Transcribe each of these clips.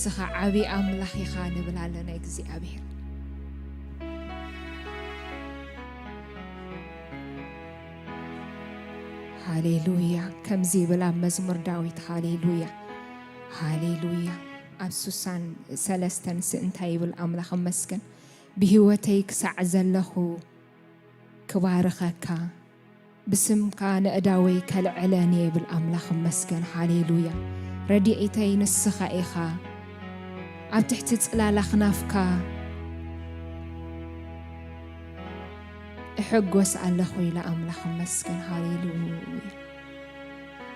نسخة عبي أملاخي خان بلالنا يجزي أبير هاليلويا كم زي بلا مزمور داويت هاليلويا هاليلويا أبسوسان سلستن سنتاي بالأملاخ مسكن بهوتيك سعزلخو كبارخك بسم كان أداوي كالعلاني بالأملاخ مسكن هاليلويا رديئتي نسخة إيخا عم تحتت إلى لخنافكا حقوس على خوي لأملاخ مسكن هاليلويا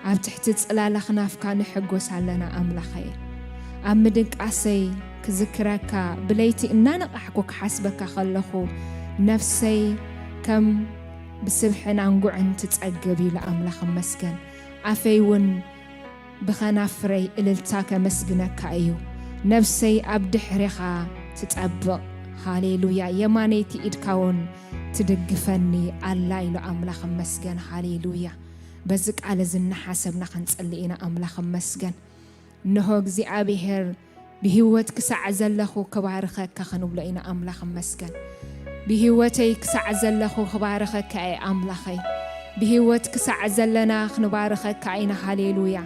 عم تحتت إلى لخنافكا نحقوس علينا أملاخي عم مدنك عسي كذكرك بليتي إننا نقحكوك حسبك خلخو نفسي كم بسبحنا نقعن تتأقبي لأملاخ مسكن عفيون بخنافري إللتاك مسجنك أيو نفسي أبد حريخا تتأبق هاليلويا يمانيتي إدكاون تدقفني الله إلى أملاخ مسجن هاليلويا بزك على زن حسبنا خنسألينا أملاخ مسجن نهوك زي أبيهر بهوت كسع زلخو كبارخك كخنوبلينا أملاخ مسجن بهوتي كسع زلخو كبارخك كأي أملاخي بهوت كسع زلنا خنبارخك كأينا هاليلويا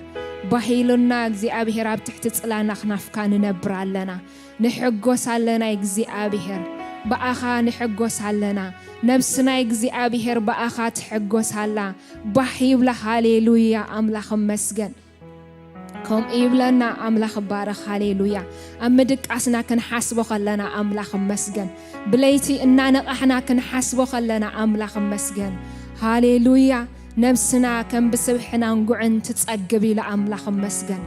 بحيلنا جزي أبيهر بتحت تسألنا خنافكان نبر لنا نحجوس علينا جزي أبيهر بأخا نحجوس علينا نفسنا جزي أبيهر بأخا تحجوس على بحيبلا هاليلويا أملاخ مسجن كم إبلنا أملاخ بارخ هاليلويا أمدك أسنا كن حسبو خلنا أملاخ مسجن بليتي إننا إحنا كن حسبو خلنا أملاخ مسجن هاليلويا نفسنا كم بسبحنا نقعن تتأقبي لأملاخ مسجن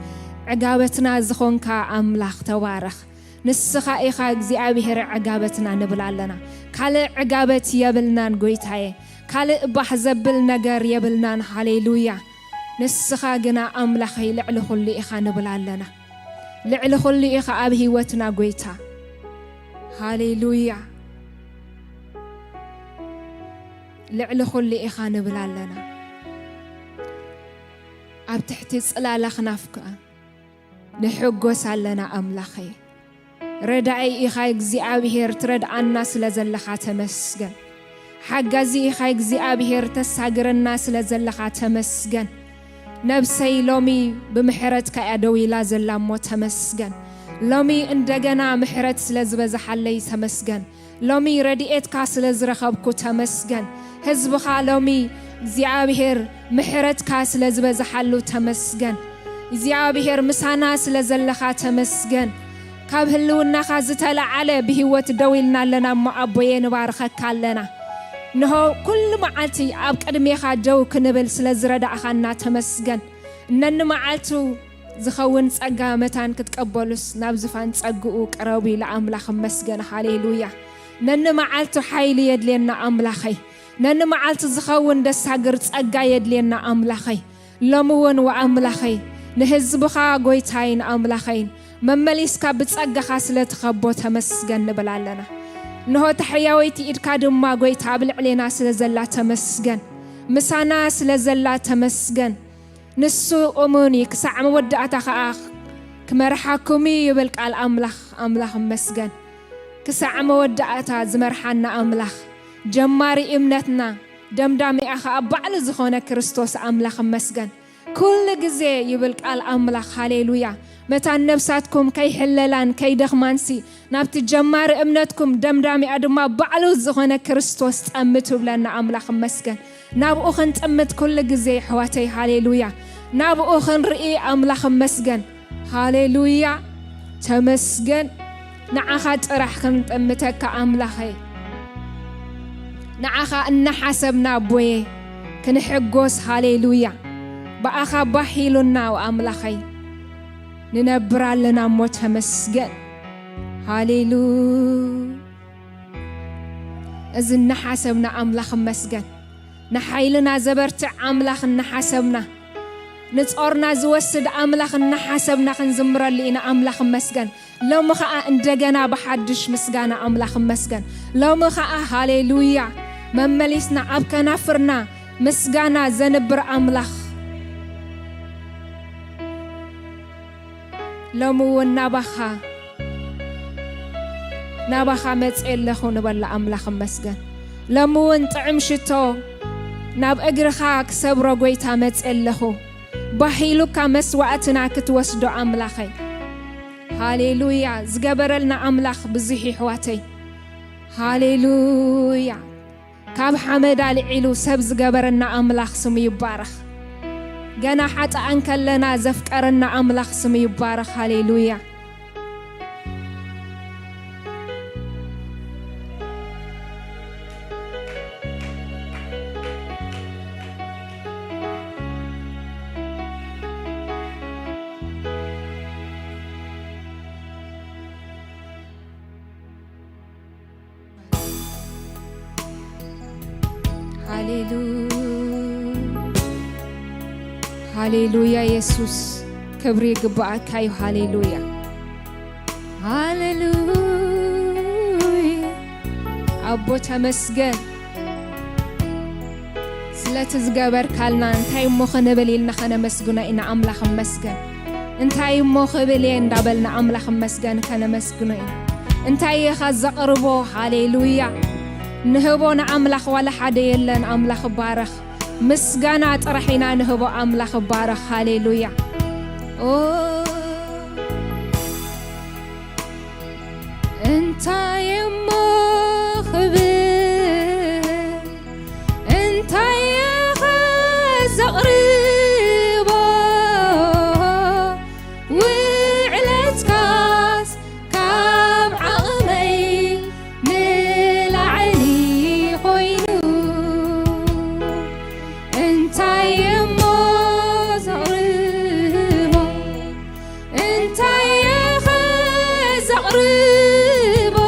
عقابتنا زخونك أملاخ توارخ نسخة إيخا جزي أبيهر عقابتنا نبلالنا كالي عقابت يبلنا نقويتهاي كالي بحزبل نقر يبلنا هاليلويا نسخة جنا أملاخي لعلو خلي إيخا نبلالنا لعلو خلي إيخا أبهي واتنا قويتها هاليلويا لعلو خلي إيخا نبلالنا عم تحتي تسأل خنافك نحقوس علينا أملاخي ردعي إيخا يجزي أبيهر ترد الناس لزلخا تمسجن حقازي إيخا يجزي أبيهر تساقر الناس لزلخا تمسجن نفسي لومي بمحرتك أدوي لازلام وتمسجن لومي اندقنا محرت لزبزح اللي تمسجن لومي رديئتك سلزرخبكو تمسجن هزبخا لومي زيابيهر محرت كاس لزبز حلو تمسجن زيابيهر مسانا سلزلخا تمسجن كاب هلونا خازتلا على بهوت دويلنا لنا ما أبوين بارخك لنا نهو كل معالتي أب قدميخا جو كنبل سلزرد أخانا تمسجن نن معالتو زخون صقا متان كتقبلس نابزفان صقو قربي لأملاخ مسجن هاليلويا نن معالتو حيل يدلينا أملاخي نن معالت زخون دس هاجر صقا يدلينا أملاخي لمون وأملاخي نهزبخا غويتاين أملاخين ممليسكا بتصقا سلت خبو تمسجن نبلالنا نهو تحياويتي إدكادم ما غويتا بالعلينا سلزلا تمسجن مسانا سلزلا تمسجن نسو أموني كسع مودعتا خاخ كمرحاكمي يبلك على أملاخ مسجن كسع مودعتا زمرحانا أملاخ جماري إمنتنا دمدامي أخا أبعل زخونا كريستوس أملاخ مسجن كل جزء يبلك على أملاخ هاليلويا متى نفساتكم كي حللان كي دخمانسي نابت جمار إمنتكم دمدامي أدما بعلو زخونا كريستوس تأمتوا بلنا أملاخ مسجن ناب أخن تأمت كل جزء حواتي هاليلويا ناب أخن رئي أملاخ مسجن هاليلويا تمسجن نعخات راح كنت أمتك أملاخي نعخا أن حسبنا بوي كنحقوس هاليلويا بأخا بحيلنا وأملاخي ننبرا لنا موت مسجن هاليلويا إذن نحسبنا أملاخ مسجن نحيلنا زبرت أملاخ نحسبنا نتصورنا زوسد أملاخ نحسبنا خنزمر لينا أملاخ مسجن لو مخا اندجنا بحدش مسجنا أملاخ مسجن لو مخا هاليلويا ممليسنا أبكنا فرنا مسجنا زنبر أملاخ لمو نابخا متسئلخو نبال أملاخ مسجن لمو انطعم شتو ناب أجرخا كسبرو قويتا متسئلخو بحيلوكا مسوعتنا كتوسدو أملاخي هاليلويا زقبرلنا أملاخ بزيحي حواتي هاليلويا كاب حمد على سب زقبرلنا أملاخ سمي يبارخ جنا حتى أنكلنا زفكرنا أملاخ سمي يبارخ هاليلويا هاليلويا يسوس كبري قبعك هاي هاليلويا هاليلويا أبو تمسجن سلات زجبر كلنا انتي مخنا بليلنا خنا مسجنا إن أملاخ مسجن انتي مخ بلين دبلنا أملاخ مسجن كنا مسجنا انتي خزق قربو هاليلويا نهبون أملاخ ولا حدا يلن أملاخ بارخ مسجنا ترحينا نهبو أملاخ بارخ هاليلويا انت يمخ انت يخزق قربو وعلت كاس كاب عقمي ملعلي خوينو انت يمخ قربو انت يخزق قربو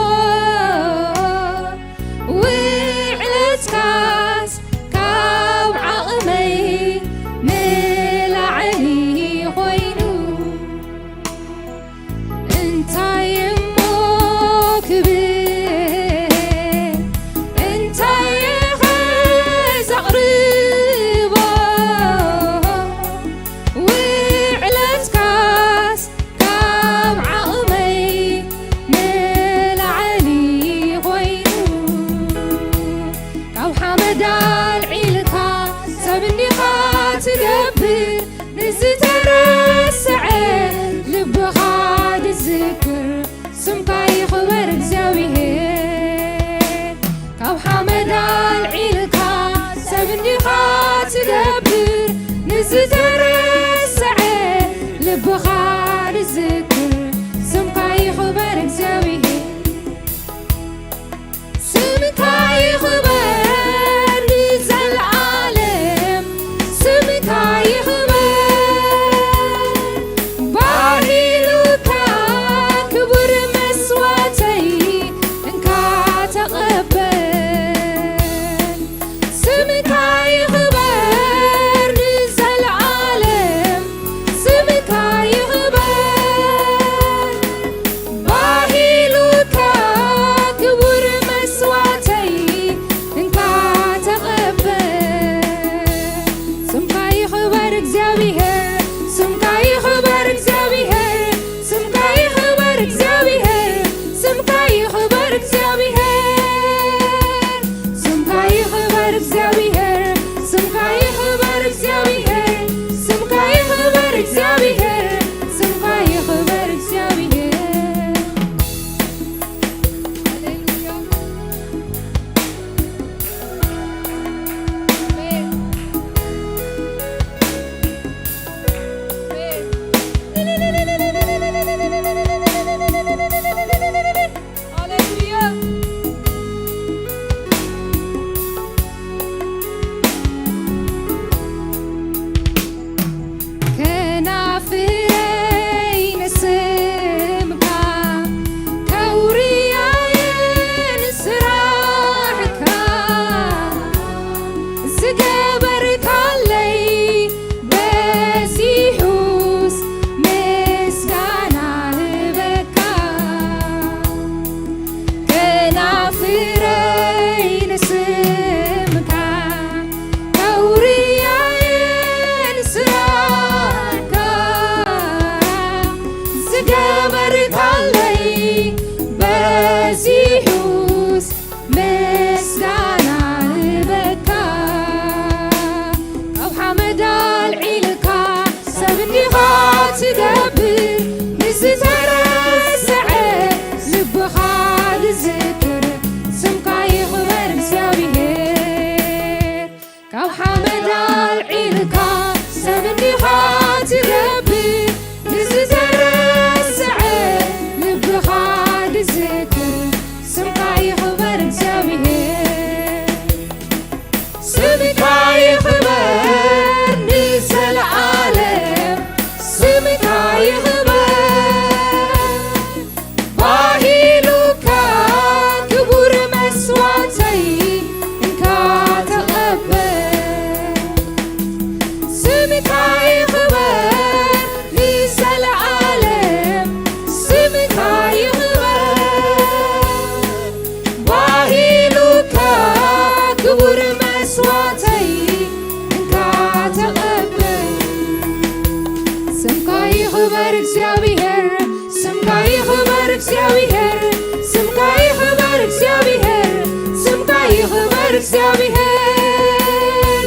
እግዚአብሔር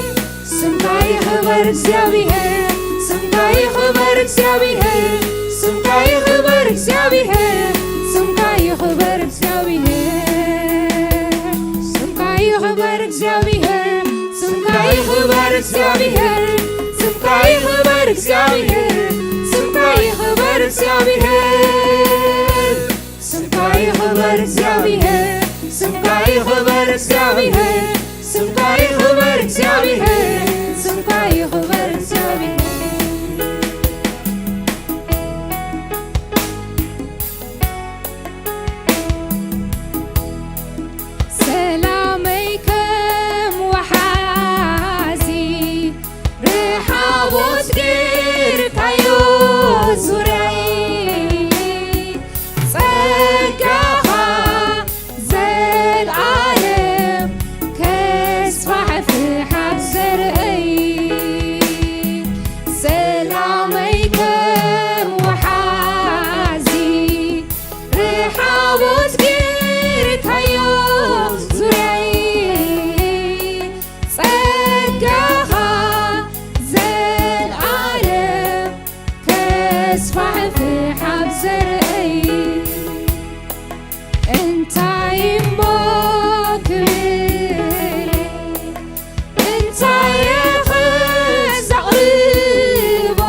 ስምካ ይክበር እግዚአብሔር ስምካ ይክበር እግዚአብሔር ስምካ ይክበር እግዚአብሔር ስምካ ይክበር እግዚአብሔር ስምካ ይክበር እግዚአብሔር ስምካ ይክበር እግዚአብሔር ስምካ ይክበር እግዚአብሔር ስምካ ይክበር እግዚአብሔር ስምካ ይክበር እግዚአብሔር ስምካ ይክበር እግዚአብሔር ስምካ ይክበር እግዚአብሔር ስምካ ይክበር እግዚአብሔር ሰላመይከም ወሓዚ ርሓቦት ጌርካዮ ዙርያይ ጸጋኻ ዘለዓለም ከስፋሕ ፍሓት ዘርእይ ሰላመይከም ወሓዚ ርሓቦት ጌርካዮ ዙርያይ ጸጋኻ ዘለዓለም ከስፋሕ ፍሓት ዘርእይ እንታይ እሞ ክብል እንታይ ዘቕርቦ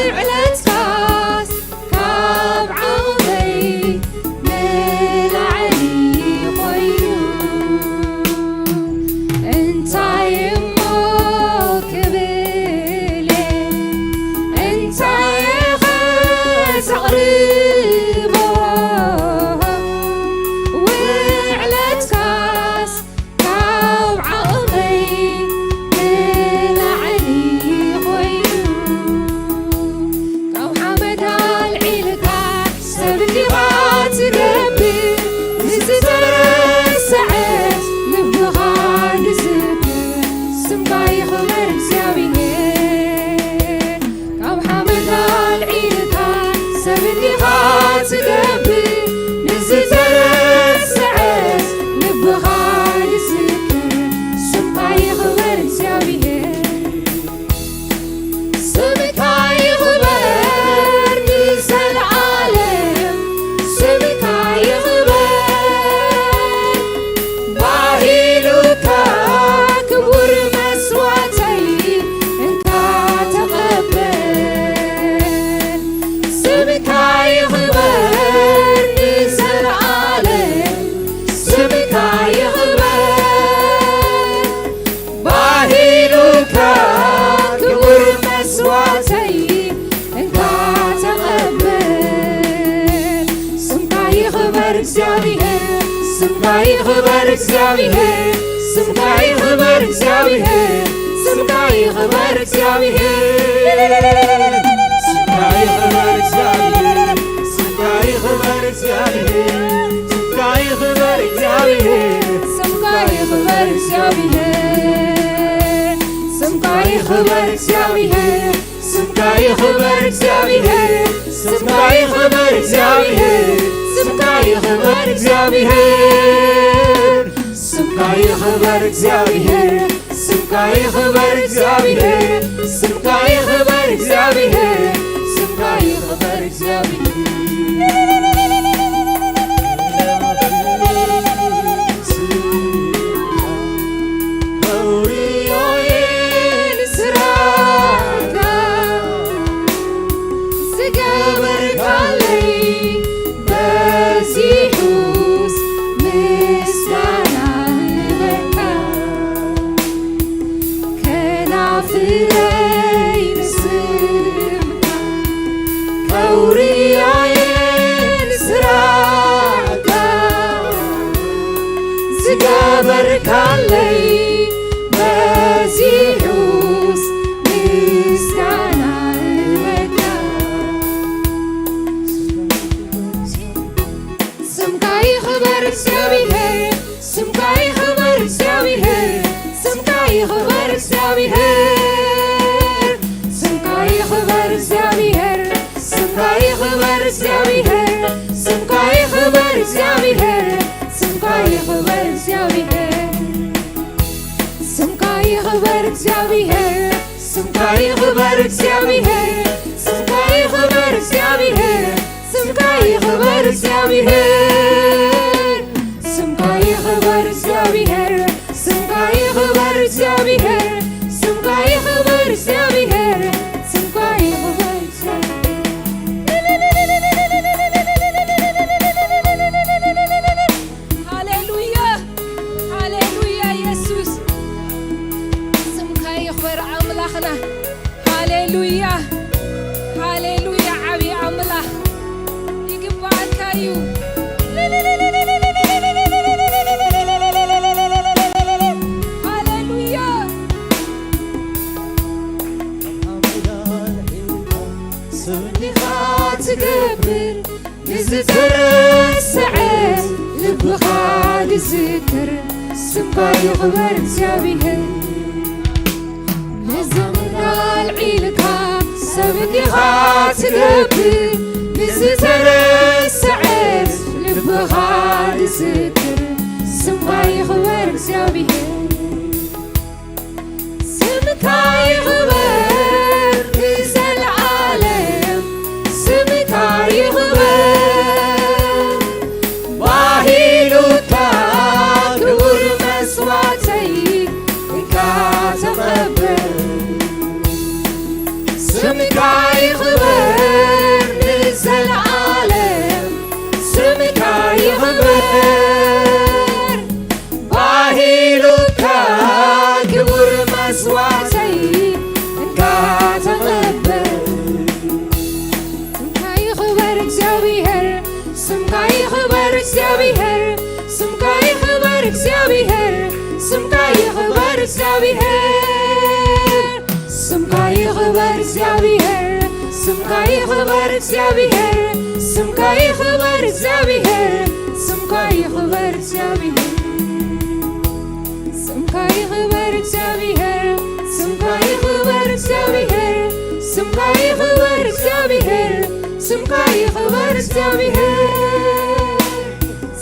ውዕለትካስ ካብ ዓቕመይ ንላዕሊ ኮይኑ እንታይ እሞ ክብል እንታይ ዘቕርቦ ውዕለትካስ ካብ ዓቕመይ ንላዕሊ ኮይኑ ካብ ሓመድ ኣልዒልካ ሰብ ዲኻ ትገብር ንዝተረስዐ ልብኻ ንዝክር ስምካ ይኽበር እግዚአብሔር ካብ ሓመድ ኣልዒልካ ሰብ ዲኻ ትገብር ንዝተረስዐ ልብኻ ንዝክር ስምካ ይኽበር እግዚአብሔር ስምካ ይኽበር ንዘለዓለም ስምካ ይኽበር ባህሉካ ክቡር መስዋዕተይ እንካ ተቐበል ስምካ ይኽበር ንዘለዓለም ስምካ ይኽበር ባህሉካ ክቡር መስዋዕተይ እንካ ተቐበል ስምካ ይኽበር እግዚአብሔር ስምካ ይኽበር እግዚአብሔር ስምካ ይኽበር እግዚአብሔር ስምካ ይኽበር እግዚአብሔር ስምካ ይኽበር እግዚአብሔር ስምካ ይኽበር እግዚአብሔር ስምካ ይኽበር እግዚአብሔር ስምካ ይኽበር እግዚአብሔር ስምካ ይኽበር እግዚአብሔር ስምካ ይኽበር እግዚአብሔር ስምካ ይኽበር እግዚአብሔር ስምካ ይኽበር እግዚአብሔር ስምካ ይኽበር እግዚአብሔር ስምካ ይኽበር እግዚአብሔር ስምካ ይኽበር እግዚአብሔር ስምካ ይኽበር እግዚአብሔር ከውርዮዬን ስራጋ ዝገበርካለይ በዚሑስ ምስጋና ንበካ ከናፍረይ ንስምካ ከውርዮዬን ስራጋ ዝገበርካለይ በዚሑስ ምስጋና ንበካ ስምካ ይኽበር እግዚአብሔር ስምካ ይኽበር እግዚአብሔር ስምካ ይኽበር እግዚአብሔር ስምካ ይኽበር እግዚአብሔር ስምካ ይኽበር እግዚአብሔር ስምካ ይኽበር እግዚአብሔር ስምካ ይኽበር يخبر እግዚአብሔር ስምካ ይክበር እግዚአብሔር ስምካ ይክበር እግዚአብሔር ስምካ ይክበር እግዚአብሔር ስምካ ይክበር እግዚአብሔር ስምካ ይክበር እግዚአብሔር ስምካ ይክበር ሃሌሉያ ሃሌሉያ ኢየሱስ ስምካ ይክበር አምላኽና ሃሌሉያ ሃሌሉያ ዓብይ አምላኽ ይግባእካ እዩ ሃሌሉያ ስምካ ትገብር ንዝተረስዐ ልብኻ ዝዝክር ስምካ ይኽበር እግዚአብሔር አልዒልካ ሰብኻ ትገብር ንዝተረስዐ ልብኻ ዝዝክር ስምካ ይኽበር እግዚአብሔር ስምካ ይኽበር ንዘለዓለም ስምካ ይኽበር ባህሉካ ክቡር መስዋዕተይ ኢካ ተቐበል ስምካ ይኽበር ንዘለዓለም ስምካ ይኽበር ባህሉካ ክቡር መስዋዕተይ ኢካ ተቐበል ስምካ ይኽበር እግዚአብሔር ስምካ ይኽበር እግዚአብሔር ስምካ ይኽበር እግዚአብሔር ስምካ ይኽበር እግዚአብሔር ስምካ ይኽበር እግዚአብሔር ስምካ ይኽበር እግዚአብሔር ስምካ ይኽበር እግዚአብሔር ስምካ ይኽበር እግዚአብሔር ስምካ ይኽበር እግዚአብሔር ስምካ ይኽበር እግዚአብሔር ስምካ ይኽበር እግዚአብሔር ስምካ ይኽበር እግዚአብሔር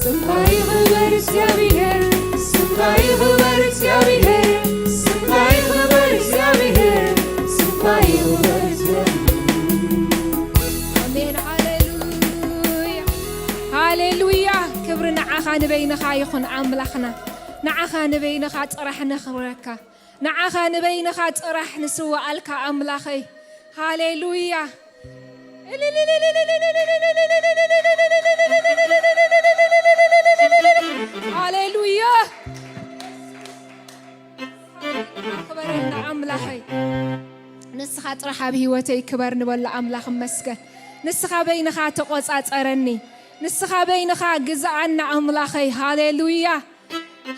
ስምካ ይኽበር እግዚአብሔር ስምካ ይኽበር እግዚአብሔር ስምካ ይኽበር እግዚአብሔር ስምካ ይኽበር አሜን ሃሌሉያ ሃሌሉያ ክብሪ ንዓኻ ንበይንኻ ይኹን አምላኽና ንዓኻ ንበይንኻ ጥራሕ ነኽብረካ ንዓኻ ንበይንኻ ጥራሕ ንስዋኣልካ አምላኸይ ሃሌሉያ ሃሌሉያ ክበረና አምላኸይ ንስኻ ጥራሕ ኣብ ህይወተይ ክበር ንበሎ አምላኽ መስገን ንስኻ በይንኻ ተቆጻጸረኒ ንስኻ በይንኻ ግዛኣና አምላኸይ ሃሌሉያ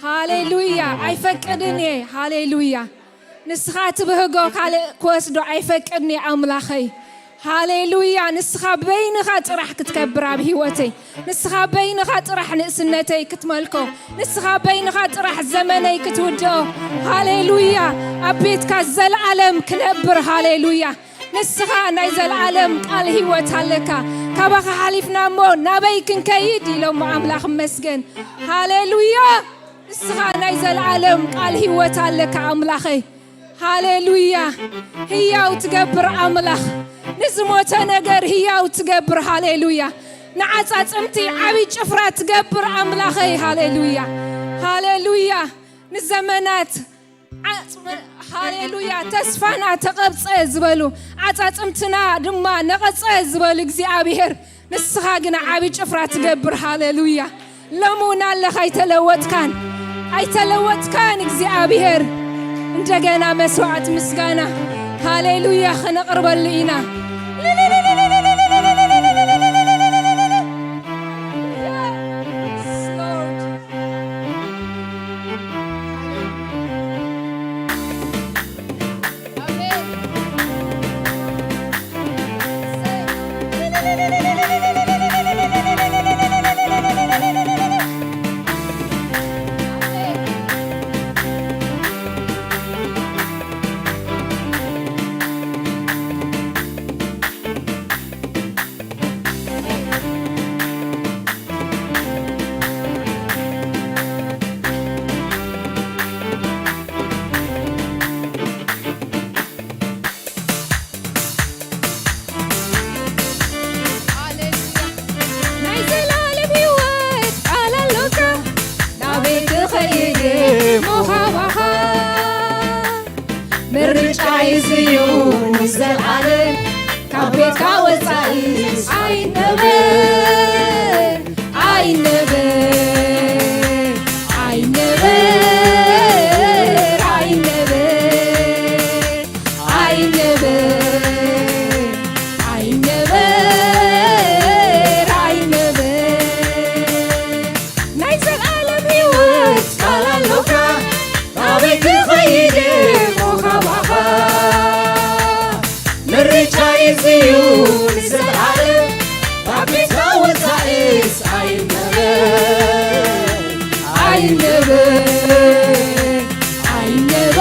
ሃሌሉያ ኣይፈቅድን እየ ሃሌሉያ ንስኻ ትብህጎ ካልእ ክወስዶ ኣይፈቅድን እየ አምላኸይ ሃሌሉያ ንስኻ በይንኻ ጥራሕ ክትከብር ኣብ ህይወተይ ንስኻ በይንኻ ጥራሕ ንእስነተይ ክትመልኮ ንስኻ በይንኻ ጥራሕ ዘመነይ ክትውድኦ ሃሌሉያ ኣብ ቤትካ ዘለዓለም ክነብር ሃሌሉያ ንስኻ ናይ ዘለዓለም ቃል ህይወት ኣለካ ካባኻ ሓሊፍና እሞ ናበይ ክንከይድ ኢሎም ኣምላኽ መስገን ሃሌሉያ ንስኻ ናይ ዘለዓለም ቃል ህይወት ኣለካ ኣምላኸይ ሃሌሉያ ህያው ትገብር ኣምላኽ ንዝሞተ ነገር ህያው ትገብር ሃሌሉያ ንዓፃፅምቲ ዓብይ ጭፍራ ትገብር ኣምላኸይ ሃሌሉያ ሃሌሉያ ንዘመናት ሃሌሉያ ተስፋና ተቐብፀ ዝበሉ ዓፃፅምትና ድማ ነቐፀ ዝበሉ እግዚኣብሔር ንስኻ ግን ዓብይ ጭፍራ ትገብር ሃሌሉያ ለሙን ኣለኻ ኣይተለወጥካን እግዚኣብሔር እንደገና መስዋዕት ምስጋና ሃሌሉያ ኸነቕርበሉ ኢና يزيون الزلعان كبيت كاوزايس عين نبر عين نبر عين نبر عين نبر عين نبر عين نبر عين نبر نايس العالم يوت قال لوكا أبيك خيدي مخبخا نرجع يزيون العالم أبيك وزايس عين نبر عين نبر عين نبر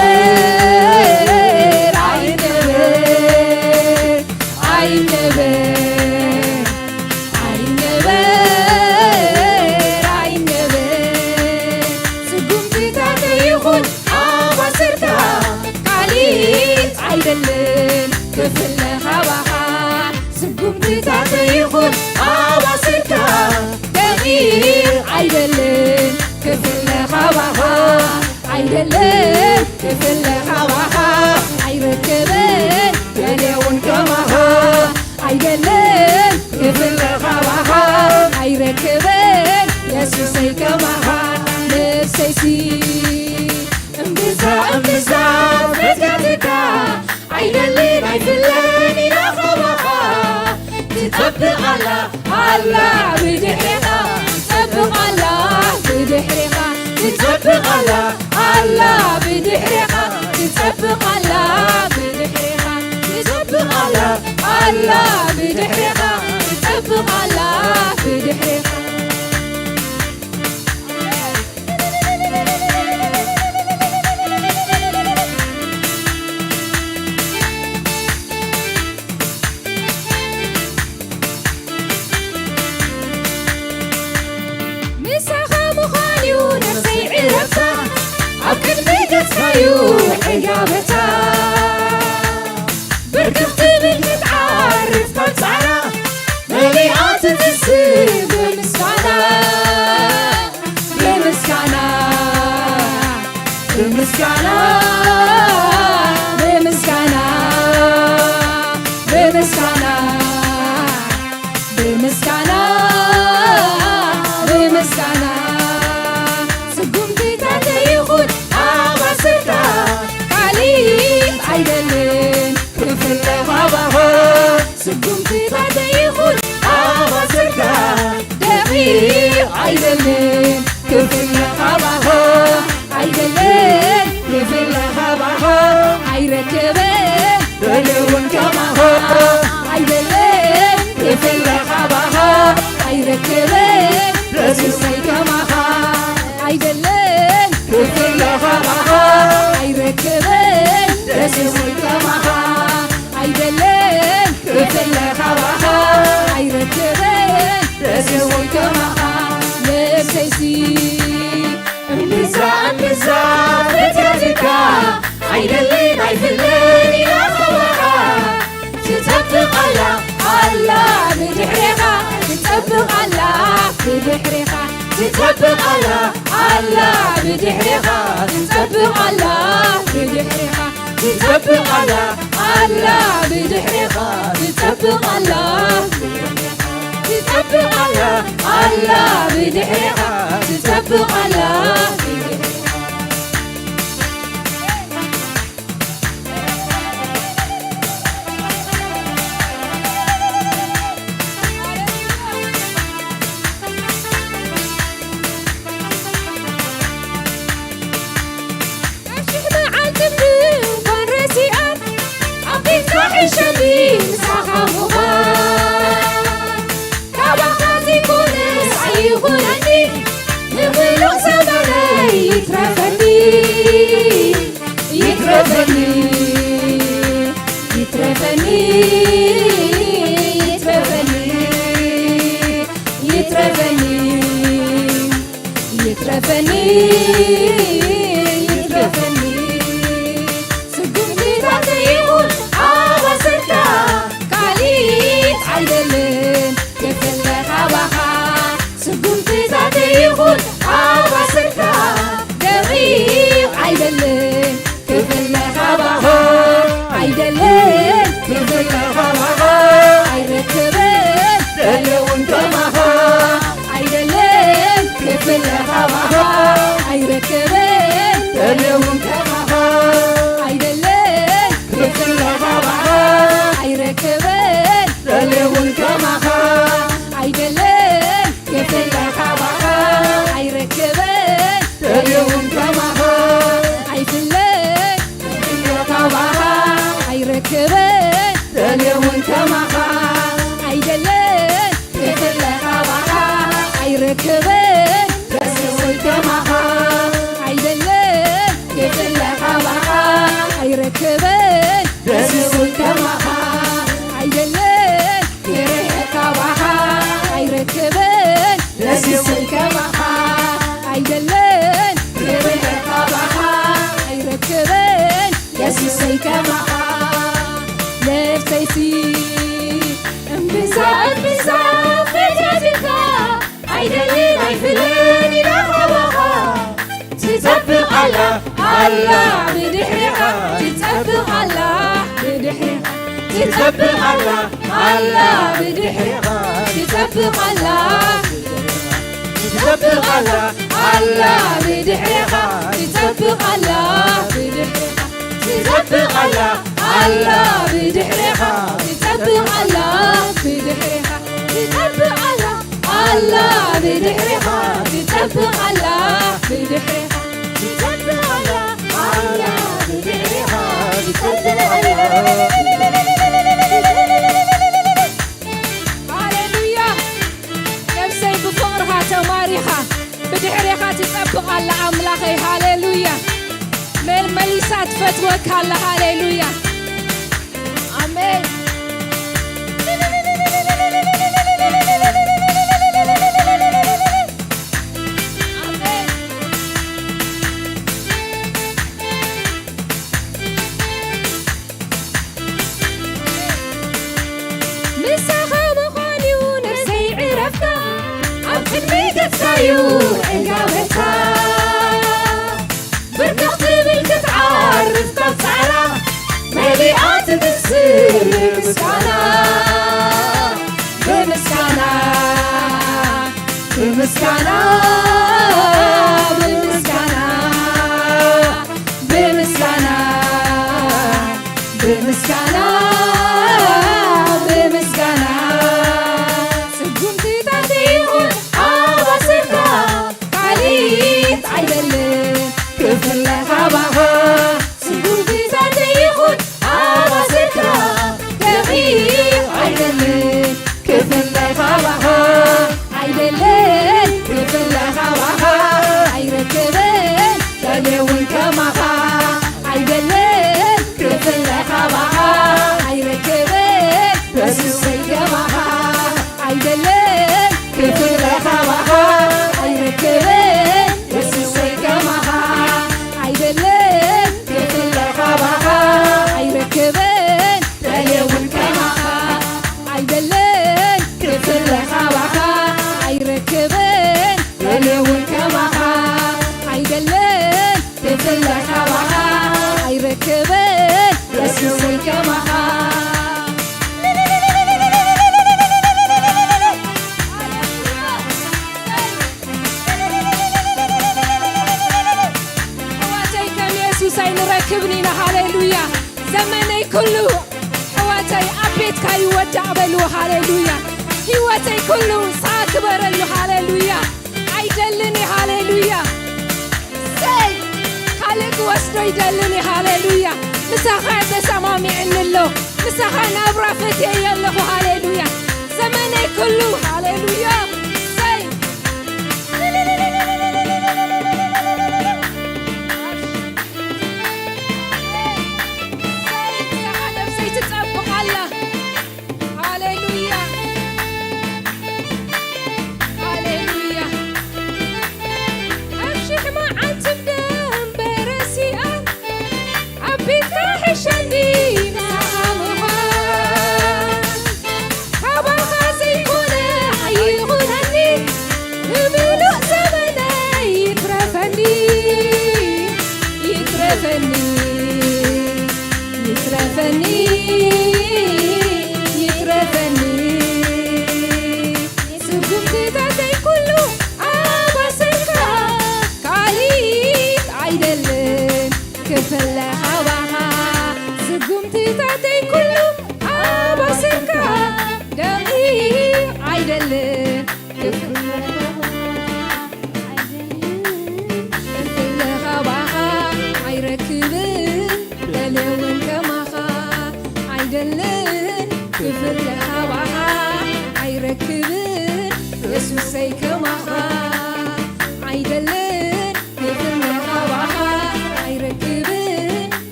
عين نبر عين نبر عين نبر عين نبر سقومتي تعطيخون عباسرتا قاليت عيدلن كفل خبخا سقومتي تعطيخون عباسرتا دغير عيدلن كفل خبخا عيدلن كفل خبخا عيركبن يليون كمخا عيدلن كفل خبخا عيركبن يسوسي كمخا نفسيسي امبزا فتكتكا عيدلن عيفلن إلى خبخا تطبق الله بدحرقا تطبق الله بدحرقا تطبق الله بدحرقا تطبق الله بدحرقا تطبق الله بدحرقا تطبق الله بدحرقا تسخيو حجابتا بركبت بالمتعارف بمسعنا مليئات تسيب بمسكانا بمسكانا بمسكانا بمسكانا بمسكانا بمسكانا بمسكانا سقومتي تعطيخون قاليت عيدلن كفل خبخا سقومتي تعطيخون عباسرتا دقيق عيدلن كفل خبخا عيدلن كفل خبخا عيركبن يليون كمخا عيدلن كفل خبخا عيركبن يسوسي كمخا عيدلن كفل خبخا عيركبن يسوسي كمخا عيدلن كفل خبخا عيركبن يسوسي كمخا نفسيسي امبزا فتكتكا عيدلن عيفلن إلى خبخا تطبق الله بدحرقا تطبق الله بدحرقا تطبق الله بدحرقا تطبق الله بدحرقا تطبق الله بدحرقا تطبق الله تطبق الله بدحرقا تطبق الله شبيه مساخة مغار كابخازي كونس عيغولني نغلق سبنا يترفني يترفني يترفني يترفني يترفني يترفني يترفني سقومتي تعطيخون عباسرتا قاليت عيدلن كفل خبخا سقومتي تعطيخون عباسرتا دقيق عيدلن كفل خبخا عيدلن كبرك بها عيركبن يسوسي كمها نفسي انبزا فجأتك عيدلن عيفلن إلى خبها تطبق الله بدحرها تطبق الله بدحرها تطبق الله بدحرها تطبق الله تطبق الله بدحرها تطبق الله بدحرها تطبق الله بدحرها تطبق الله بدحرها تطبق الله بدحرها تطبق الله بدحرها تطبق الله بدحرها تطبق الله هاليلويا نفسي بفقرها تماريها بدحرها تطبق الله أملاخي هاليلويا مليسات فتوك الله هاليلويا آمين سايو عقابتها بركض بالكتعارف كالصعرة مليئات بالسر بمسكانة بمسكانة بمسكانة بمسكانة بمسكانة بمسكانة بمسكانة سقمتي تعطيهم عيدلن كفل خبها سقوطي ساتيخون عباسكا دقيق عيدلن كفل خبها عيدلن كفل خبها عيركبن تلون كمها عيدلن كفل خبها عيركبن بسوسي كمها عيدلن كفل خبها عيركبن عيركبن تلون كمها عيدلن كفل خبها عيركبن تلون كمها عيدلن كفل خبها عيركبن يسوسي كمها سينركبني هاليلويا زمني كله حواتي أبيت كاي ودع بلو هاليلويا حواتي كله صاكبر له هاليلويا عيدلني هاليلويا سي خالق وسطو يدلني هاليلويا مساخان تسمامي عن الله مساخان أبرا فتي يلخو هاليلويا زمني كله هاليلويا سي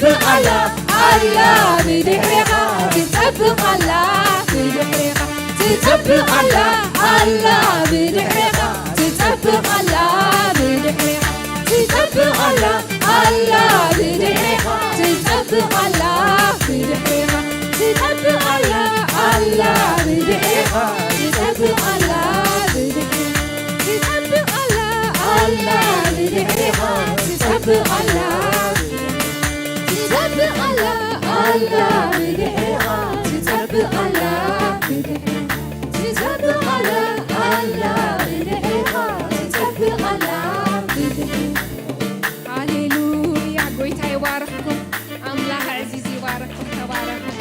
تطبق الله الله بدحريقة تطبق الله بدحريقة تطبق الله الله بدحريقة تطبق الله بدحريقة تطبق الله الله بدحريقة تطبق الله بدحريقة تطبق الله الله بدحريقة تطبق الله بدحريقة تطبق الله الله بدحريقة تطبق الله تطبق الله الله بدحريقة تطبق الله بدحريقة تطبق الله الله بدحريقة تطبق الله بدحريقة هاليلويا قويتا يبارككم الله عزيز يبارككم تباركوا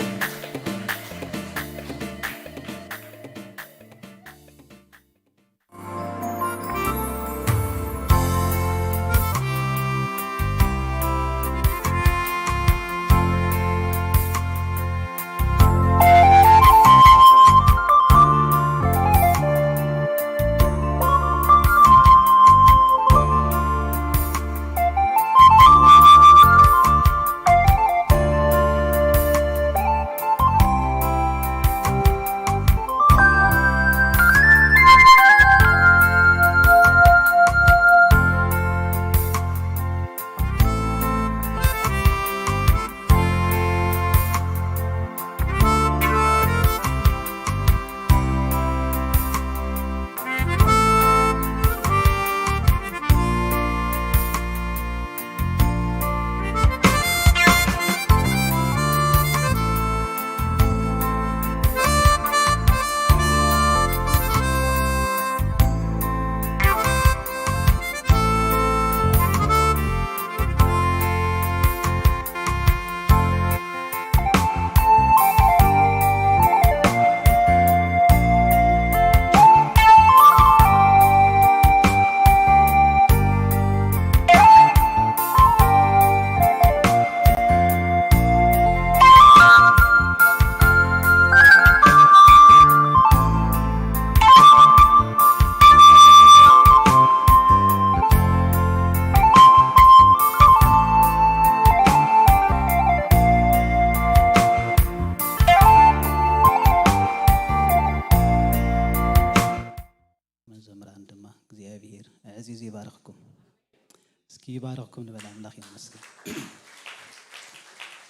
يبارككم نبل أملاك يمسكن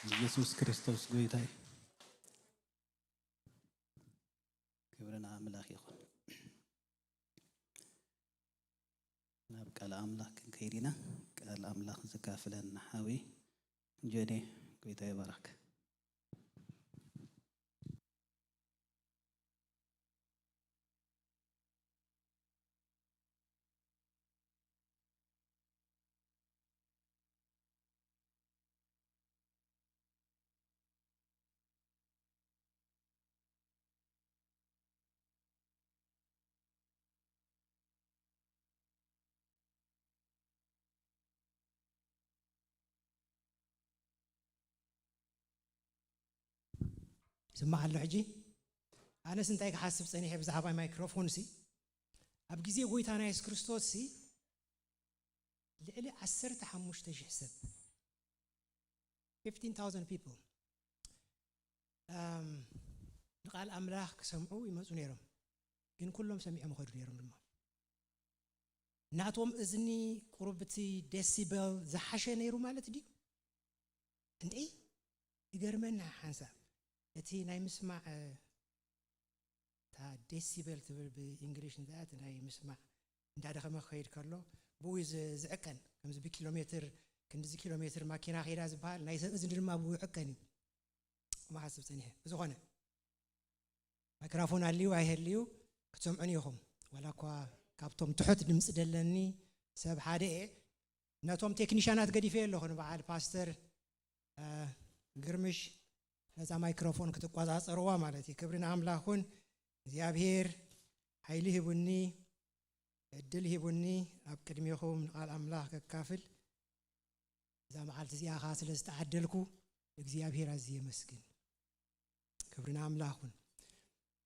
ኢየሱስ ክርስቶስ ጌታ ክብርና አምላክ ይሁን ናብ ቃል አምላክ ከይሪና ቃል አምላክ ዘካፍለና ሐዊ ጀኔ ጌታ ይባርክ سمع اللحجي أنا سنتايك حاسب صنيح بزعب مايكروفون سي أبجزي قوي تانا يس كريستوس سي لعلي عسر تحمش تجحسب 15,000 people قال أملاك سمعوا يمسون يرم كن كلهم سمعوا مخدر يرم لما ناتوم إذني قربتي ديسيبل زحشة نيرو مالت دي أنت إيه يقرمنا حنساب أتي ناي مسمع تا ديسيبل تبل بالإنجليش ذات ناي مسمع ندار خما خير كارلو بويز زعكن كم زبي كيلومتر كن زي كيلومتر ماكينة خير أزبال ناي زندر ما بوي عكني ما حسب سنيه بزغنا ميكروفون عليو عهليو كتسمعونيهم ولا كوا كابتوم تحت دمس دلني سب حادئ ناتوم تكنيشانات قدي فيه لهون بعد باستر قرمش هذا ميكروفون كتقواز أروى مالتي كبرنا أملاكون زيابير هيله بني الدله بني أبكرميهم قال أملاك كافل إذا ما قالت زيا خاص لاستعدلكو زيابير عزيه مسكين كبرنا أملاكون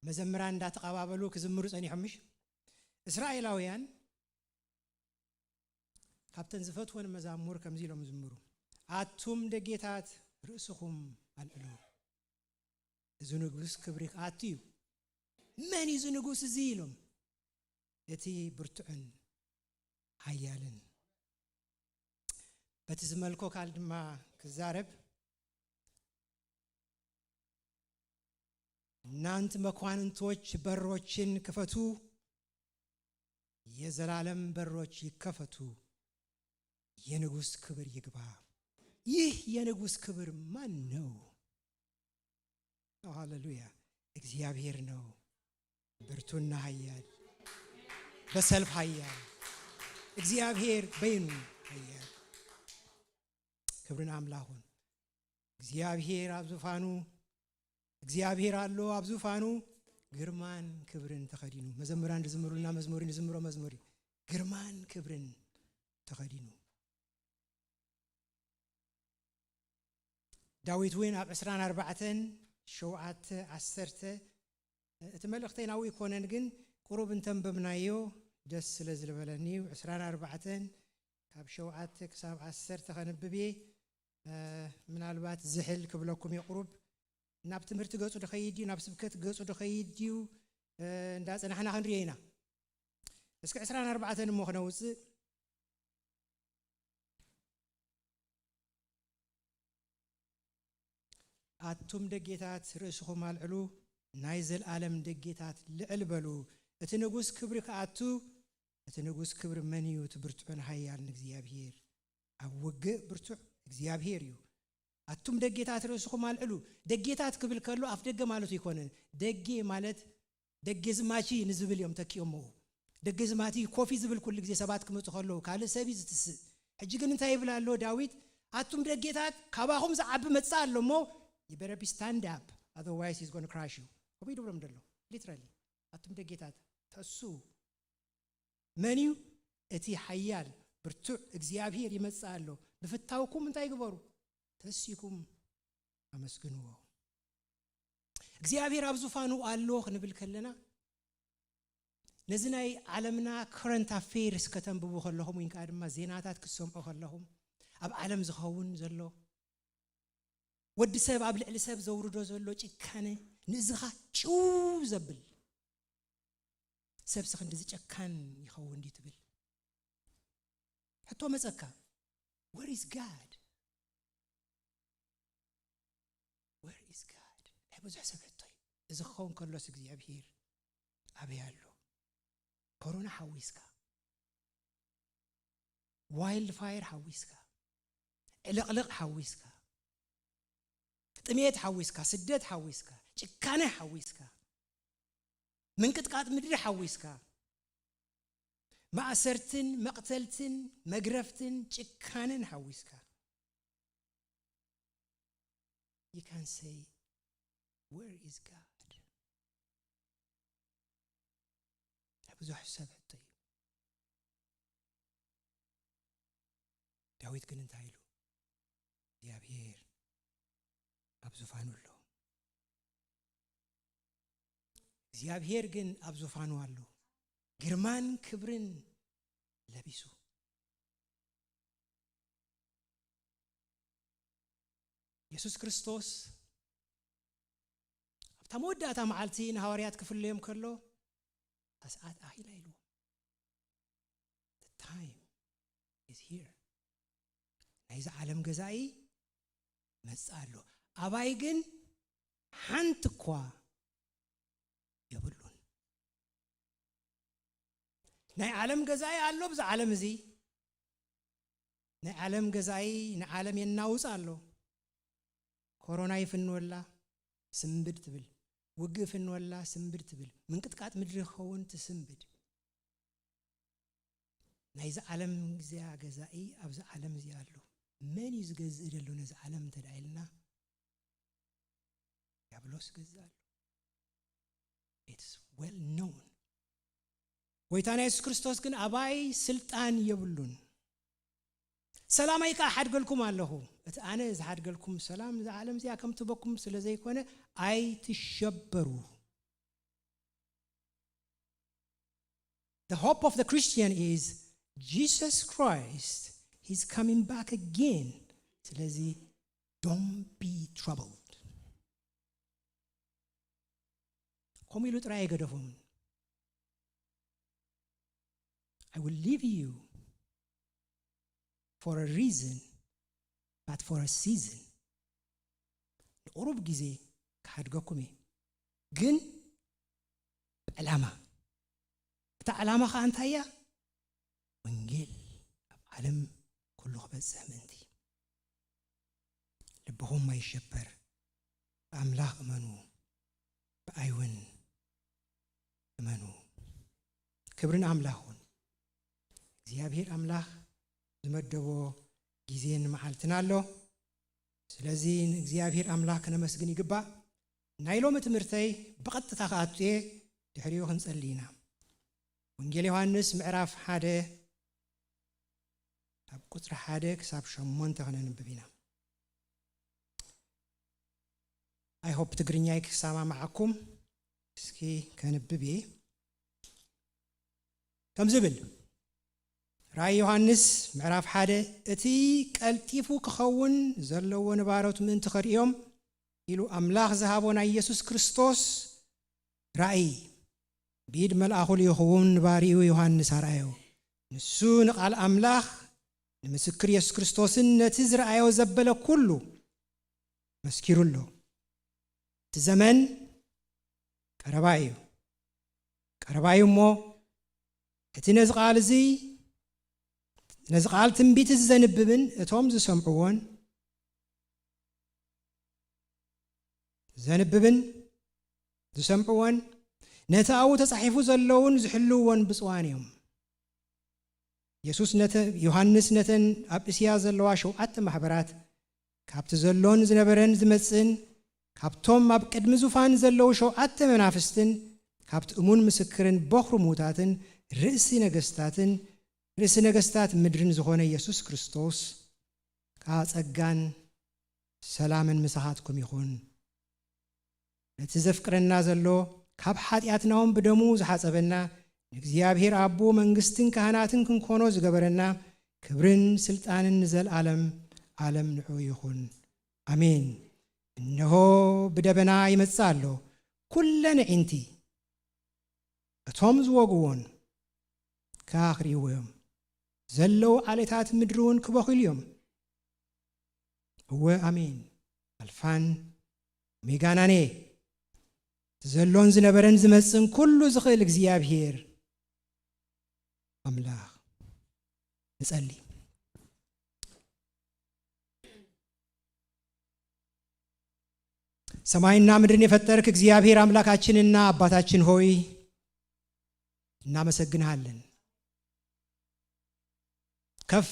مزمران دات قبابلو كزمرو أني حمش إسرائيلاويان كابتن زفتون مزامور كمزيلو مزمرو ኣቱም ደጌታት ርእስኹም ኣልዕሉ እዚ ንጉስ ክብሪ ኣቱ እዩ መን እዩ ንጉስ እዚ ኢሎም እቲ ብርቱዕን ሓያልን በቲ ዝመልኮ ካል ድማ ክዛረብ እናንተ መኳንንቶች በሮችን ክፈቱ የዘላለም በሮች ይከፈቱ የንጉስ ክብር ይግባ ይህ የንጉስ ክብር ማን ነው ሃሌሉያ እግዚአብሔር ነው ብርቱና ኃያል በሰልፍ ኃያል እግዚአብሔር በይኑ ኃያል ክብርን አምላኩን እግዚአብሔር አብዙፋኑ እግዚአብሔር አሎ አብዙፋኑ ግርማን ክብርን ተኸዲኑ መዘምራን ዝምሩና መዝሙርን ዝምሮ መዝሙሪ ግርማን ክብርን ተኸዲኑ ዳዊት ወይን ኣብ 24 7 10 እቲ መልእኽተይናዊ ኮነን ግን ቁሩብ እንተንበብናዮ ደስ ስለዝልበለኒ 24 ካብ 7 ክሳብ 10 ተኸንብቤ ምናልባት ዝሕል ክብለኩም ይቁሩብ ናብ ትምህርቲ ገጹ ደኸይድ ናብ ስብከት ገጹ ደኸይድ እንዳጽናሕና ክንሪየና እስከ 24 እሞ ክነውፅእ ኣቱም ደጌታት ርእስኹም ኣልዕሉ ናይ ዘለዓለም ደጌታት ልዕል በሉ እቲ ንጉስ ክብሪ ከኣቱ እቲ ንጉስ ክብሪ መን እዩ እቲ ብርቱዕን ኃያልን እግዚአብሔር ኣብ ውግእ ብርቱዕ እግዚአብሔር እዩ ኣቱም ደጌታት ርእስኹም ኣልዕሉ ደጌታት ክብል ከሎ ኣፍ ደገ ማለቱ ይኮነን ደጌ ማለት ደጌ ዝማቺ ንዝብል እዮም ተኪዮምዎ ደጌ ዝማቲ ኮፊ ዝብል ኩሉ ግዜ ሰባት ክመጹ ከለው ካልእ ሰብ ዝትስእ ሕጂ ግን እንታይ ይብል ኣሎ ዳዊት ኣቱም ደጌታት ካባኹም ዝዓቢ መጻእ ኣሎሞ you better be stand up otherwise he's going to crush you ኮቢ ደብሎም ደሎ literally ኣቱም ደጌታት ተሱ መኒው እቲ ኃያል ብርቱዕ እግዚአብሔር ይመጻእ ኣሎ ብፍታውኩም እንታይ ግበሩ ተሲኩም አመስግኑዎ እግዚአብሔር ኣብ ዙፋኑ ኣሎ ክንብል ከለና ነዚ ናይ ዓለምና current affairs ከተንብቡ ከለኹም ወይ ድማ ዜናታት ክሰምዑ ከለኹም ኣብ ዓለም ዝኸውን ዘሎ ወዲ ሰብ ኣብ ልዕሊ ሰብ ዘውርዶ ዘሎ ጭካነ ንዝኻ ጭው ዘብል ሰብ ስኽንዲ ዝጨካን ይኸውን ዲ ትብል ሕቶ መጸካ where is God where is God ብዙሕ ሰብ ሕቶ እዚ ክኸውን ከሎስ እግዚአብሔር ኣበይ ኣሎ ኮሮና ሓዊስካ ዋይልድ ፋየር ሓዊስካ ዕልቕልቕ ሓዊስካ ጥሜት ሓዊስካ ስደት ሓዊስካ ጭካነ ሓዊስካ ምንቅጥቃጥ ምድሪ ሓዊስካ ማእሰርትን መቅተልትን መግረፍትን ጭካነን ሓዊስካ you can say where is God ብዙሕ ሰብ ሕቶ እዩ ዳዊት ግን እንታይ ኢሉ እግዚአብሔር ኣብ ዙፋኑ ኣሎ እግዚአብሔር ግን ኣብ ዙፋኑ ኣሎ ግርማን ክብርን ለቢሱ ኢየሱስ ክርስቶስ ኣብታ መወዳእታ መዓልቲ ንሐዋርያት ክፍለዮም ከሎ ሰዓት ኣኺላ ኢሉ the time is here ናይዚ ዓለም ገዛኢ መጽእ ኣሎ ኣባይ ግን ሓንቲ እኳ የብሉን ናይ ዓለም ገዛኢ ኣሎ ብዛ ዓለም እዚ ናይ ዓለም ገዛኢ ንዓለም የናውፅ ኣሎ ኮሮና ይፍንወላ ስምብድ ትብል ውግእ ፍንወላ ስምብድ ትብል ምንቅጥቃጥ ምድሪ ኸውን ትስምብድ ናይዚ ዓለም ገዛኢ ኣብዛ ዓለም እዚ ኣሎ መን እዩ ዝገዝእ ደሎ ነዚ ዓለም እንተዳኢልና ዲያብሎስ ገዛሉ it's well known ጎይታና ኢየሱስ ክርስቶስ ግን ኣባይ ስልጣን የብሉን ሰላማይ ካ ሓድገልኩም ኣለኹ እቲ ኣነ ዝሓድገልኩም ሰላም ዝዓለም እዚኣ ከም ትበኩም ስለ ዘይኮነ ኣይትሸበሩ the hope of the Christian is Jesus Christ he's coming back again ስለዚህ don't be troubled ኮሚሉ ጥራ የገደፉም I will leave you for a reason but for a season ኦሮብ ጊዜ ካድገኩሜ ግን ዓላማ ዓላማ ካንታያ ወንጌል ዓለም ኩሉ ክበጽሕ ምንቲ ልብኹም ማይሸበር በአምላክ እመኑ በአይውን እመኑ ክብርን አምላኹን እግዚአብሔር አምላክ ዝመደቦ ጊዜን መዓልትን አሎ ስለዚህ እግዚአብሔር አምላክ ነመስግን ይግባ ናይሎም ትምህርተይ በቀጥታ ካአጥየ ድሕሪዮ ክንጸልይና ወንጌል ዮሐንስ ምዕራፍ 1 ኣብ ቁጥሪ 1 ክሳብ 8 ከነንብብ ኢና I hope ትግርኛ ይክሳማ ማዓኩም እስኪ ከንብብ ከም ዝብል ራእይ ዮሐንስ ምዕራፍ 1 እቲ ቀልጢፉ ክኸውን ዘለዎ ንባሮት ምእንቲ ኸሪኦም ኢሉ አምላክ ዝሃቦና ኢየሱስ ክርስቶስ ራእይ ቢድ መልአኹ ይኸውን ባሪኡ ዮሐንስ አርአዮ ንሱ ንቃል አምላክ ንምስክር ኢየሱስ ክርስቶስን ነቲ ዝረአዮ ዘበለ ኩሉ መስኪሩሎ እቲ ዘመን ቀረባዩ እሞ እቲ ነዚ ቃል እዚ ነዚ ቃል ትንቢት ዘንብብን እቶም ዝሰምዕዎን ዝሰምዕዎን ነቲ ኣብኡ ተጻሒፉ ዘለውን ዝሕልውዎን ብፅዋን እዮም ዮሐንስ ነተን ኣብ እስያ ዘለዋ 7 ማሕበራት ካብቲ ዘሎን ዝነበረን ዝመጽን ካብቶም ኣብ ቅድሚ ዙፋን ዘለው 7 መናፍስትን ካብቲ እሙን ምስክርን በኽሩ ሙታትን ርእሲ ነገስታት ምድርን ዝኾነ ኢየሱስ ክርስቶስ ካጸጋን ሰላምን ምሳኻትኩም ይኹን ነቲ ዘፍቅረና ዘሎ ካብ ኃጢአትናውን ብደሙ ዝሓጸበና እግዚአብሔር አቦ መንግስትን ካህናትን ክንኮኖ ዝገበረና ክብርን ስልጣንን ዘለዓለም ዓለም ንዑ ይኹን አሜን እነሆ ብደበና ይመጻሎ ኩለን ዒንቲ እቶም ዝወግዎን ካኽሪዎም ዘለው ዓሌታት ምድሩን ክበኺልዮም እወ አሜን አልፋን ሜጋናኔ ዘሎን ዝነበረን ዝመጽን ኩሉ ዝኽእል እግዚአብሔር አምላክ ንጸልይ ሰማይና ምድርን የፈጠርክ እግዚአብሔር አምላካችንና አባታችን ሆይ እናመሰግንሃለን ከፍ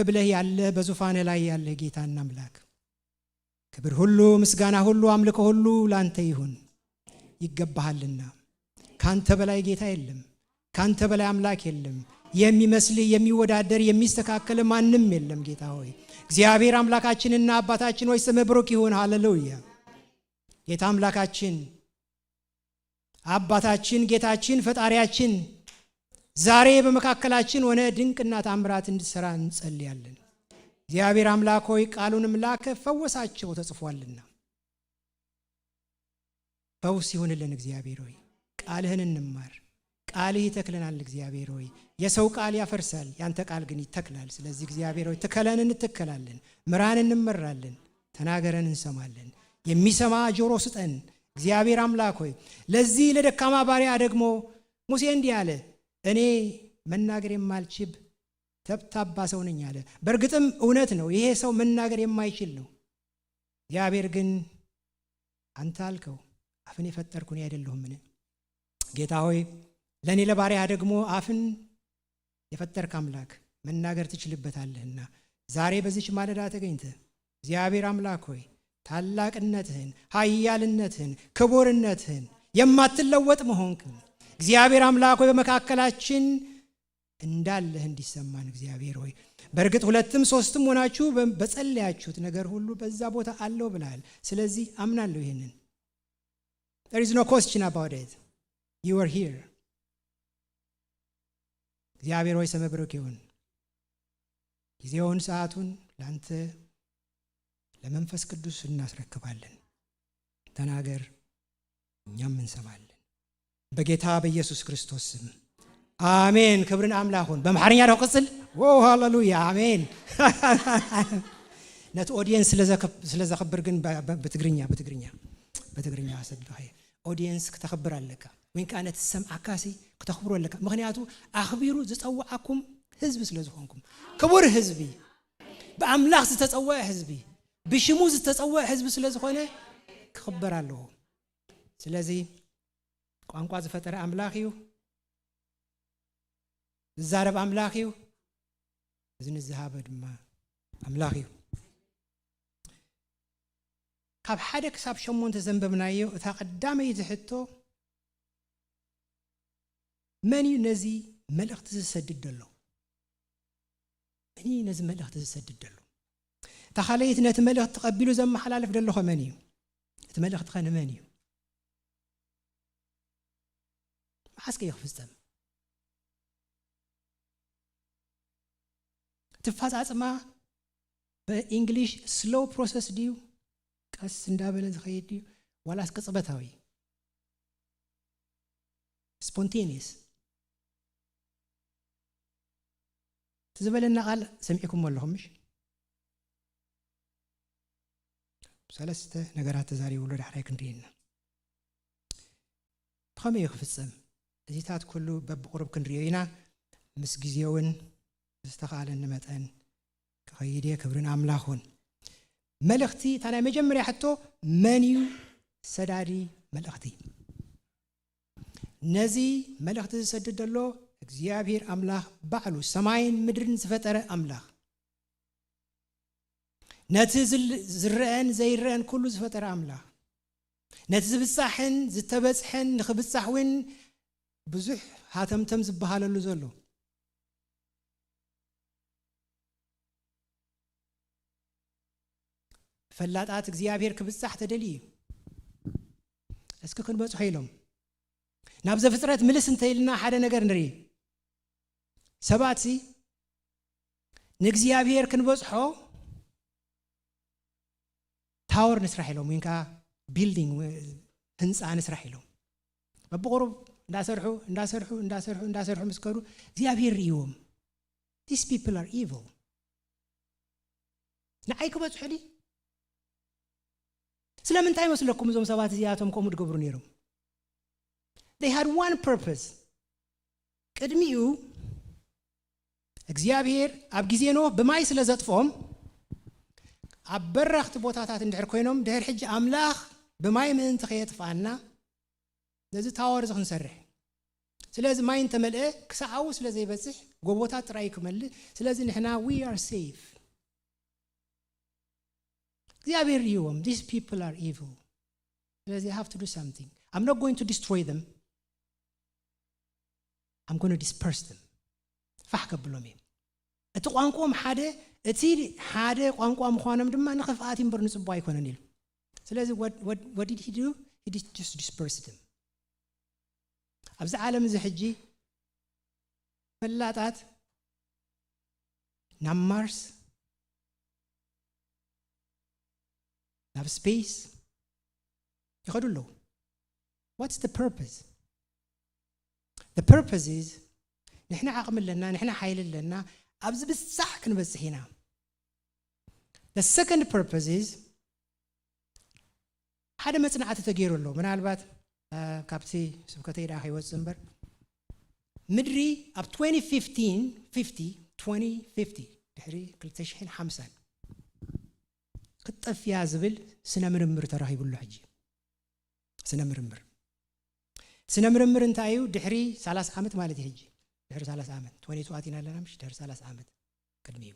ብለህ ያለ በዙፋን ላይ ያለ ጌታና አምላክ ክብር ሁሉ ምስጋና ሁሉ አምልኮ ሁሉ ላንተ ይሁን ይገባሃልና ካንተ በላይ ጌታ የለም ካንተ በላይ አምላክ የለም የሚመስልህ የሚወዳደር የሚስተካከል ማንም የለም ጌታ ሆይ እግዚአብሔር አምላካችንና አባታችን ሆይ ስምህ ብሩክ ይሁን ሃሌሉያ ጌታ አምላካችን አባታችን ጌታችን ፈጣሪያችን ዛሬ በመካከላችን ሆነ ድንቅና ተአምራት እንድትሰራ እንጸልያለን እግዚአብሔር አምላክ ሆይ ቃሉንም ላከ ፈወሳቸው ተጽፏልና ፈውስ ይሁንልን እግዚአብሔር ሆይ ቃልህን እንማር ቃልህ ይተክለናል እግዚአብሔር ሆይ የሰው ቃል ያፈርሳል ያንተ ቃል ግን ይተክላል ስለዚህ እግዚአብሔር ሆይ ተከለን እንተከላለን ምራን እንመራለን ተናገረን እንሰማለን የሚሰማ ጆሮ ስጠን እግዚአብሔር አምላክ ሆይ ለዚህ ለደካማ ባሪያ ደግሞ ሙሴ እንዲህ አለ እኔ መናገር የማልችል ተብታባ ሰው ነኝ አለ በእርግጥም እውነት ነው ይሄ ሰው መናገር የማይችል ነው እግዚአብሔር ግን አንተ አልከው አፍን የፈጠርኩ እኔ አይደለሁምን ጌታ ሆይ ለኔ ለባሪያ ደግሞ አፍን የፈጠርክ አምላክ መናገር ትችልበታለህና ዛሬ በዚች ማለዳ ተገኝተ እግዚአብሔር አምላክ ሆይ ታላቅነትህን ኃያልነትህን ክቡርነትህን የማትለወጥ መሆንክን እግዚአብሔር አምላክ ሆይ በመካከላችን እንዳለህ እንዲሰማን እግዚአብሔር ሆይ በእርግጥ 2ም 3ም ሆናችሁ በጸለያችሁት ነገር ሁሉ በዛ ቦታ አለው ብለሃል ስለዚህ አምናለሁ ይሄንን there is no question about it you are here እግዚአብሔር ሆይ ስምህ ብሩክ ይሁን ጊዜውን ሰዓቱን ላንተ ለመንፈስ ቅዱስ እናስረክባለን። ተናገር እኛም እንሰማለን። በጌታ በኢየሱስ ክርስቶስ ስም አሜን። ክብርን አምላኩን በመሐረኛ ነው ቅጽል ሃሌሉያ አሜን። ነት ኦዲየንስ ስለዘከብር ግን በትግርኛ ሰብኸ ኦዲየንስ ከተከብር አለካ ወይን ካነት ሰምዓካሲ ከተከብሩ አለካ ምክንያቱ አኽቢሩ ዝጸዋዓኩም ህዝብ ስለዝኾንኩም ክቡር ህዝቢ በአምላክ ዝተጸዋዕ ህዝቢ ብሽሙ ዝተጸዋዕ ህዝቢ ስለዝኾነ ክክበር ኣለዎ። ስለዚህ ቋንቋ ዝፈጠረ አምላክ እዩ፣ ዝዛረብ አምላክ እዩ፣ ዝንዝሃበ ድማ አምላክ እዩ። ካብ ሓደ ክሳብ 8 ዘንበብናዮ እታ ቀዳመይቲ ሕቶ መን እዩ ነዚ መልእኽቲ ዝሰድድ ዘሎ? መን እዩ ነዚ መልእኽቲ ዝሰድድ ዘሎ? እታ ካልአይቲ ነቲ መልእኽቲ ተቐቢሉ ዘመሓላልፍ ደለኹ መን እዩ? እቲ መልእኽቲ ኸ ንመን እዩ? መዓስከ ይኽፍጸም? ትፈጻጽማ በእንግሊሽ ስሎው ፕሮሰስ ድዩ ቀስ እንዳበለ ዝኸይድ ድዩ ዋላስ ቅጽበታዊ ስፖንቴኒየስ? ትዝበለና ቃል ሰሚዕኩም ኣለኹም? ምሽ ሰለስተ ነገራት ተዛሪብሉ ዳሕራይ ክንርኢና ብኸመይ ይኽፍጸም? እዚታት ኩሉ በብቁርብ ክንርዮ ኢና። ምስ ግዜውን ዝተኻለኒ መጠን ክኸይድ ክብርን አምላኹን መልእኽቲ እታ ናይ መጀመርያ ሕቶ መን እዩ ሰዳዲ መልእኽቲ? ነዚ መልእኽቲ ዝሰድድ ዘሎ እግዚአብሔር አምላኽ ባዕሉ ሰማይን ምድርን ዝፈጠረ አምላኽ ነቲ ዝርአን ዘይርአን ኩሉ ዝፈጠረ አምላኽ ነቲ ዝብጻሕን ዝተበጽሕን ንኽብጻሕ እውን ብዙሕ ሃተምተም ዝበሃለሉ ዘሎ ፈላጣት እግዚአብሔር ክብጻሕ ተደልዩ እስኪ ክንበጽሖ ኢሎም ናብ ዘፍጥረት ምልስ እንተይልና ሓደ ነገር ንርኢ። ሰባት ንእግዚአብሔር ክንበጽሖ ታወር ንስራሕ ኢሎም ወይንካ ቢልዲንግ ህንፃ ንስራሕ ኢሎም በብቁሩብ እንዳሰርሑ ምስከዱ እግዚአብሔር ርኢዎም these people are evil ንዓይ ክበጽሑ ዲ ስለምንታይ መስለኩም እዞም ሰባት እዚኣቶም ከምኡ ድገብሩ ነይሮም? they had one purpose ቅድሚኡ እግዚአብሔር ኣብ ግዜ ኖህ ብማይ ስለ ዘጥፎም ኣብ በረኽቲ ቦታታት እንድሕር ኮይኖም ድሕር ሕጂ አምላኽ ብማይ ምእንቲ ከየጥፋና ነዚ ታወር ክንሰርሕ ስለዚ ማይ እንተመልአ ክሳዓው ስለ ዘይበጽሕ ጎቦታት ጥራይ ክመልእ ስለዚ ንሕና we are safe እግዚአብሔር ይዎም these people are evil ስለዚ I have to do something I'm not going to destroy them I'm going to disperse them ፋሕ ከብሎም እየ እቲ ቋንቋም ሓደ እቲ ሓደ ቋንቋ ምዃኖም ድማ ንኽፍኣት እምበር ንጽቡቕ ኣይኮነን ኢሉ ስለዚ what did he do? He just dispersed them ኣብዚ ዓለም እዚ ሕጂ ፈላጣት ናብ ማርስ ናብ ስፔስ ይኸዱ ኣለዉ። What's the purpose? The purpose is ንሕና ዓቕሚ ኣለና ንሕና ሓይሊ ኣለና ኣብዚ ብሳሕ ክንበጽሕ ኢና። The second purpose is ሓደ መጽናዕቲ ተገይሩ ኣሎ ምናልባት ካብቲ ስብከተይ ዳ ከይወፅእ እምበር ምድሪ ኣብ 2050 ድሕሪ 2050 ክትጠፍያ ዝብል ስነ ምርምር ተራኺቡሉ ሕጂ ስነ ምርምር እንታይ እዩ? ድሕሪ 30 ዓመት ማለት እዩ። ሕጂ ድሕሪ 30 ዓመት 22 ኣቲና ኣለና ምሽ ድሕሪ 30 ዓመት ቅድሚ እዩ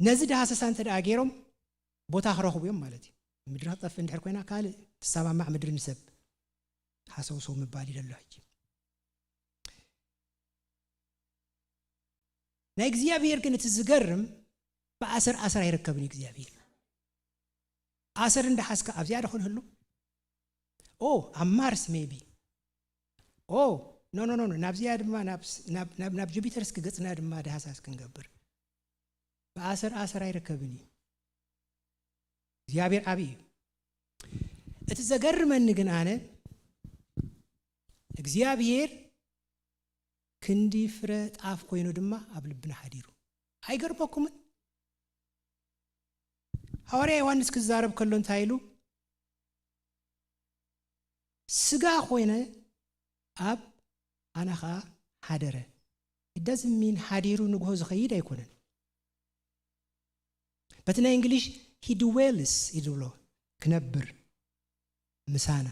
ነዚ ዳሃሰሳ እንተደኣ ገይሮም ቦታ ክረኽቡ እዮም ማለት እዩ። ምድሪ ክትጠፍእ እንድሕር ኮይና ካልእ ትሰማማዕ ምድሪ ንሰብ ሓሰውሰው ምባል ይደሎ ሕጂ ናይ እግዚአብሔር ግን እቲ ዝገርም በአሰር አይረከብን እግዚአብሔር አሰር እንደሐስከ ኣብዚያ ደኹንህሉ ኣብ ማርስ ሜቢ ኖ ናብዚያ ድማ ናብ ጁፒተር እስኪ ገጽና ድማ ደሃሳስ ክንገብር ብኣሰር ኣይርከብን እዩ እግዚአብሔር ዓብይ እዩ እቲ ዘገርመኒ ግን ኣነ እግዚአብሔር ክንዲ ፍረ ጣፍ ኮይኑ ድማ ኣብ ልብና ሓዲሩ ኣይገርመኩምን ሐዋርያ ዮሐንስ ክዛረብ ከሎ እንታይ ኢሉ ስጋ ኮይነ ኣብ ኣናኻ ሓደረ it doesn't mean ሓዲሩ ንግሆ ዝኸይድ ኣይኮነን በትና እንግሊሽ he dwells ይብሎ ክነብር ምሳና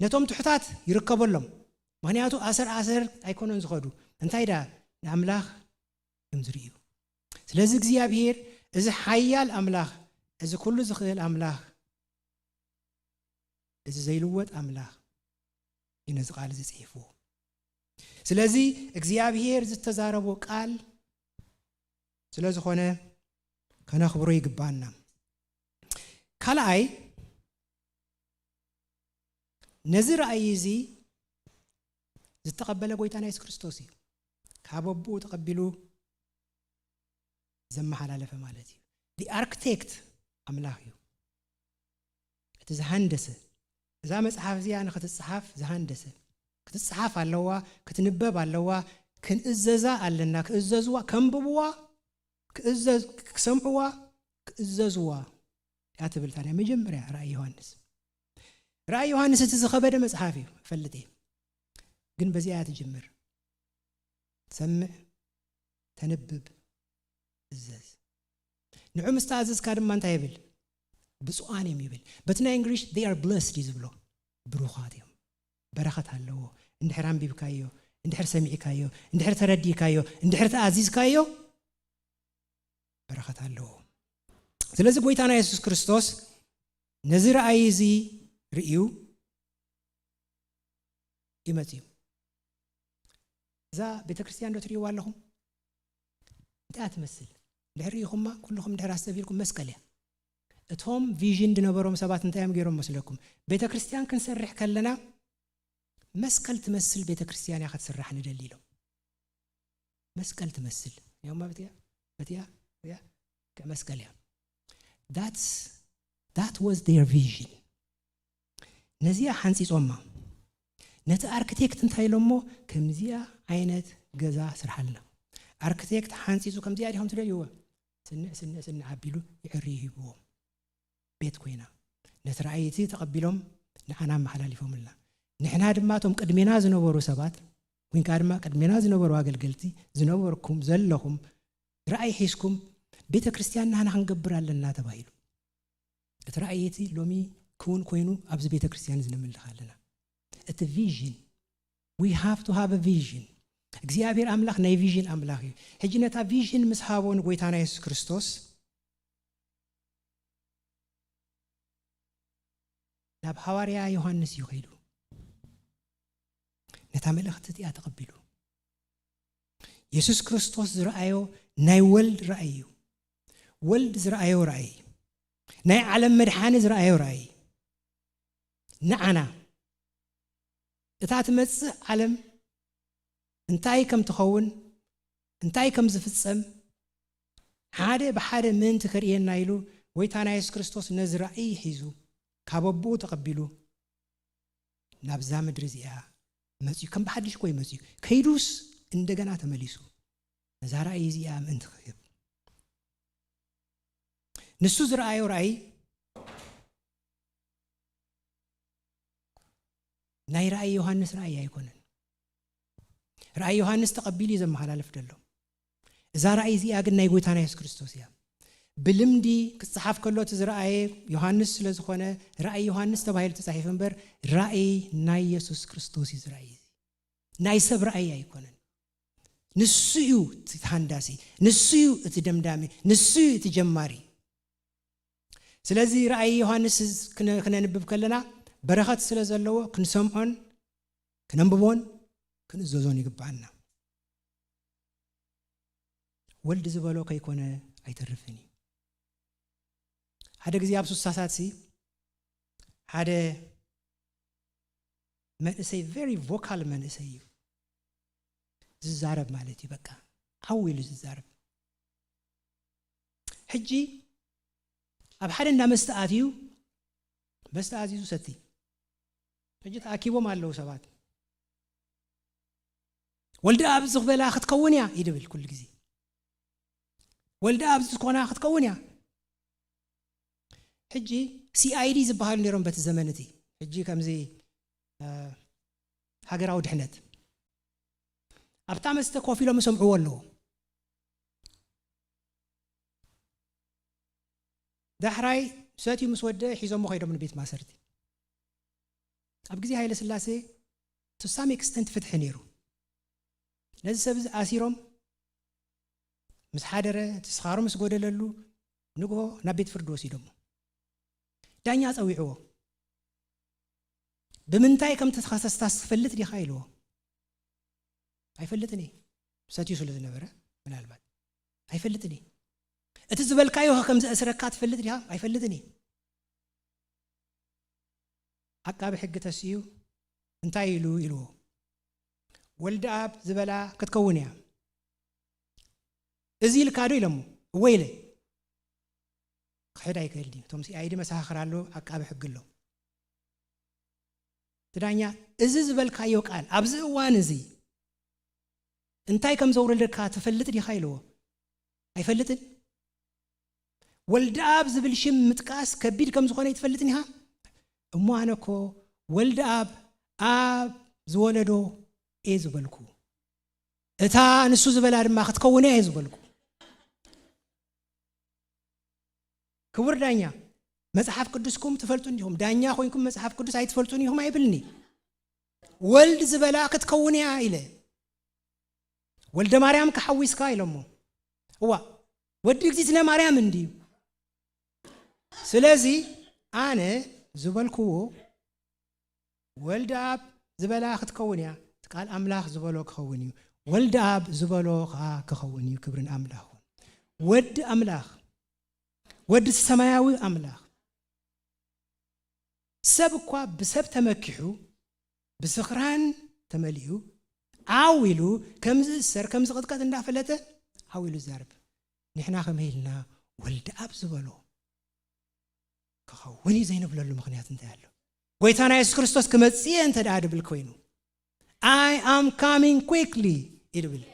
ነቶም ትሑታት ይርከበሎም ምክንያቱ ኣሰር ኣይኮነን ዝኸዱ እንታይ ዳ ንኣምላኽ ከምዝርእዩ ስለዚ እግዚአብሔር እዚ ሓያል ኣምላኽ እዚ ኩሉ ዝኽእል ኣምላኽ እዚ ዘይልወጥ ኣምላኽ ይነዝ ቃል ዝጽሕፍዎ ስለዚ እግዚአብሔር ዝተዛረቦ ቃል ስለዝኾነ ከነኽብሮ ይግባና ካልኣይ ነዚ ራእይ እዚ ዝተቀበለ ጎይታና ኢየሱስ ክርስቶስ እዩ ካብ ኣቦኡ ተቀቢሉ ዘመሓላለፈ ማለት እዩ the architect ኣምላኽ እዩ እቲ ዝሃንደሰ እዛ መጽሓፍ እዚኣ ንኽትጽሓፍ ዝሃንደሰ ክትጽሓፍ ኣለዋ ክትንበብ ኣለዋ ክንእዘዛ ኣለና ክእዘዝዋ ከንብብዋ ክሰምዕዋ ክእዘዝዋ ያ ትብል ታዲያ መጀመርያ ራእይ ዮሐንስ እቲ ዝኸበደ መጽሓፍ እዩ ፈልጥ ግን በዚያ ትጅምር ሰምዕ ተንብብ እዘዝ ንዑ ምስተኣዘዝካ ድማ እንታይ ይብል ብፁዓን እዮም ይብል በትና እንግሊሽ they are blessed ይዝብሎ ብሩኻት እዮም በረኸት ኣለዎ እንድሕር አንቢብካዮ እንድሕር ሰሚዕካዮ እንድሕር ተረዲእካዮ እንድሕር ተኣዚዝካዮ በረኸት ኣለዎ ስለዚ ጎይታና ኢየሱስ ክርስቶስ ነዚ ራእይ እዚ ርእዩ ይመጽዩ እዛ ቤተክርስቲያን ዶ ትርእይዋ ኣለኹም እንታይ ትመስል ለህሪኹማ ኩልኩም ድሕር ኣስተቢልኩም መስቀል እያ እቶም ቪዥን ድነበሮም ሰባት እንታይም ገይሮም መስለኩም ቤተክርስቲያን ክንሰርሕ ከለና መስቀል ትመስል ቤተክርስቲያን ያ ክትስራሕ ንደሊ ኢሎም መስቀል ትመስል ያውማ በትያ መስቀል ያ that was their vision ነዚያ ሓንፂጾማ ነቲ አርክቴክት እንታይ ኢሎሞ ከምዚያ ዓይነት ገዛ ስርሓልና አርክቴክት ሓንፂጹ ከምዚያ ዲሆም ትደልይዎ ስንዕ ዓቢሉ ይዕሪ ይሂብዎ ቤት ኮይና ነቲ ራእይቲ ተቐቢሎም ንዓና መሓላሊፎምልና ንሕና ድማ ቶም ቅድሜና ዝነበሩ ሰባት ወይንካ ድማ ቅድሜና ዝነበሩ ኣገልገልቲ ዝነበርኩም ዘለኹም ራእይ ሒዝኩም ቤተ ክርስቲያን ንሕና ክንገብር ኣለና ተባሂሉ እቲ ራእይቲ ሎሚ ክውን ኮይኑ ኣብዚ ቤተ ክርስቲያን ዝንምልኽ ኣለና እቲ ቪዥን we have to have a vision እግዚአብሔር አምላክ ናይ ቪዥን አምላክ እዩ ሕጂ ነታ ቪዥን ምስ ሃቦን ጎይታና ኢየሱስ ክርስቶስ ናብ ሐዋርያ ዮሐንስ ይኸይዱ ነታ መልእኽቲ እቲኣ ተቐቢሉ ኢየሱስ ክርስቶስ ዝረአዮ ናይ ወልድ ራእይ እዩ ወልድ ዝረአዮ ራእይ ናይ ዓለም መድሓኒ ዝረአዮ ራእይ ንዓና እታ ትመጽእ ዓለም እንታይ ከም ትኸውን እንታይ ከም ዝፍጸም ሓደ ብሓደ ምን ትከርየና ኢሉ ጎይታና ኢየሱስ ክርስቶስ ነዚ ራእይ ሒዙ ካብ ኣቦኡ ተቐቢሉ ናብዛ ምድሪ እዚኣ መጽኡ ከም ብሓድሽ ኮይ መጽኡ ከይዱስ እንደገና ተመሊሱ ነዛ ራእይ እዚኣ ምእንቲ ክህብ ንሱ ዝረአዮ ራእይ ናይ ራእይ ዮሐንስ ራእይ ኣይኮነን ራእይ ዮሐንስ ተቐቢሉ ዘመሓላለፍ ደሎ እዛ ራእይ እዚኣ ግን ናይ ጎይታና ኢየሱስ ክርስቶስ እያ ብልምዲ ክጽሓፍ ከሎ ዝረአየ ዮሐንስ ስለዝኾነ ራእይ ዮሐንስ ተባሂሉ ተጻሒፉ እምበር ራእይ ናይ ኢየሱስ ክርስቶስ እዩ ራእይ ናይ ሰብ ራእይ ኣይኮነን ንሱ እዩ እቲ ሃንዳሲ ንሱ እዩ እቲ ደምዳሚ ንሱ እዩ እቲ ጀማሪ ስለዚ ራእይ ዮሐንስ ክነንብብ ከለና በረኸት ስለ ዘለዎ ክንሰምዖን ክነንብቦን ክንእዘዞን ይግባአና ወልድ ዝበሎ ከይኮነ ኣይተርፍኒ ሓደ ጊዜ ኣብ ሱሳሳትሲ ሓደ መንእሰይ ቨሪ ቮካል መንእሰይ እዩ ዝዛረብ ማለት እዩ በቃ ዓዊሉ ዝዛረብ حجي أب حدا نا مستأذيو ستي حجي تأكيبو مالو سبات ولد أب زغبلا ختكون يا يدبل كل جزي ولد أب زكونا ختكون يا حجي CID زبهال نيرون بات زمانتي حجي كم زي هاجر أو دحنت أبتعمل استكوافي لو مسمعوا له دحراي ساتي مسودة حيزم مخيرة من بيت ماسرتي أبجزي هاي لسلاسة to some extent فتح نيرو لازم سبز أسيرهم مسحادرة تسخارهم مسجودة للو نجوا نبيت فردوسي دمو دانيا أويعوه بمنتاي كم تتخصص تفلت دي خايلوه هاي فلتني ساتي سولة نبرة من هالبعد هاي فلتني أتزبل كايو كم أسركات فلت دي هاي فلتني عقاب حق تسيو انتاي يلو ولد أب زبلا كتكونيا إزيل كادو يلمو ويلي خير هيك يلدي تومسي أيدي مساخر على عقاب حق له تدانيا إزيل كايو قال أبز وانزي انتاي كم زور لك تفلت دي خايلو أي فلتن ولد أب زبل شم متكاس كبير كم زخانة يتفلتني ها أمو أنا كو ولد أب زولدو إيه زبلكو إتا نسو زبلار ما ختكوني إيه زبلكو كور دانيا مصحف قدسكم تفلتونيهم دانيا خوينكم مصحف قدس أي تفلتونيهم أي بلني ولد زبلا كتكوني عائلة ولد مريم كحويس كايلمو هو ودي كتير مريم عندي سلازي أنا زبلكو ولد أب زبلا كتكوني قال أملاخ زبلو كخوني ولد أب زبلو كخوني كبرن أملاخ ود أملاخ ود السماوي أملاخ سبقوا بسب تمكحو بسخران تمليو عاولوا كمز السر كمز قد قد ندافلته عاولوا زارب نحنا خميلنا ولد أب زبلو كخوني زينب لولو مخنيات انتهالو ويتانا يسوع كريستوس كمتسيه انت داد بالكوينو I am coming quickly إدبل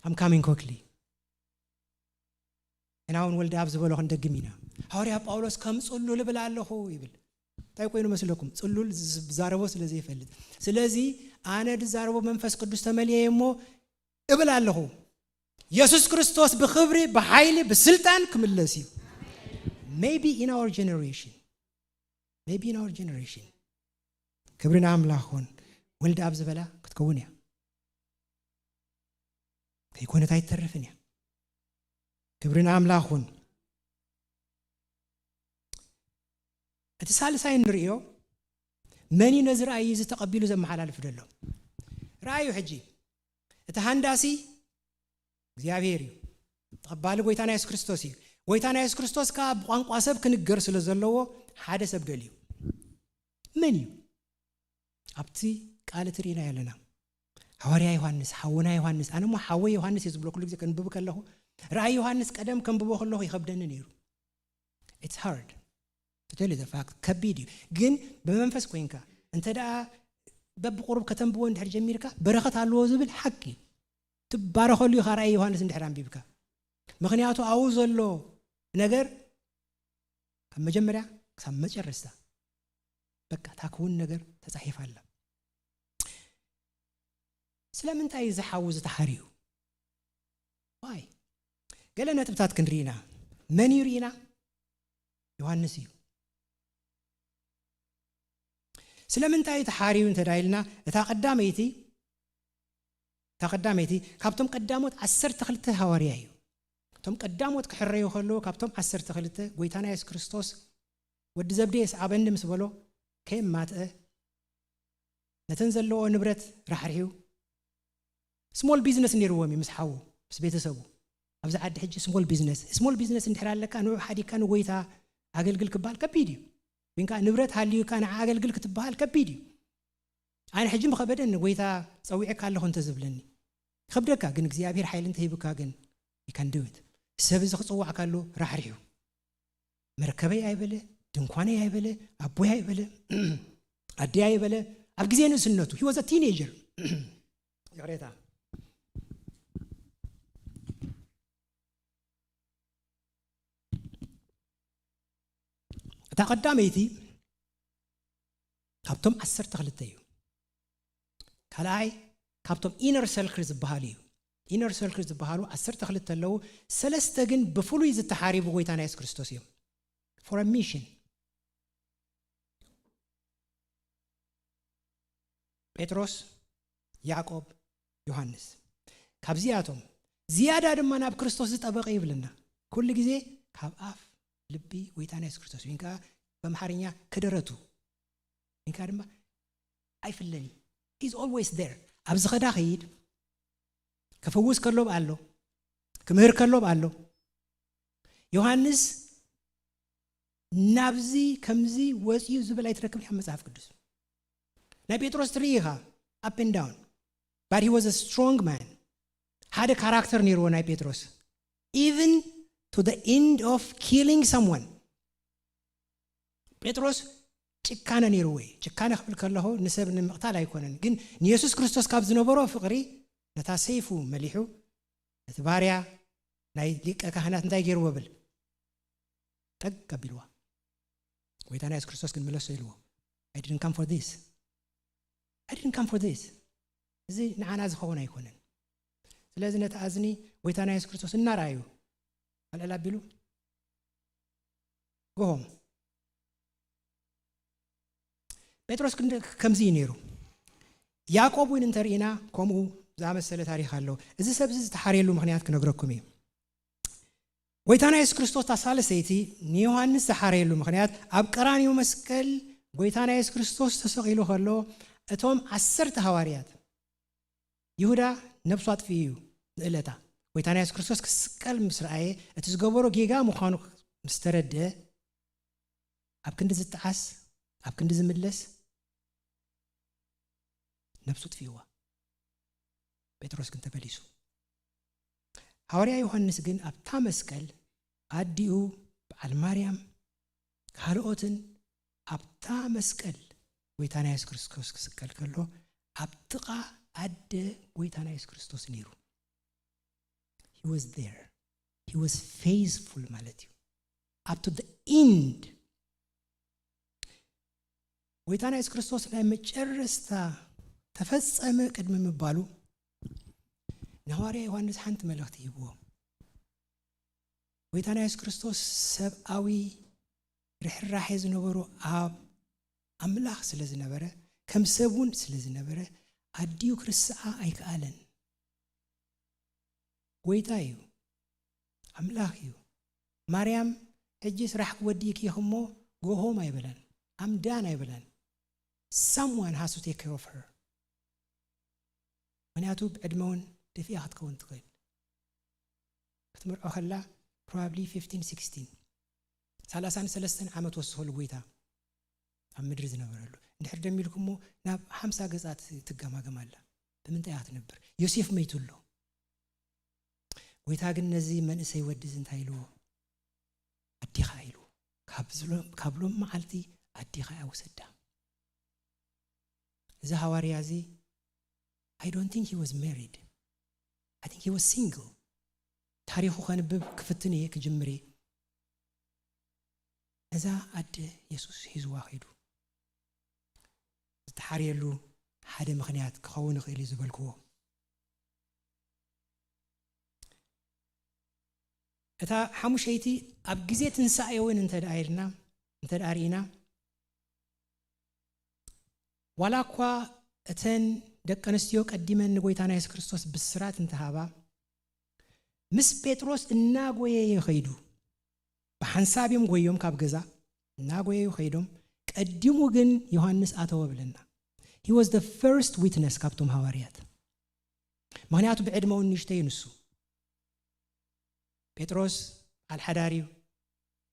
I'm coming quickly أنا ولد أب زبلو عند جمينا هوري أب أولوس كم صلوا لبلا الله هو يبل طيب كوينو مسلكم صلوا زاربو سلزي فلت سلزي أنا دزاربو منفس قدوس تمليه يمو إبلا الله هو يسوع كريستوس بخبري بحيلي بسلطان كملسيو maybe in our generation كبرنا أملاخون ولد أب زبلا كتكونيا كيكون تاي ترفنيا كبرنا أملاخون أتسال ساين ريو مني نزر أيز تقبلوا زم حلال فدلو رأيو حجي أتهنداسي زيابيريو تقبلوا ويتانا يسوع كريستوسي ويتانا يسوع كريستوس كاب قانقاسب كنجر سلازلو حادث بدليو منيو أبتي قالت رينا يلنا حواري يوحنس حونا يوحنس أنا ما حوي يوحنس يزبلو كل كان ببك الله رأي يوحنس قدم كان ببوخ الله يخبدنا نيرو it's hard to tell you the fact كبيديو جن بمنفس كوينكا أنت دا باب قرب كتم بون دحر جميركا بركة على الوزبل حكي تبارك الله خرأي يوحنس دحرام بيبكا مخنياتو أوز الله نجر كم مجمرة كم مجرستا بكا تكون نجر تصحيف الله سلام انت عايز حاوز تحريو واي قال لنا تبتات كنرينا من يرينا يوحنسيو سلام انت عايز تحريو انت دايلنا تقدميتي كابتم قداموت 10 تخلته هواريايو تم قداموت كحريو خلو كابتم 10 تخلته ويتانا يسوع كريستوس ود زبديس عبند مسبلو كيم مات نتنزلو نبرت رحريو سمول بيزنس نيرومي مسحو بس بيتسبو ابز عاد حج سمول بيزنس ندحرال لك انو حدي كان ويتا اغلغل كبال كبيديو وين كان نبرت هاليو كان اغلغل كتبال كبيديو انا حج مخبدن ويتا صويعك الله انت زبلني خبدك كن እግዚአብሔር ኃይልን ተይብካ ግን you can do it ሰብ ዝኽጽዋዕ ካሉ ራሕሪሑ መርከበይ ኣይበለ ድንኳነይ ኣይበለ ኣቦይ ኣይበለ ኣደይ ኣይበለ ኣብ ግዜ ንእስነቱ he was a teenager ይቕሬታ እታ ቀዳመይቲ ካብቶም 12 እዩ ካልኣይ ካብቶም ኢነር ሰርክል ዝበሃሉ እዩ ኢነር ሰርክል ዝበሃሉ 12 ኣለዉ ሰለስተ ግን ብፍሉይ ዝተሓሪቡ ጎይታና ኢየሱስ ክርስቶስ እዮም for a mission ጴጥሮስ ያዕቆብ ዮሐንስ ካብዚያቶም ዝያዳ ድማ ናብ ክርስቶስ ዝጠበቀ ይብልና ኩሉ ግዜ ካብ ኣፍ ልቢ ጎይታና ኢየሱስ ክርስቶስ ወይንካ በመሓርኛ ከደረቱ ወይንካ ድማ ኣይፍለኒ he's always there ኣብዚ ኸዳ ኸይድ ከፈውስ ከሎብ ኣሎ ክምህር ከሎብ ኣሎ ዮሐንስ ናብዚ ከምዚ ወፂኡ ዝብል ኣይትረክብ ያ መጽሓፍ ቅዱስ ናይ ጴጥሮስ ትርኢኻ up and down but he was a strong man had a character ነይርዎ ናይ ጴጥሮስ even to the end of killing someone ጴጥሮስ ጭካነ ነይርዎ ጭካነ ክብል ከለሁ ንሰብ ንምቕታል ኣይኮነን ግን ንኢየሱስ ክርስቶስ ካብ ዝነበሮ ፍቕሪ ነታ ሰይፉ መሊሑ እቲ ባርያ ናይ ሊቀ ካህናት እንታይ ገይርዎ ብል ጠቅ ኣቢልዋ ጎይታና ኢየሱስ ክርስቶስ ግን መለሶ ኢልዎ I didn't come for this እዚ ንዓና ዝኸውን ኣይኮነን ስለዚ ነታ ኣዝኒ ጎይታና ኢየሱስ ክርስቶስ እናርኣዩ አልዓላ ቢሉ ጎሆም ጴጥሮስ ከምዚ ነይሩ ያዕቆብ ወይን እንተርኢና ከምኡ ዝኣመሰለ ታሪክ ኣለዎ እዚ ሰብ ዝተሓርየሉ ምክንያት ክነግረኩም እዩ ጎይታና ኢየሱስ ክርስቶስ ታሳለሰይቲ ንዮሐንስ ዝተሓርየሉ ምክንያት ኣብ ቀራንዮ መስቀል ጎይታና ኢየሱስ ክርስቶስ ተሰቂሉ ከሎ እቶም 10 ሐዋርያት ይሁዳ ነብሱ ኣጥፊኡ እዩ ንእለታ ጎይታና ኢየሱስ ክርስቶስ ክስቀል ምስ ረኣየ እቲ ዝገበሮ ጌጋ ምዃኑ ምስ ተረድአ ኣብ ክንዲ ዝጠዓስ ኣብ ክንዲ ዝምለስ ነብሱ ጥፊዋ ጴጥሮስ ግን ተበሊሱ ሐዋርያ ዮሐንስ ግን ኣብታ መስቀል ኣዲኡ በዓል ማርያም ካልኦትን ኣብታ መስቀል ጎይታና ኢየሱስ ክርስቶስ ክስቀል ከሎ ኣብ ጥቓ ኣደ ጎይታና ኢየሱስ ክርስቶስ ነይሩ he was there he was faithful ማለት እዩ up to the end ጎይታና ኢየሱስ ክርስቶስ ናይ መጨረስታ ተፈጸመ ቅድሚ ምባሉ ሐዋርያ ዮሐንስ ሓንቲ መልእኽቲ ይብዎ ጎይታና ኢየሱስ ክርስቶስ ሰብኣዊ ርሕራሄ ዝነበሩ ኣብ ኣምላኽ ስለ ዝነበረ ከም ሰብውን ስለ ዝነበረ ኣዲኡ ክርስዓ ኣይከኣለን ጎይታ እዩ ኣምላኽ እዩ ማርያም ሕጂ ስራሕ ክወዲእክ ይኽሞ ጎሆም ኣይበላን ኣምዳን ኣይበላን someone has to take care of her ምክንያቱ ብዕድመውን ደፊኣ ክትከውን ትኽእል ክትምርዖ ከላ probably 15-16 33 ዓመት ወስኸሉ ጎይታ ኣብ ምድሪ ዝነበረሉ እንድሕር ደሚልኩሞ ናብ 50 ገጻት ትገማገም ኣላ ብምንታይ ትነብር ዮሴፍ መይቱሎ ጎይታ ግን ነዚ መንእሰይ ወዲዝ እንታይ ኢልዎ ኣዲኻ ኢሉ ካብሎም መዓልቲ ኣዲኻ ያውሰዳ እዚ ሐዋርያ እዚ I don't think he was married I think he was single ታሪኹ ከንብብ ክፍትን እየ ክጅምር እዛ ኣደ ኢየሱስ ሒዝዋ ኸይዱ ዝተሓርየሉ ሓደ ምክንያት ክኸውን ይኽእል እዩ ዝበልክዎ እታ ሓሙሸይቲ ኣብ ግዜ ትንሳኤ እውን እንተዳሪና ዋላ እኳ እተን ደቂ ኣንስትዮ ቀዲመን ንጎይታና ኢየሱስ ክርስቶስ ብስራት እንተሃባ ምስ ጴጥሮስ እናጎየዩ ኸይዱ ብሓንሳብ እዮም ጎዮም ካብ ገዛ እናጎየዩ ኸይዶም ቀዲሙ ግን ዮሐንስ ኣተወ ብለና he was the first witness ካብቶም ሐዋርያት ምክንያቱ ብዕድመውን ንእሽተይ ንሱ ጴጥሮስ ኣልሓዳሪው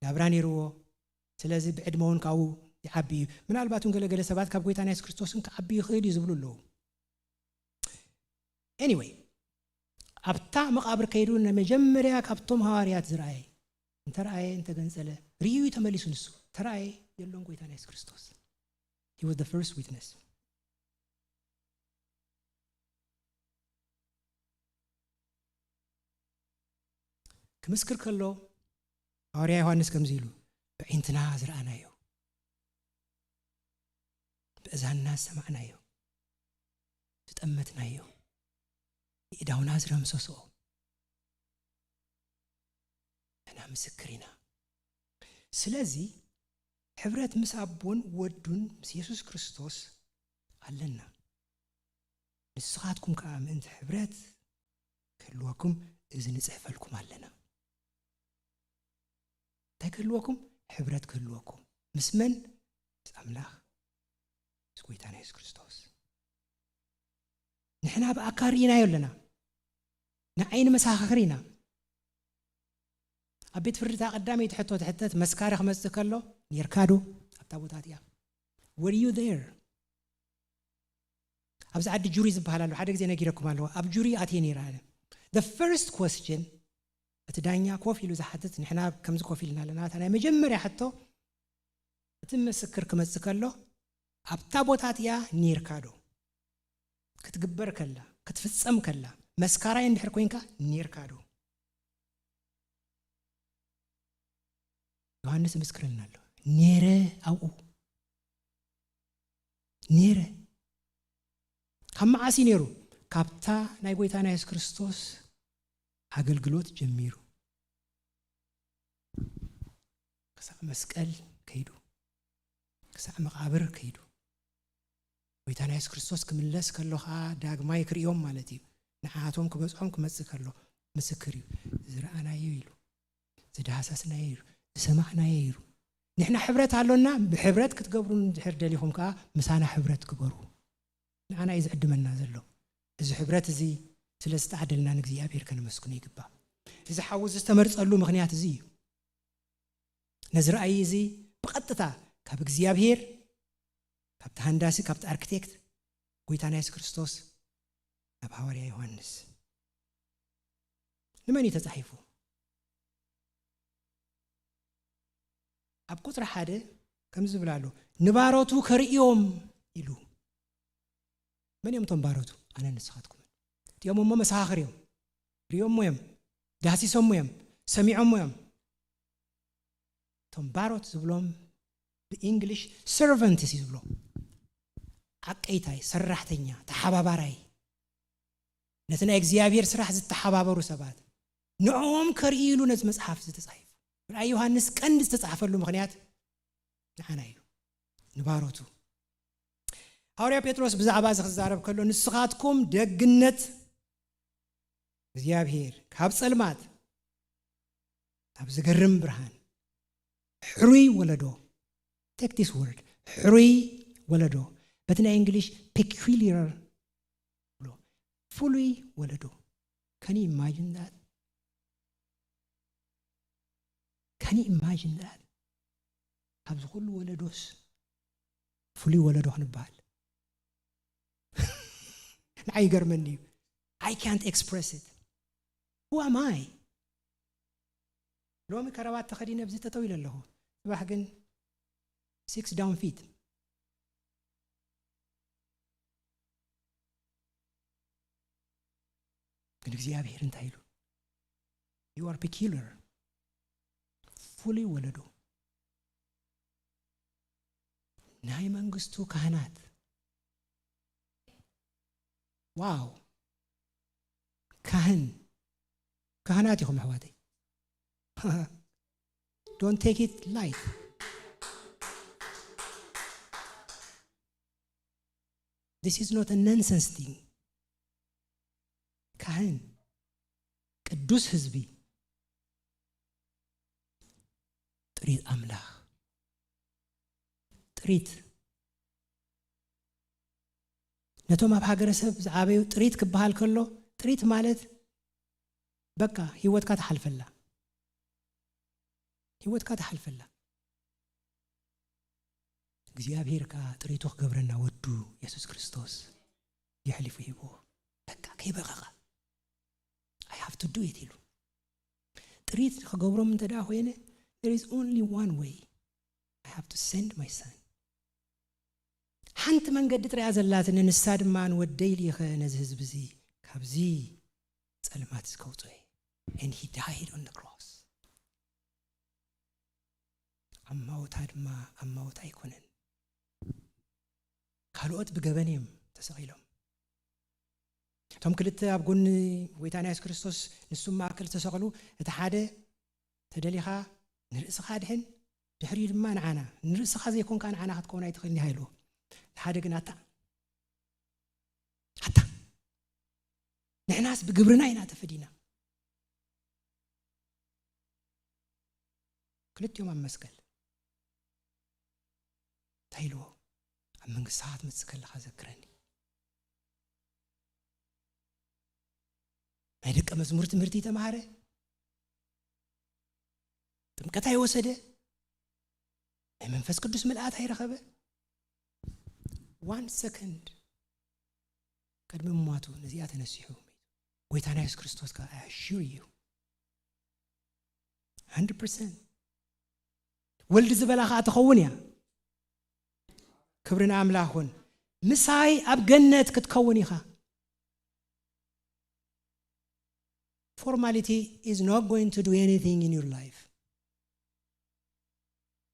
ናብራ ነይርዎ ስለዚ ብዕድመውን ካብኡ ይዓቢ እዩ ምናልባቱን ገለገለ ሰባት ካብ ጎይታና ኢየሱስ ክርስቶስን ክዓቢ ይኽእል እዩ ዝብሉ ኣለዉ anyway ኣብታ መቃብር ከይዱ መጀመርያ ካብቶም ሐዋርያት ዝረአየ እንተረአየ እንተገንጸለ ርዩ ተመሊሱ ንሱ ተረአየ የሎን ጎይታና ኢየሱስ ክርስቶስ he was the first witness ክምስክር ከሎ ሐዋርያ ዮሐንስ ከምዚ ኢሉ በእንትና ዝረአናዮ በእዛና ሰማዕናዮ ተጠመትናዮ ይዳውና ዝረምሰሶ እና ምስክሪና ስለዚህ ሕብረት ምስ አቦን ወዱን ምስ ኢየሱስ ክርስቶስ አለና ንስኻትኩም ከዓ ምእንቲ ሕብረት ክህልወኩም እዚ ንጽሕፈልኩም አለና ተክልወኩም ሕብረት ክህልወኩም ምስ መን ምስ አምላኽ ምስ ጎይታና ኢየሱስ ክርስቶስ ንሕና በአካሪና የለና ንዓይን መሳኸሪና አቤት ፍርድ ተቀዳሚ ትሕቶ ትሕተት መስካሪ ክመጽእ ከሎ ኔርካዶ ኣብታ ቦታት እያ were you there ኣብዚ ዓዲ ጁሪ ዝበሃል ኣሎ ሓደ ግዜ ነጊረኩም ኣለዎ ኣብ ጁሪ ኣትየ ነይረ ኣለ the first question እቲ ዳኛ ኮፍ ኢሉ ዝሓትት ንሕና ከምዚ ኮፍ ኢልና ኣለና ናይ መጀመርያ ሕቶ እቲ ምስክር ክመጽእ ከሎ ኣብታ ቦታት እያ ኔርካዶ ክትግበር ከላ ክትፍጸም ከላ መስካራይ እንድሕር ኮይንካ ኔርካዶ ዮሐንስ ምስክርልና ኣሎ ኔረ ኣብኡ ኔረ ካብ መዓሲ ነይሩ ካብታ ናይ ጎይታና ኢየሱስ ክርስቶስ አገልግሎት ጀሚሩ ክሳዕ መስቀል ከይዱ ክሳዕ መቃብር ከይዱ ጎይታና ኢየሱስ ክርስቶስ ክምለስ ከሎኻ ዳግማይ ክሪኦም ማለት እዩ ንዓቶም ክበጽሖም ክመጽእ ከሎ ምስክር እዩ ዝረአናዮ ኢሉ ዝዳሃሳስናዮ ኢሉ ዝሰማዕናዮ ኢሉ ንሕና ሕብረት አሎና ብሕብረት ክትገብሩ እንድሕር ደሊኹም ከዓ ምሳና ሕብረት ክገሩ ንዓና እዩ ዝዕድመና ዘሎ እዚ ሕብረት እዚ ስለ ዝተዓደልና ንእግዚአብሔር ከነመስግኖ ይግባእ እዚ ሓውዝ ዝተመርጸሉ ምክንያት እዚ እዩ ነዚ ረአይ እዚ ብቐጥታ ካብ እግዚአብሔር ካብ ተሃንዳሲ ካብ አርክቴክት ጎይታና ኢየሱስ ክርስቶስ ናብ ሐዋርያ ዮሐንስ ንመን ተጻሒፉ ኣብ ቁጥር 1 ከምዚ ብላሉ ንባሮቱ ከርእዮም ኢሉ መን እዮም ቶም ባሮቱ ኣነ ንስኻትኩም እቲኦም እሞ መሳኻኽር እዮም ርዮም እዮም ዳህሲሶም እዮም ሰሚዖም እዮም ቶም ባሮት ዝብሎም ብእንግሊሽ servants ዝብሎም ዓቀይታይ ሰራሕተኛ ተሓባባራይ ነቲ ናይ እግዚአብሔር ስራሕ ዝተሓባበሩ ሰባት ንዖም ከርእይሉ ነዚ መጽሓፍ ዝተጻሒፉ ራእይ ዮሐንስ ቀንድ ዝተጻሕፈሉ ምክንያት ንዓና እዩ ንባሮቱ ሐዋርያ ጴጥሮስ ብዛዕባ ዝዛረብ ከሎ ንስኻትኩም ደግነት እግዚአብሔር ካብ ጸልማት ኣብ ዝገርም ብርሃን ሕሩይ ወለዶ take this word ሕሩይ ወለዶ በትና እንግሊሽ peculiar fully ወለዶ can you imagine that ኣብዚ ኩሉ ወለዶስ ፍሉይ ወለዶ ክንባል ንዓይ ገርመኒ እዩ I can't express it who am I ሎሚ ከረባት ተኸዲነ ብዚ ተጠው ኢለ ኣለኹ ጽባሕ ግን 6 down feet ግን እግዚአብሔር እንታይ ኢሉ you are peculiar fully ወለዶ ናይ መንግስቱ ካህናት ዋው ካህናት ይኹም ኣሕዋተይ don't take it light this is not a nonsense thing ካህን ቅዱስ ህዝቢ ጥሪት አምላኽ ጥሪት ነቶም ኣብ ሃገረሰብ ዝዓበዩ ጥሪት ክበሃል ከሎ ጥሪት ማለት በቃ ህይወትካ ተሓልፈላ እግዚአብሔር ካ ጥሪቱ ክገብረና ወዱ ኢየሱስ ክርስቶስ ይሕልፍ ይቦ በቃ ከይበቃ I have to do it ኢሉ ጥሪት ከገብሮም እንተዳ ሆይነ there is only one way I have to send my son ሓንቲ መንገዲ ጥሪያ ዘላትን ንሳ ድማን ወደይል ይኸ ነዚ ህዝብ እዚ ካብዚ ጸልማት ዝከውጽእ and he died on the cross አማውታ ድማ አማውታ ይኮነን ካልኦት ብገበኔም ተሰቂሎም ቶም ክልተ ኣብ ጎኒ ጎይታና ኢየሱስ ክርስቶስ ንሱም ማእከል ተሰቅሉ እቲ ሓደ ተደሊኻ ንርእስኻ ድሕን ድሕሪ ድማ ንዓና ንርእስኻ ዘይኮንካ ንዓና ክትኮን ኣይትኽእልኒ ሃይሉ ሓደ ግን ኣታ ንሕናስ ብግብርና ኢና ተፈዲና ክልቲኦም ኣብ መስቀል ታይልዎ ኣብ መንግስቲ ሰዓት ምትከለኻ ዘክረኒ ናይ ደቀ መዝሙር ትምህርቲ ተማሃረ ጥምቀት አይወሰደ ናይ መንፈስ ቅዱስ መልአት አይረኸበ 1 second ቀድሞ ሟቱ ነዚያ ተነሲሑ ጎይታና ኢየሱስ ክርስቶስ ጋር I assure you 100% ወልድ ዝበላኻ ተኸውን ያ ክብርና አምላኹን ምሳይ ኣብ ገነት ክትከውን ኢኻ Formality is not going to do anything in your life.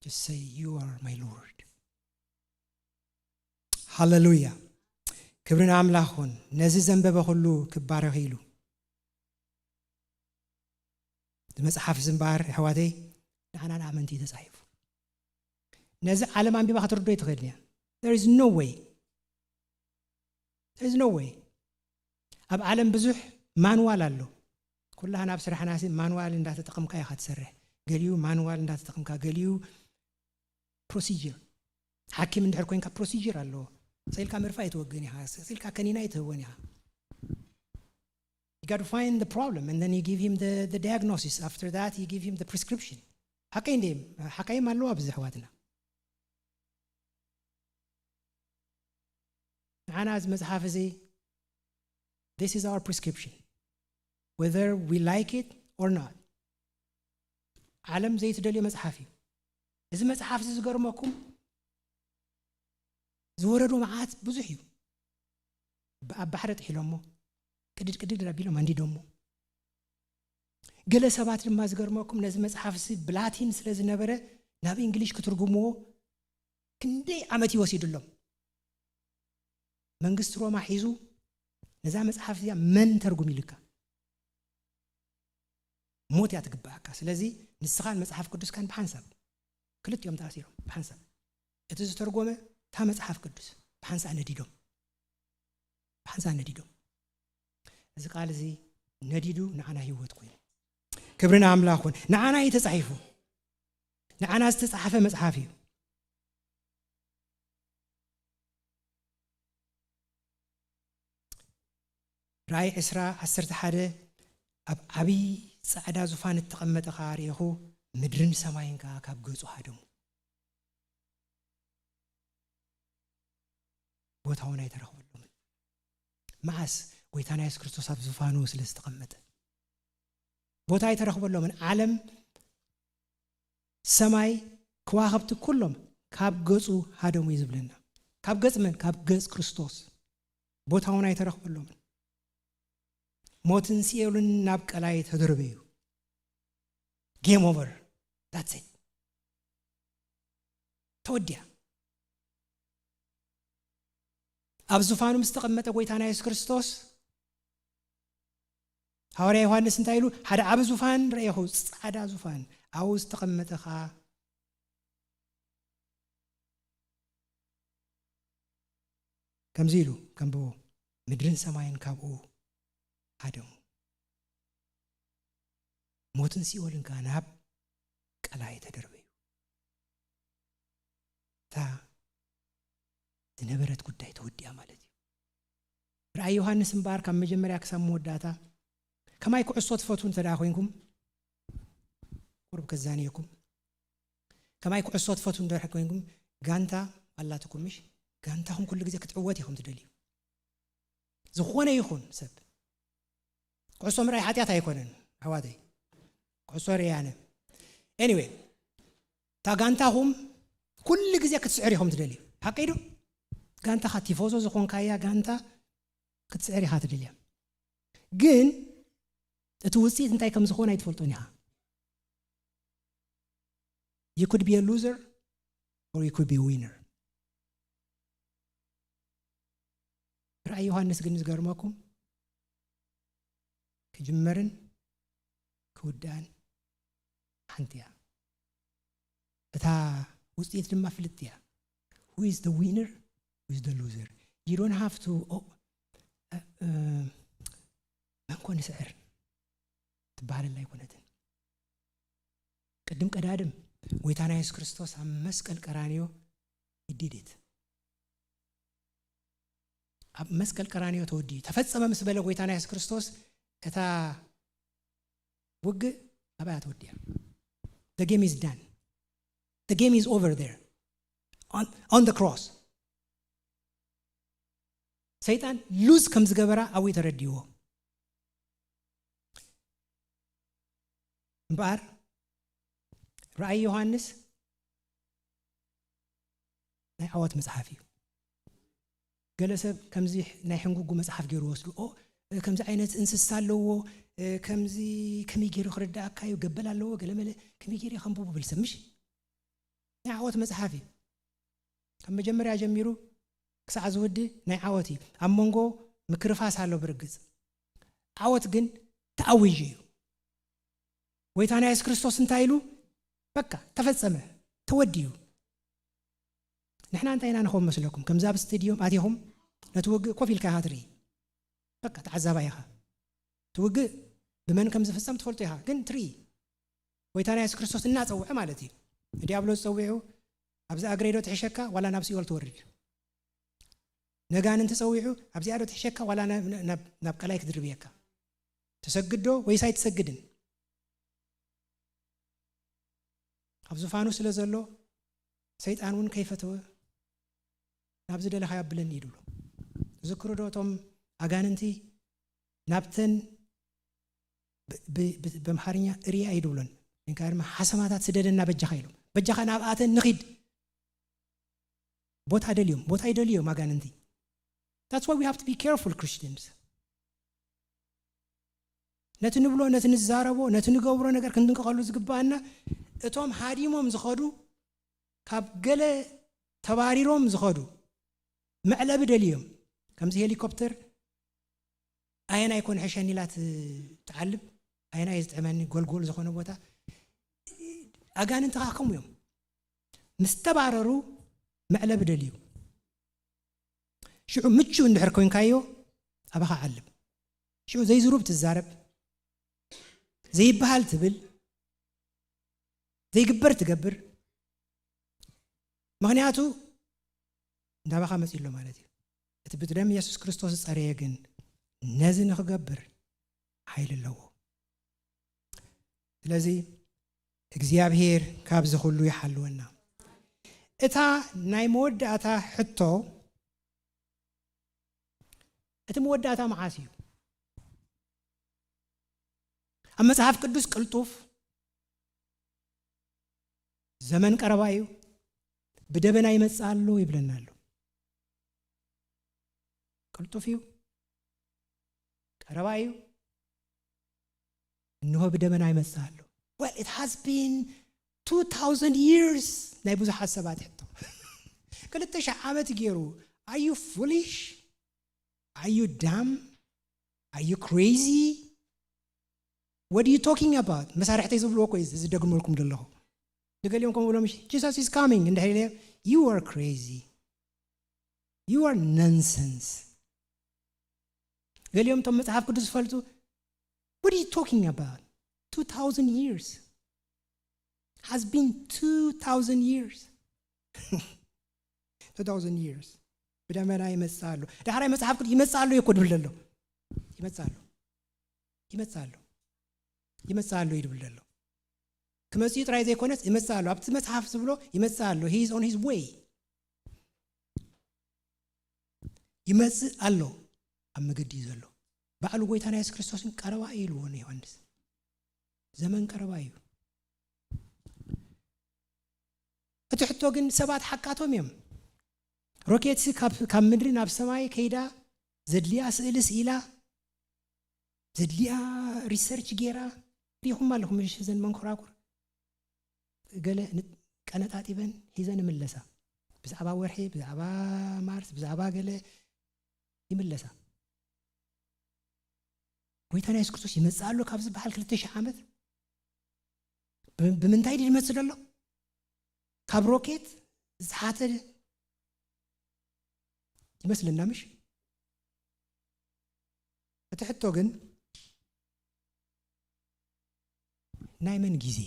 Just say, you are my Lord. Hallelujah. ክብርና አምላኹን ነዚ ዘንበበ ሁሉ ክባረኽ ኢሉ መጽሐፍ ዝንባር ሕዋተይ ንዓና ንኣመንቲ ተጻሒፉ ነዚ ዓለም አንቢባ ክትርዶ ይትኽእል እያ There is no way. There is no way. ኣብ ዓለም ብዙሕ ማንዋል ኣሎ ኩላህና ኣብ ስራሕና ማንዋል እንዳተጠቀምካ ኢኻ ትሰርሕ ገሊዩ ማንዋል እንዳተጠቀምካ ገሊዩ ፕሮሲጀር ሓኪም እንድሕር ኮይንካ ፕሮሲጀር ኣሎ ሰልካ ምርፋ ይተወገን ኢኻ ሰልካ ከኒና ይተወን ኢኻ You got to find the problem and then you give him the diagnosis after that you give him the prescription حكاين ديم حكاين مالو ابز حواتنا انا از مصحف زي this is our prescription whether we like it or not عالم زي تدلي مصحفي اذا مصحف زي زغرمكم زوردو معات بزحيو بحرت حلمو ቅድድ ረቢሎም አንዲ ደሞ ገለ ሰባት ድማ ዝገርመኩም ነዚ መጽሐፍ ሲ ብላቲን ስለዝነበረ ናብ እንግሊሽ ክትርጉምዎ ክንዴ ዓመት ይወስድሎም መንግስት ሮማ ሒዙ ነዛ መጽሐፍ ያ መን ተርጉም ይልካ ሞት ያትግባካ ስለዚህ ንስኻን መጽሐፍ ቅዱስ ካን በሐንሳብ ክልጥዮም ታሲሮም በሐንሳብ እቲ ዝተርጎመ ታ መጽሐፍ ቅዱስ በሐንሳ ነዲዶም እዚ ቃል እዚ ነዲዱ ንዓና ህይወት ኮይኑ ክብርና አምላኹን ንዓና የተጻሒፉ ንዓና ዝተጻሐፈ መጽሐፍ እዩ ራእይ 10:11 ኣብ ዓቢ ጻዕዳ ዙፋን ተቀመጠ ኻሪኹ ምድርን ሰማይን ካብ ገጹ ሃደሙ ቦታውን አይተረኸበሉም ማስ ጎይታና ኢየሱስ ክርስቶስ ኣብ ዙፋኑ ስለተቀመጠ ቦታ አይተረኸበሉም ዓለም ሰማይ ከዋኽብት ኩሎም ካብ ገጹ ሃደሙ ይዝብለና ካብ ገጽ ምን ካብ ገጽ ክርስቶስ ቦታውን አይተረኸበሉም ሞትን ሲኤሉን ናብ ቀላይ ተደርበዩ game over that's it ተወዲያ ኣብ ዙፋኑ ምስተቀመጠ ጎይታና ኢየሱስ ክርስቶስ ሐዋርያ ዮሐንስ እንታይሉ ሓደ ኣብ ዙፋን ረእኹ ጻዕዳ ዙፋን አውስ ተቀመጠኻ ከምዚሉ ከምቦ ምድርን ሰማይን ካብኡ ሃደሙ ሞትን ሲኦልን ካብ ቀላይ ተደርበዩ ታ ዝነበረት ጉዳይ ተወዲያ ማለት እዩ ራእይ ዮሐንስ ምባር ካብ መጀመሪያ ክሳብ መወዳታ ከማይ ኩዕሶ ትፈቱን ተዳኾንኩም ቁርብ ከዛኒየኩም ከማይ ኩዕሶ ትፈቱን ደርሕኮንኩም ጋንታ አላትኩምሽ ጋንታኹም ኩሉ ግዜ ክትዕወት ይኹም ትደልዩ ዝኾነ ይኹን ሰብ قصة مرأي حتى يكونن حوادي قصة ريانة anyway تاغانتاهم كل جزء كتسعريهم تدلي حقيقة غانتا خاتيفوزو زخون كايا غانتا كتسعري خاتدلي جن توصيت انتي كم زخون يتفلطونيها you could be a loser or you could be a winner رأي يوحنس جن زغرمكم كجمرن كودان حنتيا اتا وصيت دما فلتيا who is the winner who is the loser you don't have to انكون سعر تبعل الله يكونتن قدم قدادم ويتانا يسوع كريستوس ام مسقل قرانيو يديدت اب مسقل قرانيو تودي تفصم مسبله ويتانا يسوع كريستوس اتا وق ابا تودي the game is done the game is over there on the cross سيطان لوز كم زغبرا او يترديو مبار رأي يوحنس ناي عوات مصحفي جلسه كمزي ناي حنغوغو مصحف غيرو وسدو او كمزي عينت انسسا لو كمزي كمي غيرو خردا اكايو غبلالو غلمل كمي غيري خنبوبو بلسمش ناي عوات مصحفي كم مجمريا جميرو كسع زودي ناي عواتي امونغو مكرفاس አለው برغز عوات ግን تاويجيو ويتانا يسوع كريستوس انتايلو بقى تفصمه توديو نحن انتينا نخوم مسلكم كم زاب استديوم اتيهم نتوق كوفيل كهاتري بقى تعذبايها توق بمن كم زفصم تفلطيها كن تري ويتانا يسوع كريستوس እና ጸውዕ ማለትي ዲያብሎስ ጸውዑ ابز اغريدو تحشكا ولا نفسي ول تورد نغانن تصويعو ابز اغريدو تحشكا ولا نبقلاي كدربيكا تسجدو ويساي تسجدن ابزفانو ስለዘሎ ሰይጣኑን ከይፈተው ናብዝ ደለ ሀያብለን ይዱሉ ዝክሩ ዶቶም አጋንንቲ ናብተን በመሐርኛ ሪያ ይዱሉን እንካርማ ሐሰማታት ስደደና በጃኻ ይሉ በጃኻ ናብአተን ንኺድ ቦታ አይደሊዮም አጋንንቲ that's why we have to be careful Christians ነትንብሎ ነትንዛረቦ ነትንገብሮ ነገር ክንድንቀሉ ዝግባና እቶም ሃዲሞም ዝኸዱ ካብ ገለ ተባሪሮም ዝኸዱ መዕለብ ደልዮም ከምዚ ሄሊኮፕተር አይና ይኮን ሕሸኒላት ተዓልብ አይና ይዝጥመኒ ጎልጎል ዝኾነ ቦታ አጋንንት ተኻከሙ እዮም ምስተባረሩ መዕለብ ደልዩ ሽዑ ምቹ እንድሕር ኮይንካዮ አባኻ ዓልብ ሽዑ ዘይዝሩብ ትዛረብ ዘይበሃል ትብል ዘይግበር ትገብር ምክንያቱ እንዳባኻ መጽኢሎ ማለት እዩ እቲ ብደም ኢየሱስ ክርስቶስ ጸረየ ግን ነዚ ንኽገብር ኃይል ኣለዎ ስለዚ እግዚአብሔር ካብ ዝኹሉ ይሓልወና እታ ናይ መወዳእታ ሕቶ እቲ መወዳእታ መዓስ እዩ ኣብ መጽሓፍ ቅዱስ ቅልጡፍ ዘመን ቀረባ እዩ ብደበና ይመጻሉ ይብለናሉ ቅልጡፍ እዩ ቀረባ እዩ እንሆ ብደበና ይመጻሉ well it has been 2000 years ናይ ብዙሓት ሰባት ሕቶ 2000 ዓመት ገይሩ are you foolish are you dumb are you crazy what are you talking about መሳርሕተይ ዝብልዎ ኮይ ዝደግመልኩም ደለኹ ንገሊዮም ከም ብሎም Jesus is coming and you are crazy you are nonsense ገሊዮም ቶም መጽሐፍ ቅዱስ ፈልጡ what are you talking about 2000 years has been 2000 years 2000 years በደመና ይመጻሉ ዳህራይ መጽሐፍ ቅዱስ ይመጻሉ ይኮድብለሎ ይመጻሉ ይድብለሎ ከመጽኢ ጥራይ ዘይኮነስ ይመጻሉ አብቲ መጽሐፍ ዝብሎ ይመጻሉ he is on his way ይመጽ አሎ አመገዲ ዘሎ በዓሉ ጎይታና ኢየሱስ ክርስቶስን ቀረባ ኢሉዎን ዮሐንስ ዘመን ቀረባ እዩ እትሕቶ ግን ሰባት ሓካቶም እዮም ሮኬትስ ካብ ምድሪ ናብ ሰማይ ከይዳ ዘድልያ ስእልስ ኢላ ዘድልያ ሪሰርች ጌራ ሪኹም ኣለኹም ዘን መንኮራኩር ገለ ቀነጣጢበን ሂዘን ምለሳ ብዛዕባ ወርሒ ብዛዕባ ማርስ ብዛዕባ ገለ ይምለሳ ጎይታና ኢየሱስ ክርስቶስ ይመጽእ ኣሎ ካብ ዝበሃል 2000 ዓመት ብምንታይ ይመጽእ ዘሎ ካብ ሮኬት ዝሓተ ይመስልና ምሽ እትሕቶ ግን ናይ መን ጊዜ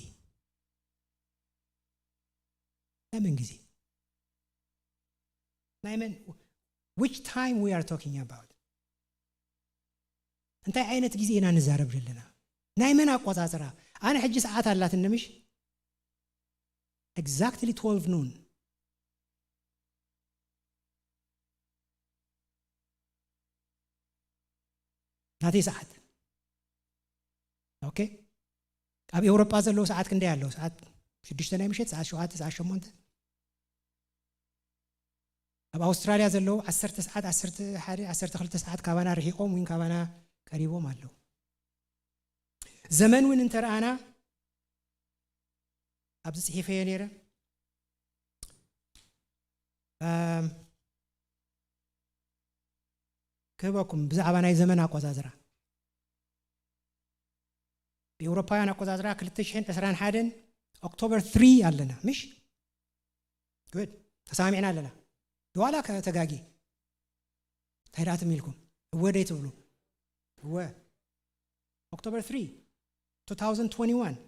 ናይ መን which time we are talking about እንታይ አይነት ጊዜ ኢና ንዛረብ ዘለና ናይ መን አቆጣጠራ አነ ሕጂ ሰዓት አላት እንምሽ exactly 12 noon ናቲ ሰዓት ኦኬ ኣብ ኤውሮጳ ዘሎ ሰዓት ክንደይ ያለው ሰዓት 6 ናይ ምሽት ሰዓት 7 ሰዓት 8 ኣብ አውስትራሊያ ዘሎ 10 ሰዓት 11 12 ሰዓት ካባና ርሒቆም ወይ ካባና ቀሪቦም አለው ዘመን ውን እንተራአና ኣብዚ ጽሒፈ የነረ ከበኩም ብዛዕባ ናይ ዘመን አቆጣጽራ በኤውሮፓውያን አቆጣጽራ 2021 ኦክቶበር 3 አለና ምሽ good ተሳሚዕና አለና ደዋላ ከተጋጊ ታይራት ሚልኩም ወዴት ብሉ ኦክቶበር 3 2021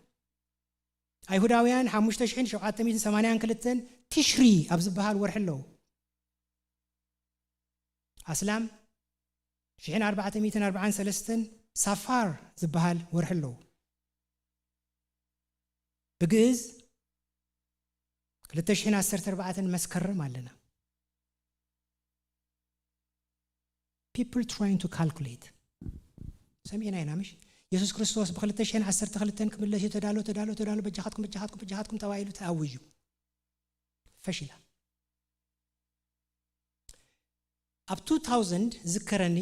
አይሁዳውያን 5782 ትሽሪ ኣብ ዝበሃል ወርሕ ኣለዉ ኣስላም 1443 ሳፋር ዝበሃል ወርሕ ኣለዉ ብግእዝ 2014 መስከረም ኣለና people trying to calculate ሰሚዕና ኢና ምሽ ኢየሱስ ክርስቶስ ብ2012 ክምለስ ተዳሎ በጃኻትኩም ተባይሉ ተአውጁ ፈሽላ ኣብ 2000 ዝከረኒ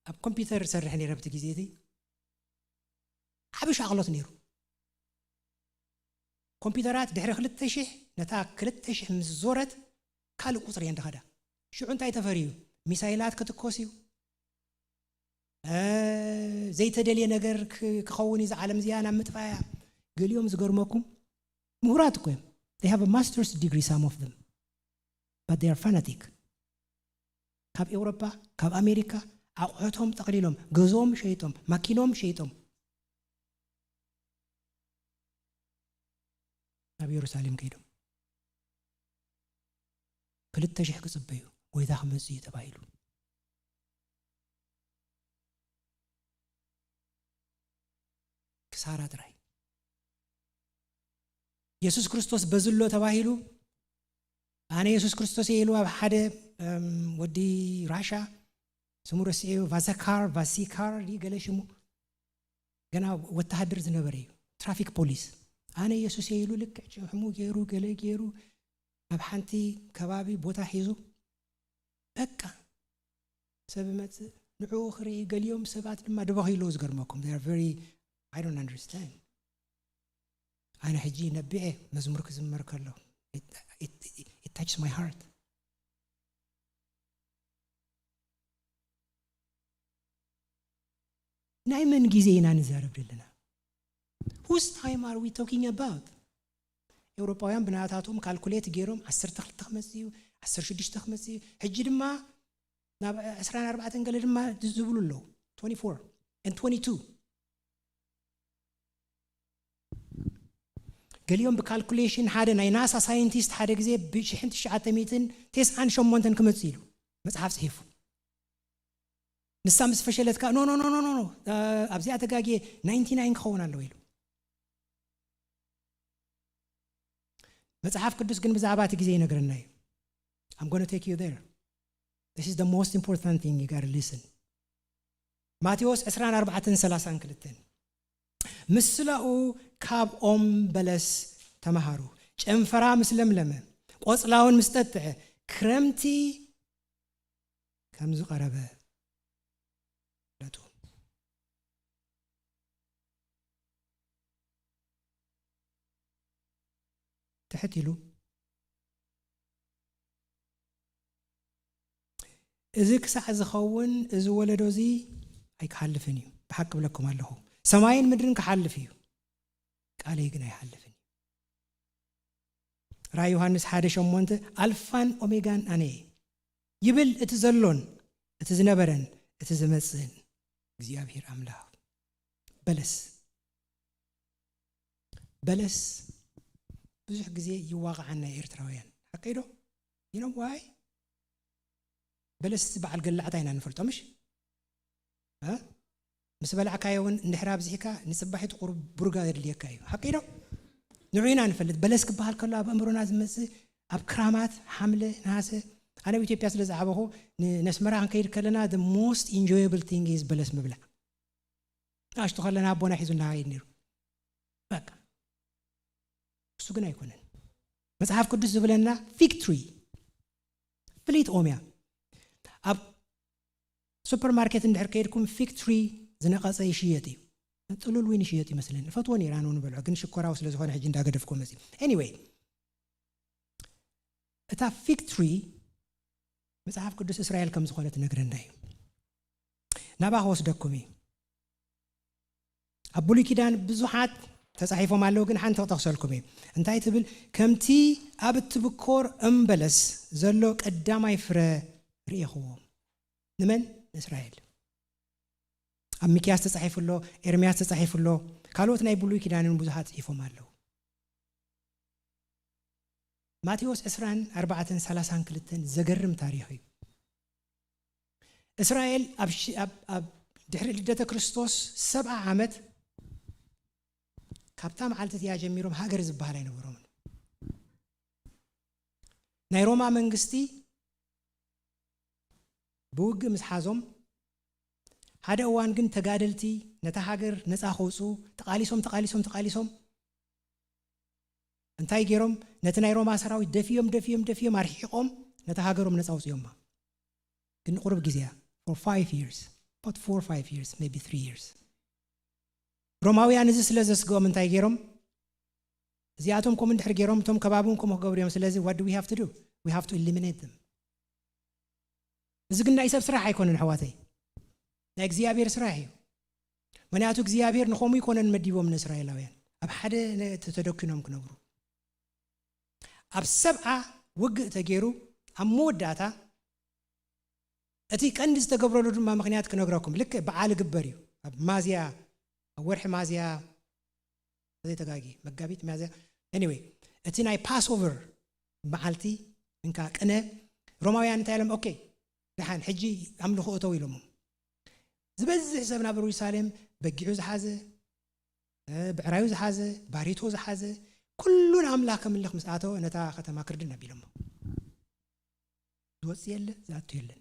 ኣብ ኮምፒውተር ሰርሕ ነይረ ብቲ ግዜቲ ሓብሽ ኣቕሎት ነይሩ ኮምፒውተራት ድሕሪ 2000 ነታ 2000 ምስ ዞረት ካልእ ቁፅሪ እንደኸዳ ሽዑ እንታይ ተፈሪዩ ሚሳይላት ክትኮስዩ ዘይተደልየ ነገር ክኸውን ይዝዓለም እዚኣ ናብ ምጥፋያ ገሊኦም ዝገርመኩም ምሁራት እኮ እዮም they have a master's degree some of them but they are fanatic ካብ ኤውሮፓ ካብ ኣሜሪካ ኣቑሑቶም ጠቕሊሎም ገዞም ሸይጦም ማኪኖም ሸይጦም ናብ ኢየሩሳሌም ከይዶም 2000 ክጽበዩ ጎይታ ክመጽእ እዩ ተባሂሉ ክሳራ ጥራይ ኢየሱስ ክርስቶስ በዝሎ ተባሂሉ ኣነ ኢየሱስ ክርስቶስ ኢሉ ኣብ ሓደ ወዲ ራሻ ስሙ ረሲዑ ቫሲካር ይገለሽሙ ገና ወታደር ዝነበረ እዩ ትራፊክ ፖሊስ ኣነ ኢየሱስ ኢሉ ልክዕ ሕሙ ገይሩ ገለ ገይሩ ኣብ ሓንቲ ከባቢ ቦታ ሒዙ በቃ ሰብ መጽእ ንዑ ክሪ ገሊዮም ሰባት ድማ ደባኺሎ ዝገርመኩም they are very I don't understand أنا حجي نبيعه مزمور كزمر كله it touches my heart نايمن جزينا نزارب لنا whose time are we talking about أوروبيان بناتاتهم كالكوليت جيروم 10 تخمسيو 10 تخمسيو حجي دما ناب 14 قال دما تزبلوا له 24 and 22 قاليهم بكالكوليشن حدا ناي ناسا ساينتيست حدا غزي بشحنت شعاتميتن 98 كمتصيلو مصحف صحيفو نسامس فشلت كا نو ابزي اتغاغي 99 كون الله يلو مصحف قدس ግን بزعبات غزي ينغرنا I'm going to take you there this is the most important thing you got to listen ማቴዎስ 24:32 ምስላኡ ካብ ኦም በለስ ተማሃሩ ጨንፈራ ምስ ለምለመ ቆጽላውን ምስ ጠጥዐ ክረምቲ ከም ዝቀረበ ለቱ ተሕቲሉ እዚ ክሳዕ ዝኸውን እዚ ወለዶ እዚ ኣይክሓልፍን እዩ ብሓቂ ብለኩም ኣለኹ ሰማይን ምድርን ክሓልፍ እዩ ቃለይ ግን ኣይሓልፍን ራእይ ዮሐንስ 1:8 ኣልፋን ኦሜጋን ኣነ ይብል እቲ ዘሎን እቲ ዝነበረን እቲ ዝመጽእን እግዚአብሔር አምላክ በለስ ብዙሕ ግዜ ይዋቕዓና ኤርትራውያን ሓቂዶ you know why በለስ በዓል ገላዕታ ኢና ንፈልጦ ምሽ ምስ በላዕካዮን እንድሕራብ ዝሒካ ንጽባሒት ቁርብ ቡርጋ የድልየካ እዩ ሓቂዶ ንዑይና ንፈልጥ በለስ ክበሃል ከሎ ኣብ ኣእምሮና ዝመጽእ ኣብ ክራማት ሓምለ ነሐሰ ኣነ ኢትዮጵያ ስለ ዝዓበኹ ነስመራ ክንከይድ ከለና the most enjoyable thing is በለስ ምብላዕ ኣሽቱ ከለና ኣቦና ሒዙና ይድ ነይሩ በቃ እሱ ግን ኣይኮነን መጽሐፍ ቅዱስ ዝብለና ፊግ ትሪ ፍሊት ኦምያ ኣብ ሱፐርማርኬት እንድሕር ከይድኩም ፊግ ትሪ ዝነቐጸ ይሽየጥ እዩ ጥሉል ወይን ይሽየጥ ይመስለኒ ፈትዎ ነይራ ነው ንበልዖ ግን ሽኮራው ስለ ዝኾነ ሕጂ እንዳገደፍኩ መሲ anyway እታ ፊግ ትሪ መጽሐፍ ቅዱስ እስራኤል ከም ዝኾነ ትነግረና እዩ ናባኽ ወስደኩም እዩ ኣብ ብሉይ ኪዳን ብዙሓት ተጻሒፎም ኣለዉ ግን ሓንቲ ክጠቕሰልኩም እዩ እንታይ ትብል ከምቲ ኣብ እትብኮር እምበለስ ዘሎ ቀዳማይ ፍረ ርኢኽዎ ንመን እስራኤል ኣብ ሚክያስ ተጻሒፉሎ ኤርምያስ ተጻሒፉሎ ካልኦት ናይ ብሉይ ኪዳንን ብዙሓት ጽሒፎም ኣለዉ ማቴዎስ 24:32 ዘገርም ታሪኽ እዩ እስራኤል ኣብ ድሕሪ ልደተ ክርስቶስ 70 ዓመት ካብታ መዓልቲ ያ ጀሚሮም ሃገር ዝበሃል ኣይነበሮም ናይ ሮማ መንግስቲ ብውግእ ምስ ሓዞም ሓደ እዋን ግን ተጋደልቲ ነታ ሃገር ነፃ ከውፁ ተቃሊሶም እንታይ ገይሮም ነቲ ናይ ሮማ ሰራዊት ደፊዮም ኣርሒቆም ነታ ሃገሮም ነፃ ውፅዮማ ግን ቁርብ ጊዜ for 5 years about 4 or 5 years maybe 3 years ሮማውያን እዚ ስለ ዘስገኦም እንታይ ገይሮም እዚኣቶም ከም እንድሕር ገይሮም እቶም ከባቢውን ከም ክገብሩ እዮም ስለዚ what do we have to do we have to eliminate them እዚ ግን ናይ ሰብ ስራሕ ኣይኮነን ኣሕዋተይ ናይ እግዚአብሔር ስራሕ እዩ ምክንያቱ እግዚአብሔር ንኸሙ ይኮነን መዲቦም ንእስራኤላውያን ኣብ ሓደ ተደኪኖም ክነብሩ ኣብ 70 ውግእ ተገይሩ ኣብ መወዳእታ እቲ ቀንዲ ዝተገብረሉ ድማ ምክንያት ክነግረኩም ልክ በዓል ግበር እዩ ኣብ ማዝያ ኣብ ወርሒ ማዝያ ተጋጊ መጋቢት ማዝያ anyway እቲ ናይ ፓስኦቨር በዓልቲ እንካ ቅነ ሮማውያን እንታይ ኢሎም ኦኬ ደሓን ሕጂ ኣምልኹ እተው ኢሎም ዝበዝሕ ሰብ ናብ ኢየሩሳሌም በጊዑ ዝሓዘ ብዕራዩ ዝሓዘ ባሪቶ ዝሓዘ ኩሉን ኣምላኽ ከምልኽ ምስ ኣተወ ነታ ከተማ ክርድን ኣቢሎም ዝወፅ የለ ዝኣቱ የለን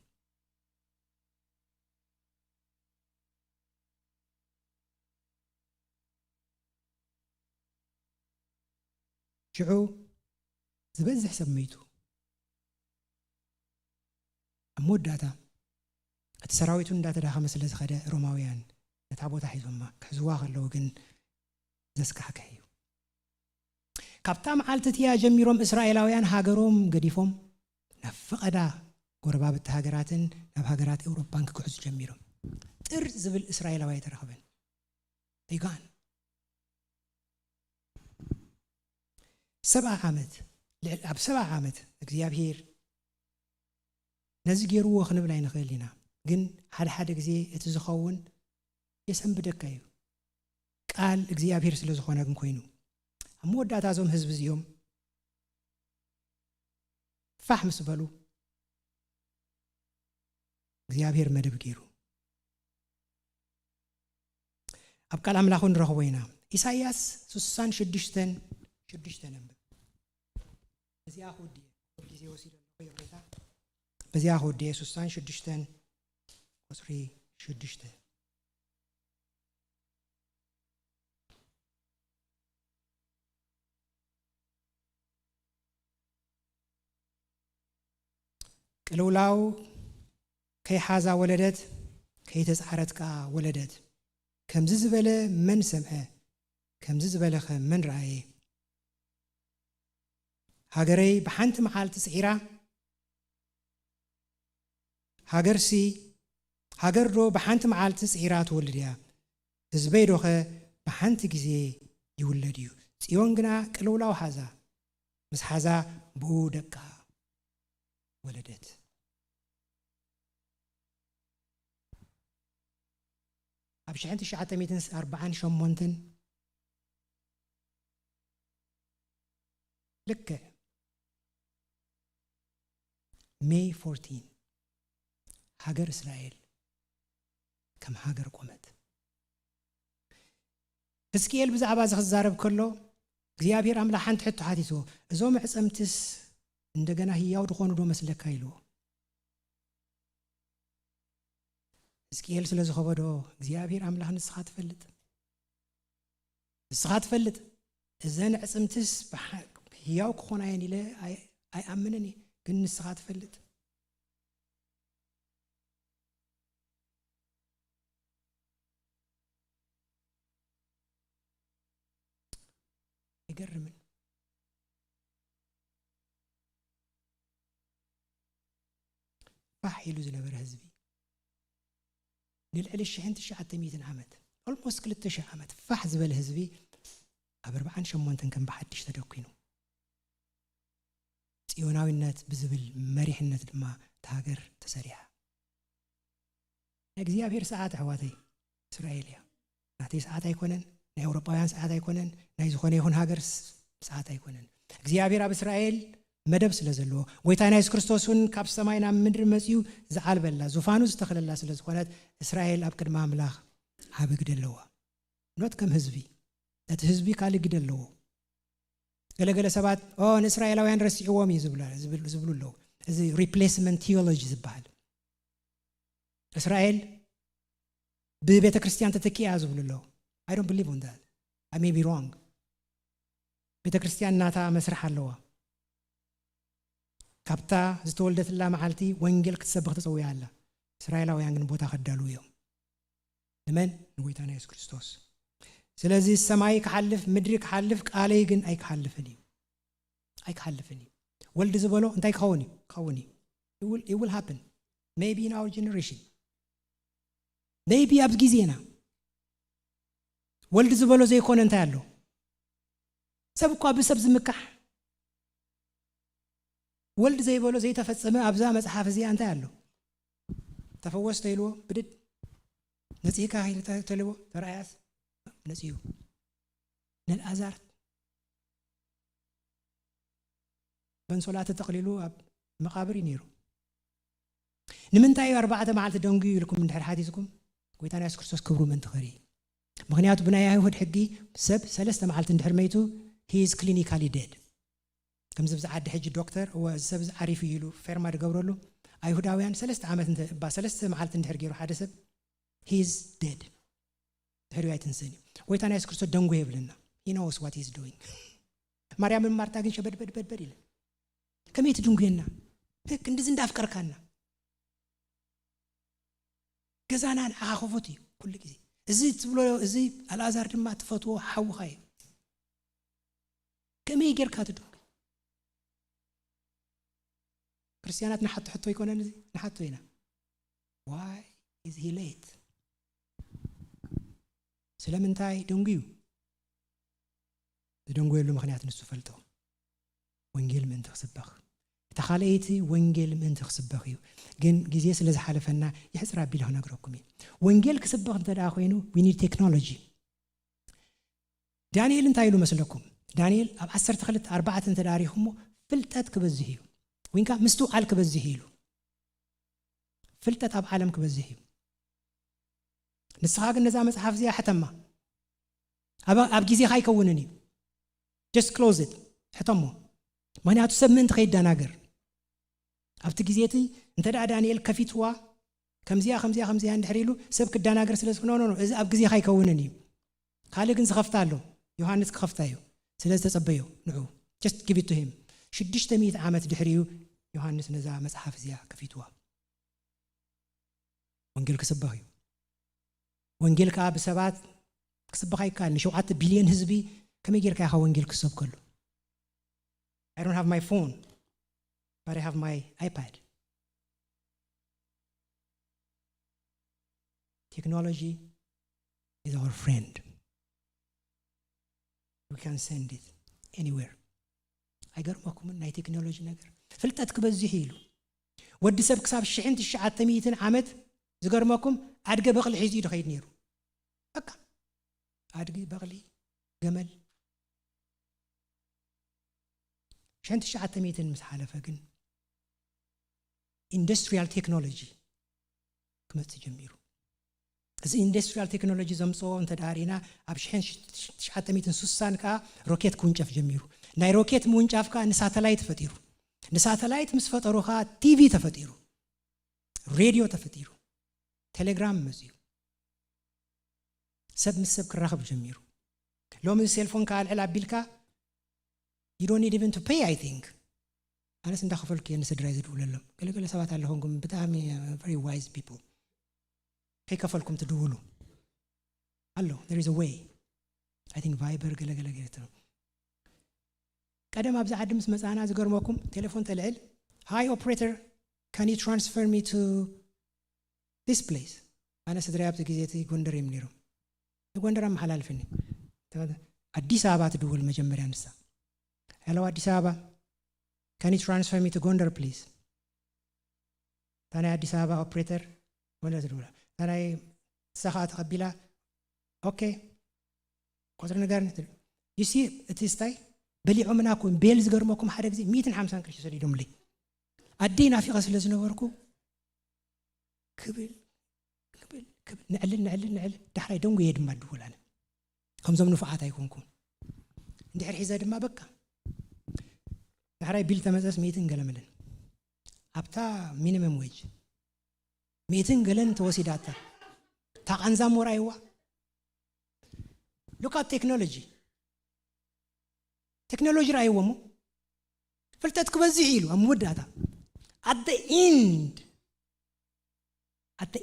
ሽዑ ዝበዝሕ ሰብ መይቱ ኣብ መወዳእታ እቲ ሰራዊቱ እንዳተዳኸመ ስለ ዝኸደ ሮማውያን ነታ ቦታ ሒዞማ ክሕዝዋ ከለዉ ግን ዘስካሕከ እዩ ካብታ መዓልቲ እያ ጀሚሮም እስራኤላውያን ሃገሮም ገዲፎም ናብ ፈቐዳ ጎረባብቲ ሃገራትን ናብ ሃገራት ኤውሮፓን ክክሕዙ ጀሚሮም ጥር ዝብል እስራኤላዊ ተረኸበን ይጋን 70 ዓመት ኣብ 70 ዓመት እግዚአብሔር ነዚ ገይርዎ ክንብል ኣይንኽእል ኢና ግን ሓደ ግዜ እቲ ዝኸውን የሰንብደካ እዩ ቃል እግዚአብሔር ስለ ዝኾነ ግን ኮይኑ ኣብ መወዳእታ ዞም ህዝቢ እዚኦም ፋሕ ምስ በሉ እግዚአብሔር መደብ ገይሩ ኣብ ቃል ኣምላኹ ንረኽቦ ኢና ኢሳይያስ 66 ነንብብ በዚያ ኹዲ ጊዜ ወሲደ በዚያ ኹዲ 66 ቁጽሪ 6 ቅልውላው ከይሓዛ ወለደት ከይተጻዕረትካ ወለደት ከምዚ ዝበለ መን ሰምዐ ከምዚ ዝበለኸ መን ረአየ ሃገረይ ብሓንቲ መዓልቲ ጽዒራ ሃገር ዶ ብሓንቲ መዓልቲ ጽዒራ ትወልድ እያ ህዝበይ ዶኸ ብሓንቲ ግዜ ይውለድ እዩ ጽዮን ግና ቅልውላው ሓዛ ምስ ሓዛ ብኡ ደቃ ወለደት ኣብ 1948 ልክ ሜይ 14 ሃገር እስራኤል ከም ሃገር ቆመት ሕዝቅኤል ብዛዕባ ዝኽዛረብ ከሎ እግዚአብሔር ኣምላኽ ሓንቲ ሕቶ ሓቲትዎ እዞም ዕፀምትስ እንደገና ህያው ድኾኑ ዶ መስለካ ኢልዎ ሕዝቅኤል ስለ ዝኸበዶ እግዚአብሔር ኣምላኽ ንስኻ ትፈልጥ እዘን ዕፀምትስ ህያው ክኾና እየን ኢለ ኣይኣምንን ግን ንስኻ ትፈልጥ ይገርምን ፋሕ ኢሉ ዝነበረ ህዝቢ ንልዕሊ 1900 ዓመት ኦልሞስት 2000 ዓመት ፋሕ ዝበለ ህዝቢ ኣብ 48 ከም ብሓድሽ ተደኪኑ ጽዮናዊነት ብዝብል መሪሕነት ድማ ተሃገር ተሰሪሓ እግዚአብሔር ሰዓት ኣሕዋተይ እስራኤል እያ ናተይ ሰዓት ኣይኮነን ናይ ኣውሮጳውያን ሰዓት ኣይኮነን ናይ ዝኾነ ይኹን ሃገር ሰዓት ኣይኮነን እግዚአብሔር ኣብ እስራኤል መደብ ስለ ዘለዎ ጎይታ ኢየሱስ ክርስቶስን ካብ ሰማይ ናብ ምድሪ መጽኡ ዝዓልበላ ዙፋኑ ዝተኸለላ ስለ ዝኾነት እስራኤል ኣብ ቅድሚ ኣምላኽ ዓቢ ግደ ኣለዋ ኖት ከም ህዝቢ እቲ ህዝቢ ካልእ ግደ ኣለዎ ገለገለ ሰባት ንእስራኤላውያን ረሲዕዎም እዩ ዝብሉ ኣለዉ እዚ ሪፕሌስመንት ቲዮሎጂ ዝበሃል እስራኤል ብቤተ ክርስቲያን ተተኪያ ዝብሉ ኣለዉ I don't believe on that. I may be wrong. ቤተ ክርስቲያን ናታ መስርሕ ኣለዋ ካብታ ዝተወልደትላ መዓልቲ ወንጌል ክትሰብኽ ተፀውያ ኣላ እስራኤላውያን ግን ቦታ ከዳሉ እዮም ንመን ንጎይታ ኢየሱስ ክርስቶስ ስለዚ ሰማይ ክሓልፍ ምድሪ ክሓልፍ ቃለይ ግን ኣይክሓልፍን እዩ ወልዲ ዝበሎ እንታይ ክኸውን እዩ it will happen maybe in our generation maybe ኣብ ጊዜና ወልዲ ዝበሎ ዘይኮነ እንታይ ኣሎ ሰብ እኳ ብሰብ ዝምካሕ ወልድ ዘይበሎ ዘይተፈጸመ ኣብዛ መጽሓፍ እዚኣ እንታይ ኣሎ ተፈወስ ተይልዎ ብድድ ነፂካ ተልዎ ተራእያስ ነፂዩ ንልኣዛር በንሶላት ተጠቕሊሉ ኣብ መቃብር ነይሩ ንምንታይ 4 መዓልቲ ደንጉ ኢልኩም እንድሕር ሓቲትኩም ጎይታ ኢየሱስ ክርስቶስ ክብሩ ምን ትኸሪ ምክንያቱ ብናይ ኣይሁድ ሕጊ ሰብ 3 መዓልቲ እንድሕር መይቱ he is clinically dead ከምዚ ብዛዓዲ ሕጂ ዶክተር ሰብ ዓሪፍ ኢሉ ፌርማ ድገብረሉ ኣይሁዳውያን 3 ዓመት 3 መዓልቲ እንድሕር ገይሩ ሓደ ሰብ he is dead ድሕሪኡ ኣይትንስእን ጎይታ ኢየሱስ ክርስቶስ ደንጉ የብልና he knows what he is doing ማርያምን ማርታ ግን ሸበድበድበድበድ ኢለ ከመይ ትድንጉየና ልክ እንደዚህ እንዳፍቀርካና ገዛናን ኣኻኽፉት እዩ ኩሉ ግዜ እዚ ትብሎ እዚ ኣልዓዛር ድማ ትፈትዎ ሓውኻ እዩ ከመይ ጌርካ ትድንጉ ክርስቲያናት ንሓቶ ሕቶ ይኮነን እዚ ንሓቶ ኢና why is he late ስለምንታይ ደንጉዩ ዝደንጉየሉ ምክንያት ንሱ ፈልጦ ወንጌል ምን ተኽስበኽ ተኻለይቲ ወንጌል ምን ተኽስበኽ እዩ ግን ግዜ ስለ ዝሓለፈና ይሕፅር ኣቢለ ክነግረኩም እዩ ወንጌል ክስበኽ እንተደኣ ኮይኑ we need technology ዳንኤል እንታይ ኢሉ መስለኩም ዳንኤል ኣብ 12:4 እንተዳሪኹሞ ፍልጠት ክበዝህ እዩ ወይንካ ምስትውዓል ክበዝህ ኢሉ ፍልጠት ኣብ ዓለም ክበዝህ እዩ ንስኻ ግን ነዛ መጽሓፍ እዚኣ ሕተማ ኣብ ግዜኻ ኣይከውንን እዩ just close it ሕተሞ ምክንያቱ ሰብ ምእንቲ ከይዳናገር ኣብቲ ግዜቲ እንተደኣ ዳንኤል ከፊትዋ ከምዚያ እንድሕር ኢሉ ሰብ ክዳናገር ስለ ዝኮነ እዚ ኣብ ግዜኻ ኣይከውንን እዩ ካልእ ግን ዝኸፍታ ኣሎ ዮሃንስ ክኸፍታ እዩ ስለ ዝተጸበዮ ንዑ just give it to him 600 ዓመት ድሕሪኡ ዮሐንስ ነዛ መጽሐፍ እዚያ ከፊትዋ ወንጌል ክስበኽ እዩ ወንጌል ከዓ ብሰባት ክስበኽ ኣይከኣል ን7 ቢልዮን ህዝቢ ከመይ ጌርካ ኢኻ ወንጌል ክሰብ ከሎ I don't have my phone but I have my iPad. Technology is our friend. We can send it anywhere. ኣይገርመኩም ናይ ቴክኖሎጂ ነገር ፍልጠት ክበዝሕ ኢሉ ወዲ ሰብ ክሳብ 1900 ዓመት ዝገርመኩም ኣድገ በቕሊ ሒዙ ይኸይድ ነይሩ በቃ ኣድጊ በቕሊ ገመል 1900 ምስ ሓለፈ ግን ኢንዱስትሪያል ቴክኖሎጂ ክመጽእ ጀሚሩ እዚ ኢንዱስትሪያል ቴክኖሎጂ ዘምጽኦ እንተዳሪና ኣብ 1960 ከዓ ሮኬት ክውንጨፍ ጀሚሩ ናይ ሮኬት ምውንጫፍ ከዓ ንሳተላይት ፈጢሩ ንሳተላይት ምስ ፈጠሩ ከዓ ቲቪ ተፈጢሩ ሬድዮ ተፈጢሩ ቴሌግራም መጽኡ ሰብ ምስ ሰብ ክራኸብ ጀሚሩ ሎሚ ሴልፎን ካልዕል ኣቢልካ you don't need even to pay I think ኣነስ እንዳኸፈልኩ የንስድራይ ዝድውለሎም ገለገለ ሰባት ኣለኹም ብጣዕሚ very wise people ከይከፈልኩም ትድውሉ ኣሎ there is a way I think Viber ገለገለ ገይርት ነው ቀደም ኣብዚ ዓዲ ምስ መጻና ዝገርመኩም ቴሌፎን ተልዕል hi operator can you transfer me to this place ኣነ ስድራይ ኣብቲ ጊዜ ጎንደር እዮም ነይሮም ጎንደር ኣመሓላልፍኒ ኣዲስ ኣበባ ትድውል መጀመርያ ንሳ hello አዲስ አበባ can you transfer me to Gondar please ታና አዲስ አበባ ኦፕሬተር ጎንደር ትድውል ታና ሰዓት ተቀቢላ ኦኬ ቁጥር ነገር you see it is ታይ በሊዑ ምናኩም ቤል ዝገርመኩም ሓደ ጊዜ 150 ቅርሺ ሰዲዶም ልይ አዲና ፊቀ ስለዝነበርኩ ክብል ንዕል ዳሕራይ ደንጎ የድማ ድውላነ ከምዞም ንፉዓት አይኮንኩም እንድሕር ሒዘ ድማ በቃ ዳሕራይ ቢል ተመጸስ 100 ገለመለን ኣብታ ሚኒመም ዌጅ 100 ገለን ተወሲዳታ ታቀንዛ ሞራይዋ look at technology رايومو ፍልጠት ክበዝሕ ኢሉ አምወዳታ at the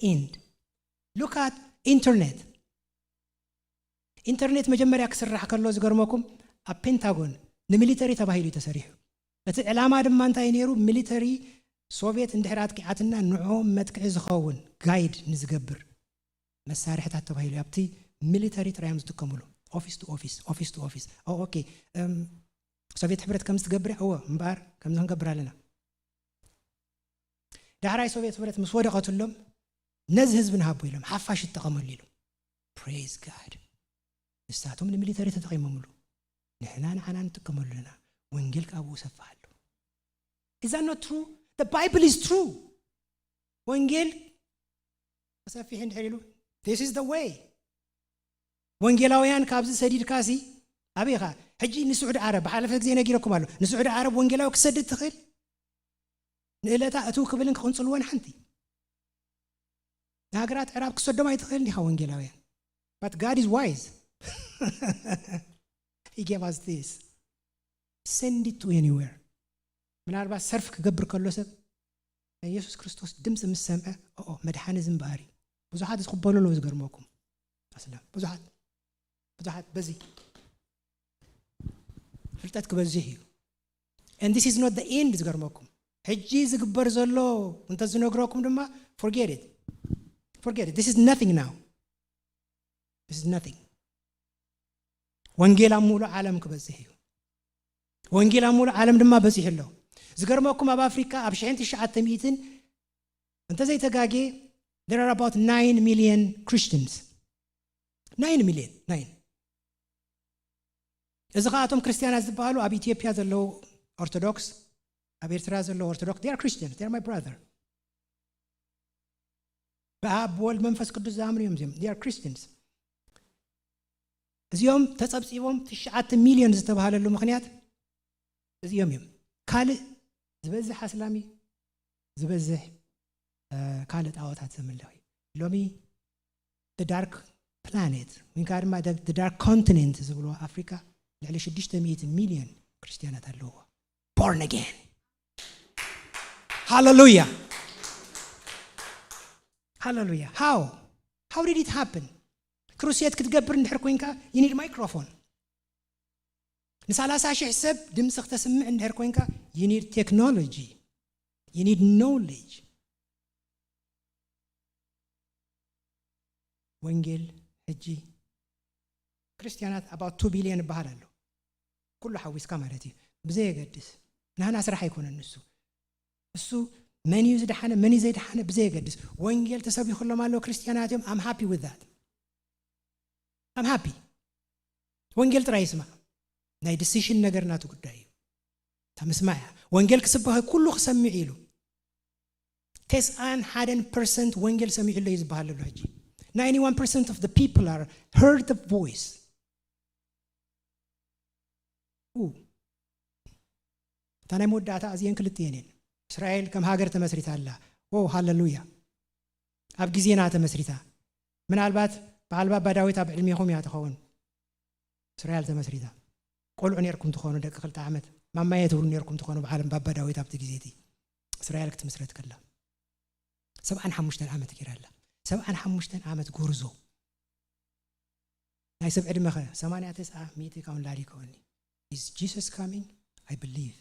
end look at internet መጀመሪያ ክስራሕ ከሎ ዝገርመኩም ኣብ ፔንታጎን ንሚሊተሪ ተባሂሉ ተሰሪሑ እቲ ዕላማ ድማ እንታይ ነይሩ ሚሊተሪ ሶቪየት እንድሕራት ቂዓትና ንዖም መጥቅዕ ዝኸውን ጋይድ ንዝገብር መሳርሕታት ተባሂሉ ኣብቲ ሚሊተሪ ትራይም ዝጥቀምሉ office to office oh okay ሶቪየት ሕብረት ከም ዝትገብር አዎ እምባር ከም ዝንገብር ኣለና ዳሕራይ ሶቪየት ሕብረት ምስ ወደቀትሎም ነዚ ህዝብ ንሃቡ ኢሎም ሓፋሽ ይተቐመሉ ኢሎም praise god ንሳቶም ንሚሊተሪ ተጠቂሞምሉ ንሕና ንዓና ንጥቀመሉና ወንጌል ካብኡ ሰፋሉ is that not true the bible is true ወንጌል ሰፊሕ እንድሕሪሉ this is the way ወንጌላውያን ካብዚ ሰዲድ ካሲ አቤኻ ሕጂ ንስዑድ ዓረብ በሓለፈ ጊዜ ነጊረኩም ኣሎ ንስዑድ ዓረብ ወንጌላዊ ክሰድድ ትኽእል ንእለታ እቱ ክብልን ክቕንጽልዎን ሓንቲ ንሃገራት ዕራብ ክሰዶም ኣይትኽእል ዲኻ ወንጌላውያን but God is wise he gave us this send it to anywhere ምናልባት ሰርፍ ክገብር ከሎ ሰብ ኢየሱስ ክርስቶስ ድምፂ ምስ ሰምዐ መድሓኒ ዝምባሪ ብዙሓት ዝቕበሉሉ ዝገርመኩም ኣስላም ብዙሓት በዚ ፍልጠት ክበዝሕ እዩ and this is not the end ዝገርመኩም ሕጂ ዝግበር ዘሎ እንተ ዝነግረኩም ድማ forget it this is nothing now this is nothing ወንጌል ሙሉ ዓለም ክበዝሕ እዩ ወንጌል ሙሉ ዓለም ድማ በዝሕ ኣሎ ዝገርመኩም ኣብ አፍሪካ ኣብ 1900 እንተ ዘይተጋጌ there are about 9 million Christians 9 million እዚ ኻቶም ክርስቲያናት ዝበሃሉ ኣብ ኢትዮጵያ ዘለው ኦርቶዶክስ ኣብ ኤርትራ ዘለው ኦርቶዶክስ they are Christians they are my brother በአብ ወልድ መንፈስ ቅዱስ ዘአምኑ እዮም they are Christians እዚኦም ተጸብጺቦም 9 ሚሊዮን ዝተባሃለሉ ምኽንያት እዚኦም እዮም ካልእ ዝበዝሕ እስላሚ ዝበዝሕ ካልእ ጣዖታት ዘምልኽ ሎሚ the dark planet ወይንካድማ the dark continent ዝብሎ አፍሪካ ልዕሊ 600 ሚሊዮን ክርስቲያናት ኣለዎ born again Hallelujah. Hallelujah. How did it happen? ክሩሴት ክትገብር እንድሕር ኮንካ you need microphone. ن30,000 ሰብ ድምጽ ክትሰምዕ እንድሕር ኮንካ you need technology. You need knowledge. ወንጌል ሕጂ ክርስቲያናት about 2 billion ይባላሉ ኩሉ ሐዊስካ ማለት እዩ ብዘይ ገድስ ናና ስራሕ አይኮነን እሱ መን ይዝድሓነ መን ይዘይድሓነ ብዘይ ገድስ ወንጌል ተሰቢኹሎም አለው ክርስቲያናትም I'm happy with that. I'm happy. ወንጌል ጥራይ ይስማ ናይ ዲሲሽን ነገር ናቱ ጉዳይ ተመስማያ ወንጌል ክስበህ ኩሉ ክሰምዕ ኢሉ 91% ወንጌል ሰሚዕ ኢሉ ይዝባሃል ለው ሕጂ 91% of the people are heard the voice. ታናይ ሞዳታ አዚየን ክልጥየኔን እስራኤል ከም ሀገር ተመስሪታላ ሃሌሉያ ኣብ ጊዜና ተመስሪታ ምናልባት በአልባ ባዳዊት ኣብ ዕልሚኹም ያተኸውን እስራኤል ተመስሪታ ቆልዑ ነርኩም ትኾኑ ደቂ 2 ዓመት ማማየት ሁሉ ነርኩም ትኾኑ በዓለም ባባዳዊት ኣብቲ ጊዜቲ እስራኤል ክትመስረት ከላ 75 ዓመት ጌራላ 75 ዓመት ጎርዞ ናይ ሰብ ዕድመኸ 89 ሚቲ ካውን ላዲ ከውኒ is Jesus coming? I believe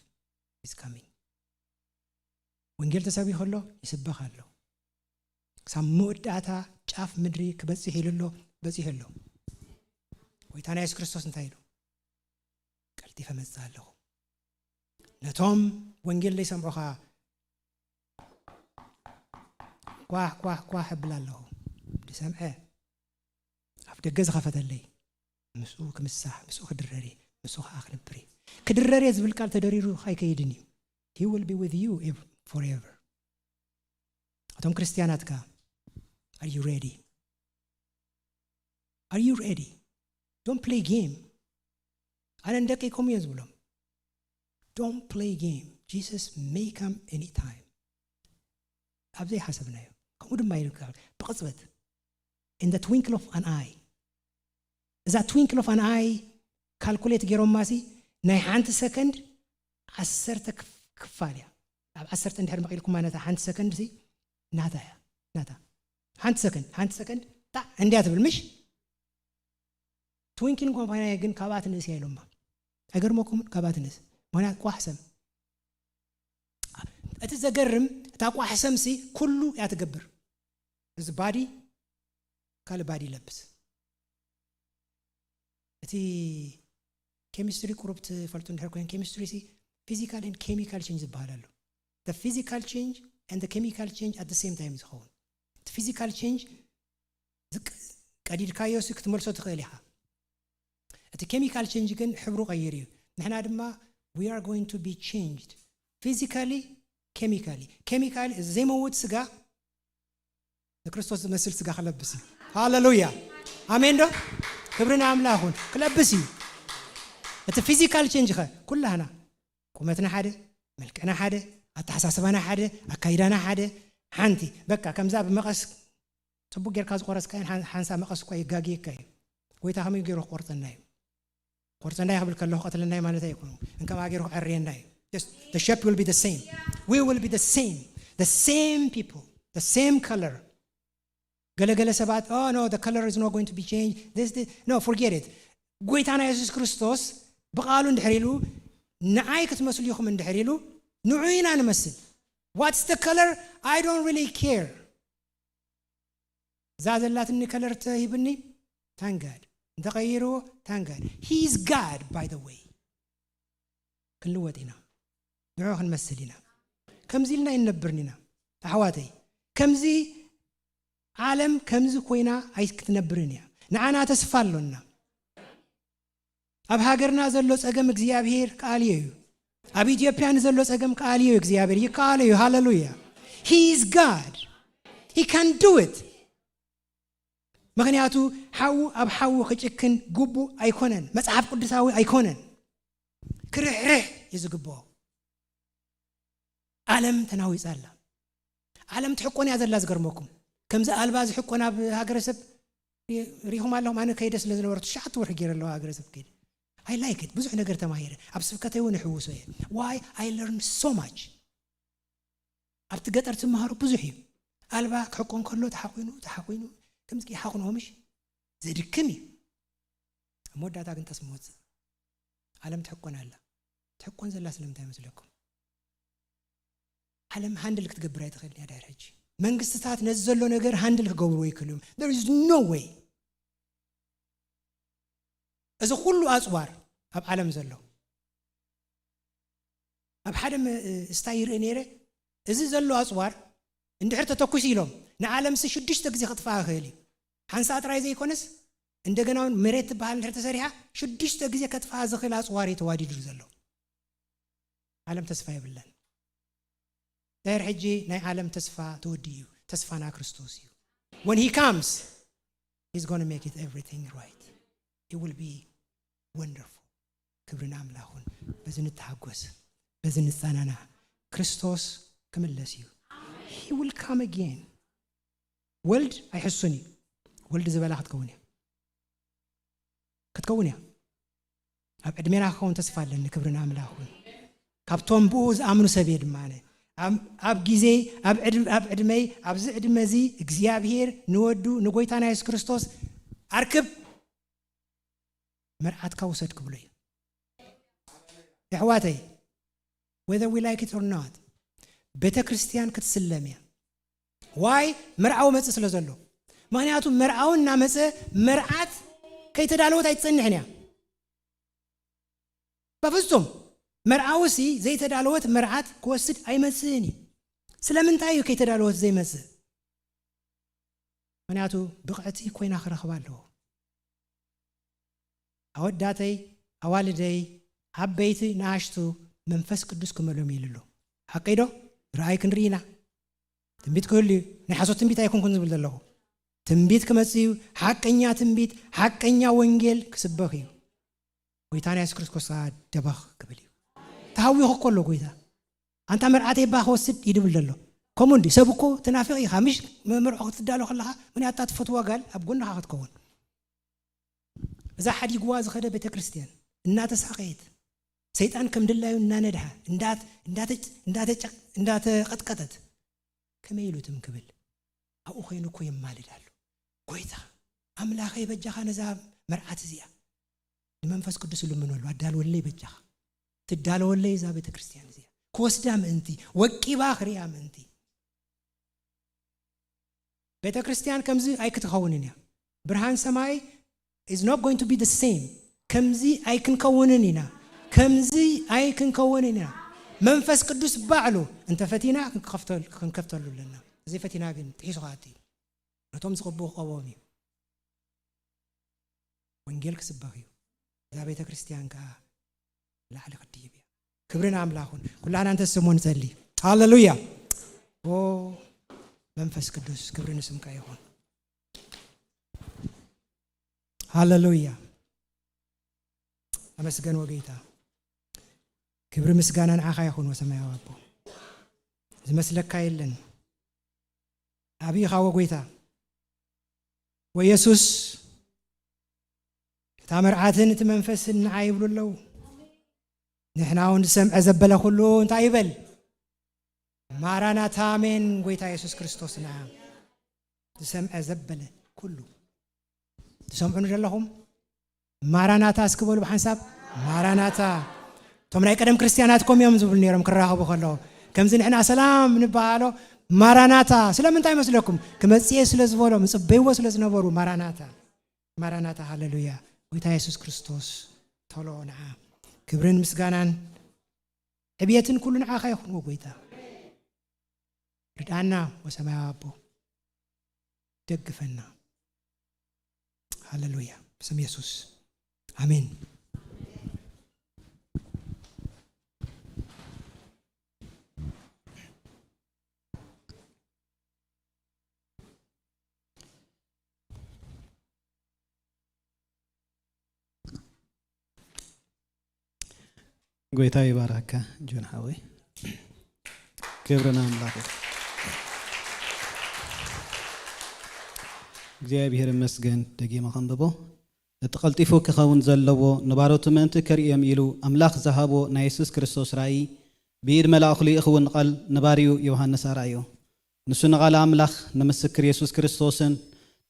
he's coming. ወንጌል ተሰቢኹሎ ይስበኻሎ ሳብ መወዳእታ ጫፍ ምድሪ ክበጽሕ ኢሉሎ በጽሕሎ ጎይታና ኢየሱስ ክርስቶስ እንታይ ኢሉ ቀልጢፈ መጽእ ኣለኹ ነቶም ወንጌል ዘይሰምዑኻ ኳህ ህብል ኣለኹ ድሰምዐ ኣብ ደገ ዝኸፈተለይ ምስኡ ክምሳሕ ምስኡ ክድረሪ ምስኡ ከዓ ክነብር ክድረሪ ዝብል ቃል ተደሪሩ ከይከይድን እዩ he will be with you forever. አቶም ክርስቲያናትካ are you ready? Are you ready? Don't play game. አነ እንደቀይኩም ይዝብሎም don't play game. Jesus may come anytime. ኣብዘይ ሓሰብናዮ ከምኡ ድማ ይልካል ብቕጽበት in the twinkle of an eye. እዛ twinkle of an eye ካልኩሌት ገይሮም ማሲ ናይ ሓንቲ ሰከንድ 10 ክፋል እያ ኣብ 10 እንድሕር መቂልኩም ማለት 1 ሰከንድ ሲ ናታ 1 ሰከንድ ታ እንዲያ ትብል ምሽ ትዊንኪል ኮምፓኒ ግን ካባት ነስ ያይሎማ አገርሞኩም ካባት ነስ ማለት ቋሕሰም እቲ ዘገርም ታ ቋሕሰም ሲ ኩሉ ያትገብር እዚ ባዲ ካለ ባዲ ለብስ እቲ ኬሚስትሪ ቁርብት ፈልጡ እንድሕር ኮይን ኬሚስትሪ ሲ physical and chemical change ይባላሉ the physical change and the chemical change at the same time ይኸውን the physical change ቀዲድካዮ ሲ ክትመልሶ ትኽእል ኢኻ እቲ chemical change ግን ሕብሩ ቀይር እዩ ንሕና ድማ we are going to be changed physically chemically ዘይመውት ስጋ ክርስቶስ ዝመስል ስጋ ክለብስ እዩ ሃሌሉያ አሜን ዶ ክብርና አምላኹን ክለብስ እዩ እቲ ፊዚካል ቼንጅ ኩላህና ቁመትና ሓደ መልክዕና ሓደ አተሐሳስባና ሓደ አካይዳና ሓደ ሓንቲ በቃ ከምዛ በመቀስ ጽቡቅ ጌርካ ዝቆረስካ ሓንሳ መቀስ ቆይ ጋጊካ እዩ ጎይታ ከመይ ገይሩ ቆርጠና ይብል ከለሁ ቀትልና ማለት አይኮንም እንከማ ገይሩ አሬና እዩ just the shape will be the same we will be the same people the same color ገለገለ ሰባት oh no the color is not going to be changed no forget it ጎይታና ኢየሱስ ክርስቶስ በቃሉ እንድሕሪሉ ንዓይ ክትመስሉ ይኹም እንድሕሪሉ ንዑይና ንመስል what's the color I don't really care ዛዘላትኒ ከለር ተሂብኒ thank God እንተቀይሩ thank God he is God by the way ክንልወጥና ንዑ ክንመስልና ከምዚልና ይነብርኒና አሕዋተይ ከምዚ ዓለም ከምዚ ኮይና አይክትነብርን ያ ንዓና ተስፋ አለና ኣብ ሃገርና ዘሎ ጸገም እግዚአብሔር ቃልዩ ኣብ ኢትዮጵያ ዘሎ ጸገም ቃልዩ እግዚአብሔር ይቃልዩ ሃሌሉያ he is God he can do it ምክንያቱ ሓው ኣብ ሓው ክጭክን ጉቡ አይኮነን መጽሐፍ ቅዱሳዊ አይኮነን ክርሕርሕ ይዝግበው ዓለም ተናዊጻላ ዓለም ትሕቆን ያዘላ ዝገርመኩም ከምዚ አልባ ዝሕቆን ኣብ ሃገረሰብ ሪኹም ኣለኹም ኣነ ከይደ ስለ ዝነበርቱ ሻዕት ወርሒ ገይረለዎ ሃገረሰብ ከይደ I like it ብዙሕ ነገር ተማሂረ ኣብ ስብከተ ይውን ሕውሶ why I learned so much ኣብቲ ገጠር ትመሃሩ ብዙሕ እዩ ኣልባ ክሕቆን ከሎ ተሓቆይኑ ከምዚ ይሓቁኖምሽ ዘድክም እዩ መወዳእታ ግን ተስሞት ዓለም ትሕቆን ኣላ ትሕቆን ዘላ ስለምንታይ መስለኩም ዓለም ሃንድል ክትገብር ኣይትኽእል እያ ዳይር ሕጂ መንግስትታት ነዚ ዘሎ ነገር ሃንድል ክገብሩ ይክእሉም there is no way እዚ ኩሉ ኣፅዋር ኣብ ዓለም ዘሎ ኣብ ሓደ ስታይ ይርኢ ነይረ እዚ ዘሎ ኣፅዋር እንድሕር ተተኩስ ኢሎም ንዓለም 6 ግዜ ክጥፋእ ይኽእል እዩ ሓንሳ ጥራይ ዘይኮነስ እንደገና መሬት ትበሃል እንድሕር ተሰሪሓ 6 ግዜ ከጥፋእ ዝኽእል ኣፅዋር የተዋዲዱ ዘሎ ዓለም ተስፋ ይብለን ዳይር ሕጂ ናይ ዓለም ተስፋ ተወዲ እዩ ተስፋና ክርስቶስ እዩ when he comes he's going to make it everything right it will be wonderful ክብርና አምላኹን በዚ ንተሓጎስ በዚ ንጸናና ክርስቶስ ክምለስ እዩ he will come again ወልድ ኣይሕሱኒ ወልድ ዝበላ ክትከውን እያ ኣብ ዕድሜና ክኸውን ተስፋ ኣለኒ ክብርና አምላኹን ካብቶም ብኡ ዝኣምኑ ሰብ እየ ድማነ ኣብ ጊዜ ኣብ ዕድመይ ኣብዚ ዕድመ እዚ እግዚአብሔር ንወዱ ንጎይታና ኢየሱስ ክርስቶስ ኣርክብ መርዓትካ ውሰድ ክብሎ እዩ ኣሕዋተይ whether we like it or not ቤተ ክርስቲያን ክትስለም እያ ዋይ መርዓው መጽእ ስለ ዘሎ ምክንያቱ መርዓውና መጽእ መርዓት ከይተዳለወት ኣይትጸንሕን እያ በፍጹም መርዓውሲ ዘይተዳለወት መርዓት ክወስድ ኣይመጽእን ስለምንታይ እዩ ከይተዳለወት ዘይመጽእ ምክንያቱ ብቕዕቲ ኮይና ክረኽባ ኣለዎ ኣወዳተይ ኣዋልደይ ዓበይቲ ንኣሽቱ መንፈስ ቅዱስ ክመሎም ይልሉ ሓቀይዶ ረኣይ ክንርኢና ትንቢት ክህሉ እዩ ናይ ሓሶት ትንቢት ኣይኮንኩን ዝብል ዘለኹ ትንቢት ክመጽእ እዩ ሓቀኛ ትንቢት ሓቀኛ ወንጌል ክስበኽ እዩ ጎይታና ኢየሱስ ክርስቶስ ደባኽ ክብል እዩ ታዊኹ ከሎ ጎይታ አንተ መርዓተይ ባኽ ወስድ ይድብል ዘሎ ኮሙንዲ ሰብኮ ተናፍቕ ኢኻ ምሽ መርዖ ክትዳሎ ከለኻ ምን ያጣ ትፈትዋ ጋል ኣብ ጎንኻ ክትከውን እዛ ሓዲግዋ ዝኸደ ቤተ ክርስቲያን እናተሳቀየት ሰይጣን ከም ድላዩ እናነድሃ እንዳተቀጥቀጠት ከመይሉትም ክብል ኣብኡ ኮይኑ እኮ የማልዳሉ ጎይታ ኣምላኸይ በጃኻ ነዛ መርዓት እዚኣ ንመንፈስ ቅዱስ ልምነሉ ኣዳልወለይ በጃኻ ትዳልወለይ እዛ ቤተ ክርስቲያን እዚኣ ክወስዳ ምእንቲ ወቂባ ክሪያ ምእንቲ ቤተ ክርስቲያን ከምዚ ኣይክትኸውንን እያ ብርሃን ሰማይ is not going to be the same ከምዚ ኣይክንከውንን ኢና ከምዚ ኣይክንከውንን ኢና መንፈስ ቅዱስ ባዕሉ እንተ ፈቲና ክንከፍተሉ ለና እዚ ፈቲና ግን ጥሒሱ ኻቲ ነቶም ዝቕብኡ ቀቦም እዩ ወንጌል ክስበኽ እዩ እዛ ቤተ ክርስቲያን ከዓ ላዕሊ ክድይብ እያ ክብርና አምላኹን ኩላና አንተ ስሙን ጸልይ ሃሌሉያ ኦ መንፈስ ቅዱስ ክብርን ስምካ ይሁን ሃሌሉያ አመስገን ወጌታ ክብር ምስጋና ንዓኻ ይሁን ወሰማያዊ አቦ ዝመስለካ የለን አብይኻ ወጌታ ወኢየሱስ ታመርዓትን ትመንፈስን ንዓይብሉ ለው ንሕናውን ሰምዐ ዘበለ ኩሉ እንታይ ይበል ማራናታ አሜን ጎይታ ኢየሱስ ክርስቶስና ሰምዐ ዘበለ ኩሉ ትሰምዑን ዘለኹም ማራናታ እስክበሉ ብሓንሳብ ማራናታ ቶም ናይ ቀደም ክርስቲያናትኩም እዮም ዝብሉ ነይሮም ክራኸቡ ከለዉ ከምዚ ንሕና ሰላም ንበሃሎ ማራናታ ስለምንታይ መስለኩም ክመጽእ ስለ ዝበሎ ምጽበይዎ ስለ ዝነበሩ ማራናታ ሃሌሉያ ጎይታ ኢየሱስ ክርስቶስ ተሎ ንዓ ክብርን ምስጋናን ዕብየትን ኩሉ ንዓኻ ይኹን ጎይታ ርዳና ወሰማያዊ አቦ ደግፈና ሃሌሉያ በስም ኢየሱስ አሜን ጎይታ ይባርካ ጆን ሐዊ ክብርና አምላክ እግዚአብሔር ይመስገን ደጊማ ከንብቦ እትቀልጢፉ ክኸውን ዘለዎ ንባሮቱ ምእንቲ ከሪኦም ኢሉ አምላክ ዝሃቦ ናይ ኢየሱስ ክርስቶስ ራእይ بيد ملاك لي إخوان قال نباريو يوحنا سارايو نسون قال أملاخ نمسكر يسوع كريستوسن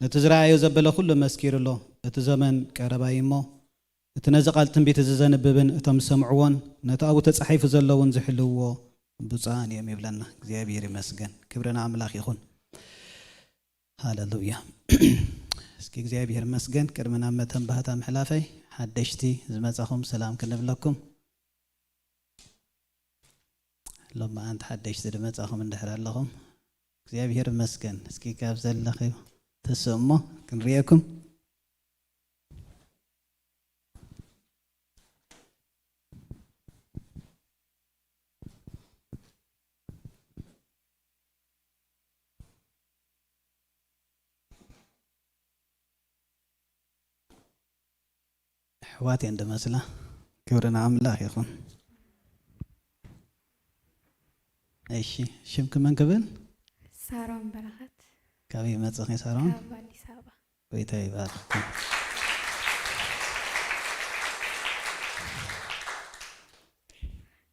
نتزرعيو زبلا كل مسكير الله الزمن كربايمو تنزقال تنبيت الززان ببن تم سمعون نتأو تصحيف زلون زحلوه بصان يمي بلنا زيابير مسجن كبرنا أملاخ يخون هاللويا اسكي زيابير مسجن كرمنا متن بهتم حلافي حدشتي زمزخم سلام كنبلكم لما أنت حدشت زمزخم اندحر لهم زيابير مسجن اسكي كابزل لخي تسمو كنريكم حواتي عند مسلا كورنا عملاق يخون ايشي شمك من قبل سارون بركات كابي متصخي سارون كابالي سابا ويتاي بارك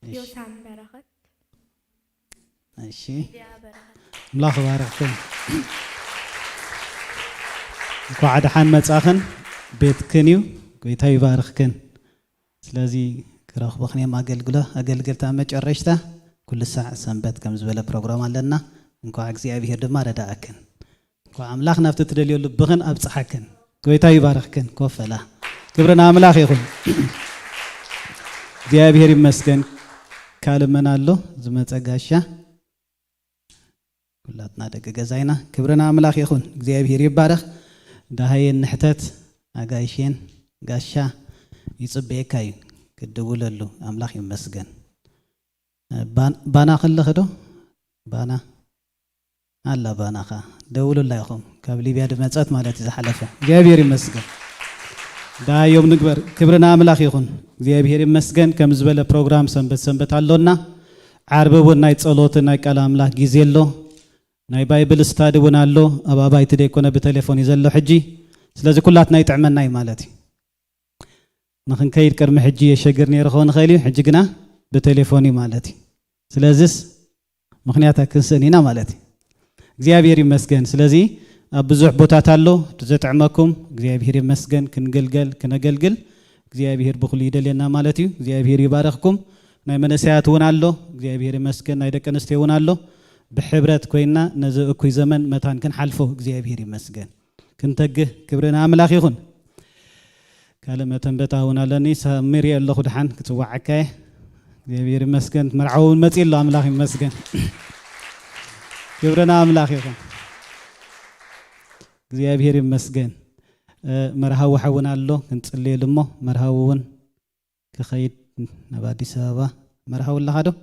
يوسام بركات ايشي يا بركات ملاخ باركتم قاعد حان متصاخن بيت كنيو ويتاي باركن سلازي كراخ بخني ما اقلقل تامج الرشته كل ساعه سنبت كم زبله بروجرام لنا انكو اغزيابير دما رداكن انكو املاخ نافت تدليو لبخن ابصحكن ويتاي باركن كوفلا كبرنا املاخ يكون እግዚአብሔር ይመስገን ካልመናሎ ዝመጸጋሻ ኩላትና ደገ ገዛይና ክብረና አምላክ ይሁን እግዚአብሔር ይባረክ ዳሃየን ንሕተት አጋይሽን ጋሻ ይጽበየካይ ክድውለሉ አምላክ ይመስገን ባና خلخዶ ባና አላ ባናኻ ደውሉላይኹም ካብ ሊብያ ድመጸት ማለት ዝሐለፈ እግዚአብሔር ይመስገን ዳዮም ንግበር ክብረና አምላክ ይሁን እግዚአብሔር ይመስገን ከም ዝበለ ፕሮግራም ሰንበት አለውና ዓርብ ናይ ጸሎት ናይ ቃል አምላክ ጊዜሎ ናይ ባይብል ስታዲ ወናሎ አባባይ ትደ ኮነ በቴሌፎን ይዘሎ ሕጂ ስለዚህ ኩላት ናይ ጥዕመናይ ማለት ንኽን ከይድ ቅድሚ ሕጂ የሸገር ነይረ ኾን ኸይሊ ሕጂ ግና በቴሌፎን ማለት ስለዚህ ምክንያታ ክንሰኒና ማለት እግዚአብሔር ይመስገን ስለዚህ ብዙሕ ቦታት አሎ ተዘጥዕመኩም እግዚአብሔር ይመስገን ክነገልግል እግዚአብሔር ብኹሉ ይደልየና ማለት እዩ እግዚአብሔር ይባረኽኩም ናይ መነሳያት ወን አሎ እግዚአብሔር ይመስገን ናይ ደቀ ኣንስትዮ ወን አሎ بحبرت كوينا نزق كوي زمن متان كن حلفه እግዚአብሔር ይመስገን كنتجه كبرنا أملاخ يخون كلمة بتاعونا لني سمير الله خدحان كتوعكه እግዚአብሔር ይመስገን مرعون متي الله أملاخ يمسكن كبرنا أملاخ يخون እግዚአብሔር ይመስገን مرهو حونا الله كنت اللي لمه مرهوون كخيد نبادي سابا مرهو الله هذا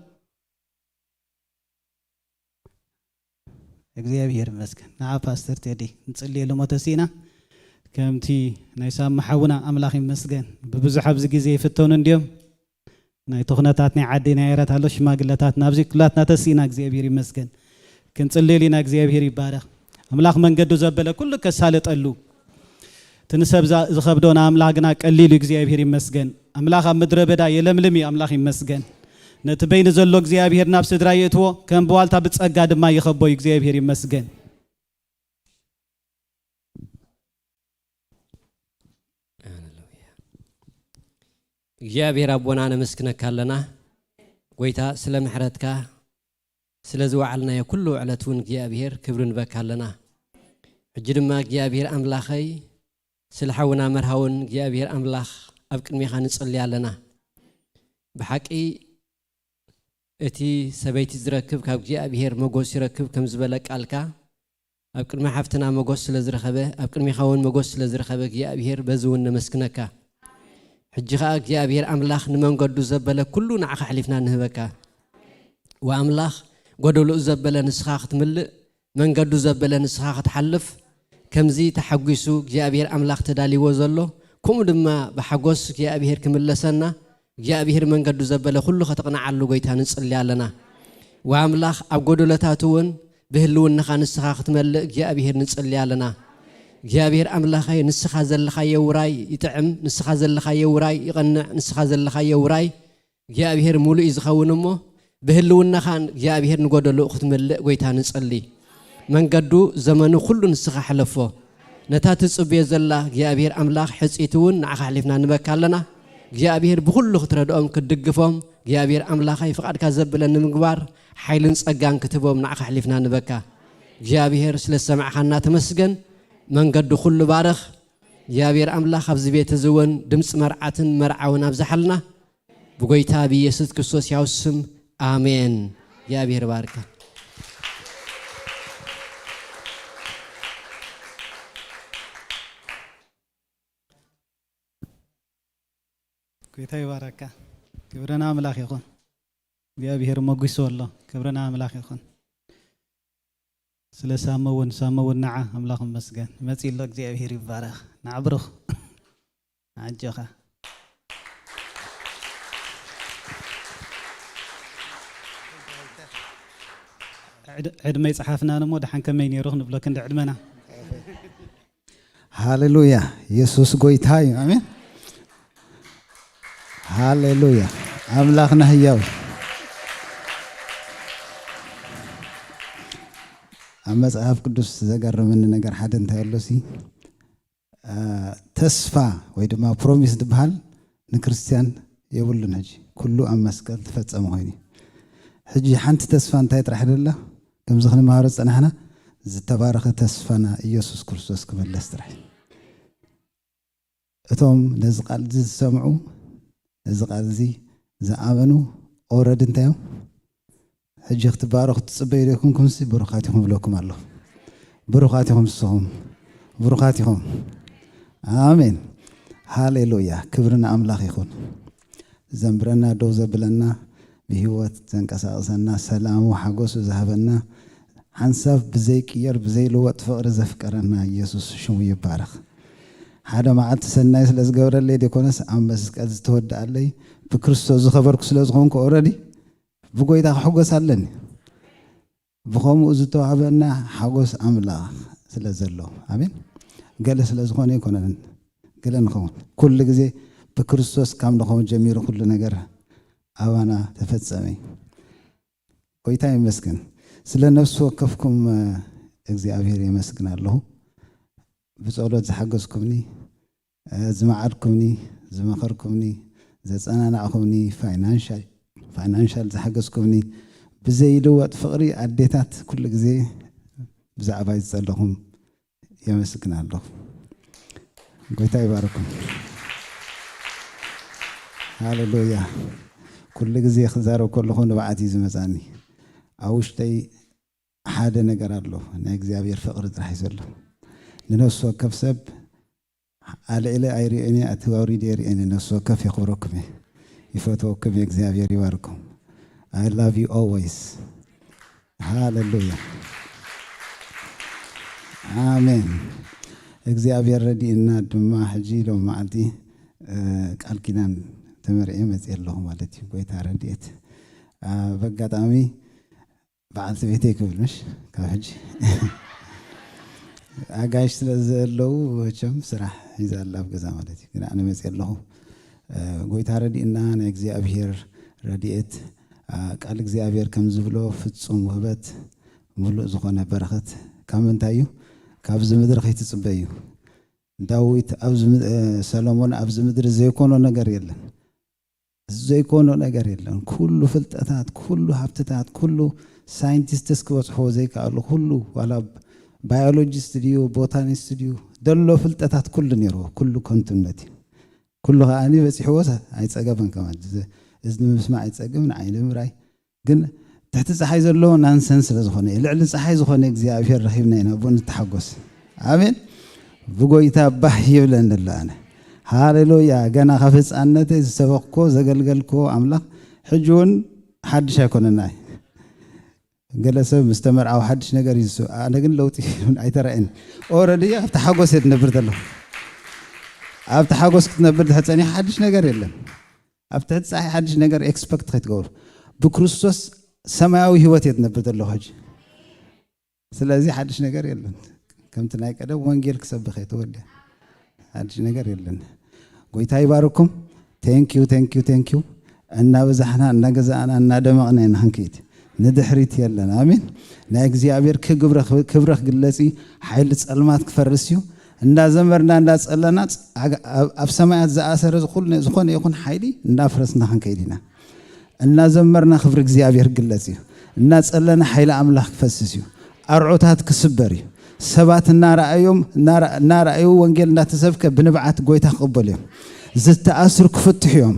እግዚአብሔር ይመስገን ና ፓስተር ቴዲ እንጽልይ ለሞተሲና ከምቲ ናይ ሳምሐውና አምላኽ ይመስገን በብዙ ሐብዝ ጊዜ ይፈተውን እንዲም ናይ ተኽነታት ናይ ዓዲ ናይ ያራት አሎ ሽማግለታት ናብዚ ኩላትና ተሲና እግዚአብሔር ይመስገን ክንጽልይና እግዚአብሔር ይባረክ አምላኽ መንገዱ ዘበለ ኩሉ ከሳለጠሉ ትንሰብዛ ዝኸብዶና አምላኽ ግና ቀሊሉ እግዚአብሔር ይመስገን አምላኽ ምድረ በዳ የለምልሚ አምላኽ ይመስገን نتبين زلوا እግዚአብሔር ናብ ስድራ የትዎ ከም በዋልታ ብጸጋ ድማ ይኸቦይ እግዚአብሔር ይመስገን እግዚአብሔር አቦና ነመስክነካለና ጎይታ ስለ ምሕረትካ ስለ ዝዋዓልና የኩሉ ዕለቱን እግዚአብሔር ክብርን በካለና እጅ ድማ እግዚአብሔር አምላኸይ ስለ ሐውና መርሃውን እግዚአብሔር አምላኽ ኣብ ቅድሚኻ ንጽልያለና በሐቂ እቲ ሰበይቲ ዝረክብ ካብ እግዚአብሔር መጎስ ይረክብ ከም ዝበለ ቃልካ ኣብ ቅድሚ ሓፍትና መጎስ ስለ ዝረኸበ ኣብ ቅድሚኻ እውን መጎስ ስለ ዝረኸበ እግዚአብሔር በዝውን ነመስክነካ ሕጂኻ እግዚአብሔር አምላኽ ንመንገዱ ዘበለ ኩሉ ንዓኻ ሓሊፍና ንህበካ ወአምላኽ ጎደሉ ዘበለ ንስኻ ክትምልእ መንገዱ ዘበለ ንስኻ ክትሓልፍ ከምዚ ተሐጉሱ እግዚአብሔር አምላኽ ተዳሊዎ ዘሎ ከምኡ ድማ በሐጎስ እግዚአብሔር ክምለሰና እግዚአብሔር መንገዱ ዘበለ ሁሉ ከተቀናዓሉ ጎይታ ንጽልያለና ወአምላኽ ኣብ ጎደለታቱን በህልውናኻ ንስኻ ክትመልእ እግዚአብሔር ንጽልያለና እግዚአብሔር አምላኸይ ንስኻ ዘለኻየ ውራይ ይጥዕም ንስኻ ዘለኻየ ውራይ ይቀንዕ ንስኻ ዘለኻየ ውራይ እግዚአብሔር ሙሉእ ይዝኸውን እሞ بهلونا خان እግዚአብሔር ንጎደሎ ክትመልእ ጎይታ ንጸልይ መንገዱ ዘመኑ ኩሉ ንስኻ ሓለፎ ነታ ትጽብየ ዘላ እግዚአብሔር አምላኽ ሕጽይቱን ንዓኻ ሓሊፍና ንበካለና እግዚአብሔር ብኩሉ ክትረድኦም ክትድግፎም እግዚአብሔር አምላኻይ ፍቃድካ ዘብለን ንምግባር ኃይልን ጸጋን ክትቦም ንዓኻ ሓሊፍና ንበካ እግዚአብሔር ስለሰማዕኻና ተመስገን መንገዱ ኩሉ ባረኽ እግዚአብሔር አምላኽ ኣብዚ ቤት ዝወን ድምጽ መርዓትን መርዓውን ኣብዛሐልና በጎይታ በኢየሱስ ክርስቶስ ያው ስም አሜን እግዚአብሔር ባርካ ጎይታ ይባረካ ክብረና አምላክ ይኹን እግዚአብሔር ሞግሶ አለ ክብረና አምላክ ይኹን ስለ ሳመውን ነዓ አምላክ መስገን መጽይሎ እግዚአብሔር ይባረክ ናብሩኽ አጀኻ عدم يصحفنا نمو دحن كمين يروح نبلك عند عدمنا هاليلويا يسوع قويتاي امين هاليلويا املاخنا هياو اما صحاف قدوس زغرمن ነገር ሓደ እንታይ ያለሲ ተስፋ ወይ ድማ ፕሮሚስ ድባል ንክርስቲያን የብሉን ሕጂ ኩሉ ኣብ መስቀል ተፈጸመ ሆይኒ ሕጂ ሓንቲ ተስፋ እንታይ ጥራሕ ደላ كم زخنا مهارة أنا زتبارك تسفنا يسوع كريستوس كمل استرح أتوم لزقال زي سمعوا لزقال زي زعمنوا أورد انتيو حج اختبارك تصبيركم كمسي بركاتكم لكم الله بركاتكم الصوم بركاتكم آمين هاليلويا كبرنا أملاك يكون زنبرنا دوزة بلنا بهوات تنقساسنا سلام وحقوس ذهبنا حنسف بزيك ير بزي لوقت فقر زفكرنا يسوع شو يبارك هذا ما عاد سنايس لزغور اللي ديكونس ام مسقز تود علي بكريستوس خبرك سلازخونك اوريدي بغويتا حقوس علني بخوم ازتو عبنا حقوس املا سلازلو امين قال سلازخوني يكونن قال نخون كل غزي بكريستوس كام نخون جميل كل ነገር أوانا تفتصمي قويتا يمسكن سلا نفس وقفكم እግዚአብሔር يمسكن الله بصلوت زحقزكمني زمعركمني زمخركمني زصنانعكمني فاينانشال زحقزكمني بزي لوط فقري عديتات كل غزي بزعبا يصلهم يمسكن الله قويتا يباركم هاليلويا كل جزء خزارو كل خون بعتي زمزاني أوشتي حدا نجار الله نجزي أبير فقر راح يزله لنفسه كف سب على إلى أيري أني أتواري ديري أني نفسه كف يخبركم يفتوكم يجزي أبير يواركم I love you always hallelujah آمين يجزي أبير ردي إن دم حجيل ومعدي قال كنان تمرئ مزيل لهم والتي قويت عرديت بقطامي بعد بيتك مش كاج اغاش ስለዘለው ወቸም ስራሕ ይዛል ኣብ ገዛ ማለት ግን ኣነ መጽእ ኣለሁ قويت عرديና ናይ እግዚአብሔር ረድኤት ቃል እግዚአብሔር ከም ዝብሎ ፍጹም ውህበት ሙሉእ ዝኾነ በረኸት ካብ ምንታይ እዩ ካብዚ ምድሪ ከይትጽበዩ ዳዊት ኣብዚ ሰሎሞን ኣብዚ ምድሪ ዘይኮኖ ነገር የለን ዘይኮኖ ነገር የለን ኩሉ ፍልጠታት ኩሉ ሀብትታት ኩሉ ሳይንቲስትስ ክበጽሖ ዘይካሉ ኩሉ ዋላ ባዮሎጂስት ዲዩ ቦታኒስት ዲዩ ደሎ ፍልጠታት ኩሉ ነይሮ ኩሉ ኮንቲነቲ ኩሉ ኸኣኒ በጽሕዎስ ኣይጸገበን ከማል እዝኒ ምስማዕ ኣይጸግምን ዓይኒ ምራይ ግን تحت ፀሓይ ዘሎ ናንሰንስ ስለዝኾነ ልዕሊ ፀሓይ ዝኾነ እግዚአብሔር ረኺብና ኢና ቦን ተሓጎስ አሜን ብጎይታ ባህ ይብለን ደላነ ሃሌሉያ ገና ከፍጻነተ ዝሰበክኮ ዘገልገልኮ አምላክ ሕጁን ሓድሽ አይኮነናይ ገለሰብ መስተመርዓው ሓድሽ ነገር ይሱ አነ ግን ለውጥ አይተራእን ኦሬዲ አፍታ ሓጎስ የትነብር ዘሎ አፍታ ሓጎስ ክትነብር ተጸኒ ሓድሽ ነገር የለም አፍታ ፀሓይ ሓድሽ ነገር ኤክስፔክት ክትገብሩ በክርስቶስ ሰማያዊ ህይወት የትነብር ዘሎ ሆጅ ስለዚህ ሓድሽ ነገር የለም ከምት ናይ ቀደም ወንጌል ክሰብኽ የተወደ ሓድሽ ነገር የለን ጎይታ ይባርኩም ቴንክ ዩ እናበዛሕና እናገዛእና እናደመቕና ንኽንከይድ ንድሕሪት የለን ኣሜን ናይ እግዚኣብሔር ክብረኽ ግለፂ ሓይሊ ጸልማት ክፈርስ እዩ እንዳዘመርና እንዳጸለና ኣብ ሰማያት ዝኣሰረ ዝኾነ ይኹን ሓይሊ እንዳፍረስና ክንከይድ ኢና እናዘመርና ክብሪ እግዚኣብሔር ግለፂ እዩ እናጸለና ሓይሊ ኣምላኽ ክፈስስ እዩ ኣርዑታት ክስበር እዩ ሰባት እናረኣዩ ወንጌል እንዳተሰብከ ብንብዓት ጎይታ ክቕበሉ እዮም ዝተኣስሩ ክፍትሑ እዮም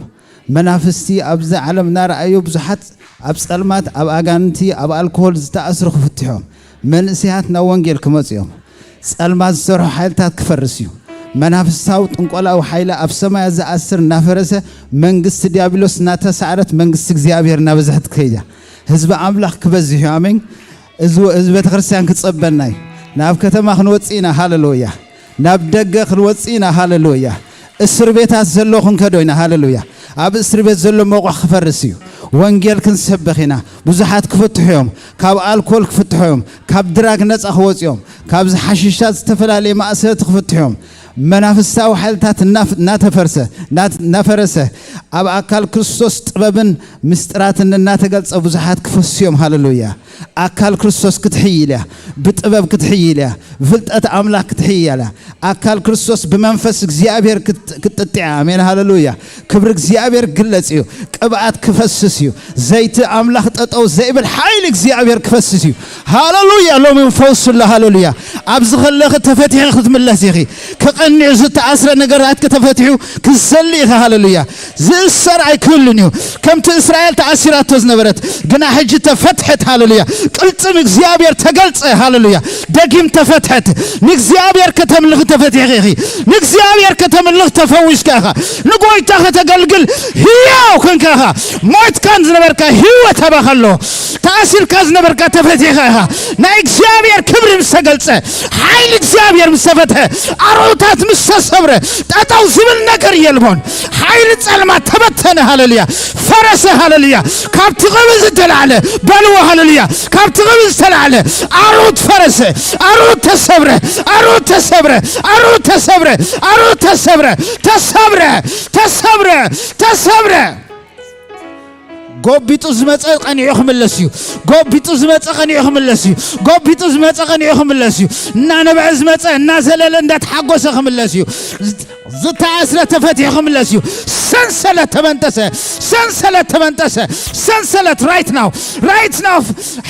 መናፍስቲ ኣብዚ ዓለም እናረኣዩ ብዙሓት ኣብ ጸልማት ኣብ ኣጋንቲ ኣብ ኣልኮሆል ዝተኣስሩ ክፍትሑ እዮም መንእስያት ናብ ወንጌል ክመፁ እዮም ጸልማት ዝሰርሑ ሓይልታት ክፈርስ እዩ መናፍስታዊ ጥንቆላዊ ሓይሊ ኣብ ሰማያት ዝኣስር እናፈረሰ መንግስቲ ዲያብሎስ እናተሳዕረት መንግስቲ እግዚኣብሔር እናበዝሕት ትከይድ እያ ህዝቢ ኣምላኽ ክበዝሕ እዩ ኣሜን እዚ ቤተክርስትያን ክጸበልና እዩ ናብ ከተማ ክንወፅእ ኢና ሃሌሉያ ናብ ደገ ክንወፅእ ኢና ሃሌሉያ እስር ቤታት ዘሎ ክንከዶ ኢና ሃሌሉያ ኣብ እስር ቤት ዘሎ መቑሕ ክፈርስ እዩ ወንጌል ክንሰብኽ ኢና ብዙሓት ክፍትሑ እዮም ካብ ኣልኮል ክፍትሑ እዮም ካብ ድራግ ነፃ ክወፁ እዮም ካብ ሓሽሻት ዝተፈላለየ ማእሰርቲ ክፍትሑ እዮም መናፍስታዊ ሓይልታት እናፈረሰ ኣብ ኣካል ክርስቶስ ጥበብን ምስጢራትን እናተገልጸ ብዙሓት ክፈስሱ እዮም ሃሌሉያ ኣካል ክርስቶስ ክትሕይል እያ ብጥበብ ክትሕይል እያ ፍልጠት ኣምላኽ ክትሕይል እያ ኣካል ክርስቶስ ብመንፈስ እግዚኣብሔር ክትጥጥዕ ኣሜን ሃሌሉያ ክብሪ እግዚኣብሔር ግለጽ እዩ ቅብኣት ክፈስስ እዩ ዘይቲ ኣምላኽ ጠጠው ዘይብል ሓይሊ እግዚኣብሔር ክፈስስ እዩ ሃሌሉያ ሎሚ ፈውሱላ ሃሌሉያ ኣብዚ ከለኸ ተፈቲሒ ክትምለስ ኢኺ ክቕንዕ ዝተኣስረ ነገራት ከተፈቲሑ ክሰሊ ኢኻ ሃሌሉያ ዝእሰር ኣይክህልን እዩ ከምቲ እስራኤል ተኣሲራቶ ዝነበረት ግና ሕጂ ተፈትሐት ሃሌሉያ ቅልጽም እግዚኣብሔር ተገልጸ ሃሌሉያ ደጊም ተፈትሐት ንእግዚኣብሔር ከተምልኽ ተፈቲሒ ኢኺ ንእግዚኣብሔር ከተምልኽ ተፈዊስካ ኢኻ ንጎይታ ከተገልግል ህያው ኮንካ ኢኻ ሞትካን ዝነበርካ ህይወት ኣባኸሎ ተኣሲርካ ዝነበርካ ተፈቲኻ ኢኻ ናይ እግዚኣብሔር ክብሪ ምስ ተገልጸ ሓይሊ እግዚአብሔር ምስ ተፈትሐ ኣርዑታት ምስ ተሰብረ ጠጠው ዝብል ነገር የልቦን ሓይሊ ጸልማት ተበተነ ሃሌሉያ ፈረሰ ሃሌሉያ ካብቲ ቅብዝ ተላዕለ በልዎ ሃሌሉያ ካብቲ ቅብዝ ተላዕለ ኣርዑት ፈረሰ ኣርዑት ተሰብረ ኣርዑት ተሰብረ ኣርዑት ተሰብረ ኣርዑት ተሰብረ ተሰብረ ተሰብረ ተሰብረ ጎቢጡ ዝመፀ ቀኒዑ ክምለስ እዩ ጎቢጡ ዝመፀ ቀኒዑ ክምለስ እዩ ጎቢጡ ዝመፀ ቀኒዑ ክምለስ እዩ እናነበዐ ዝመፀ እናዘለለ እንዳተሓጎሰ ክምለስ እዩ ዝተኣስረ ተፈቲሑ ክምለስ እዩ ሰንሰለት ተበንጠሰ ሰንሰለት ተበንጠሰ ሰንሰለት ራይት ናው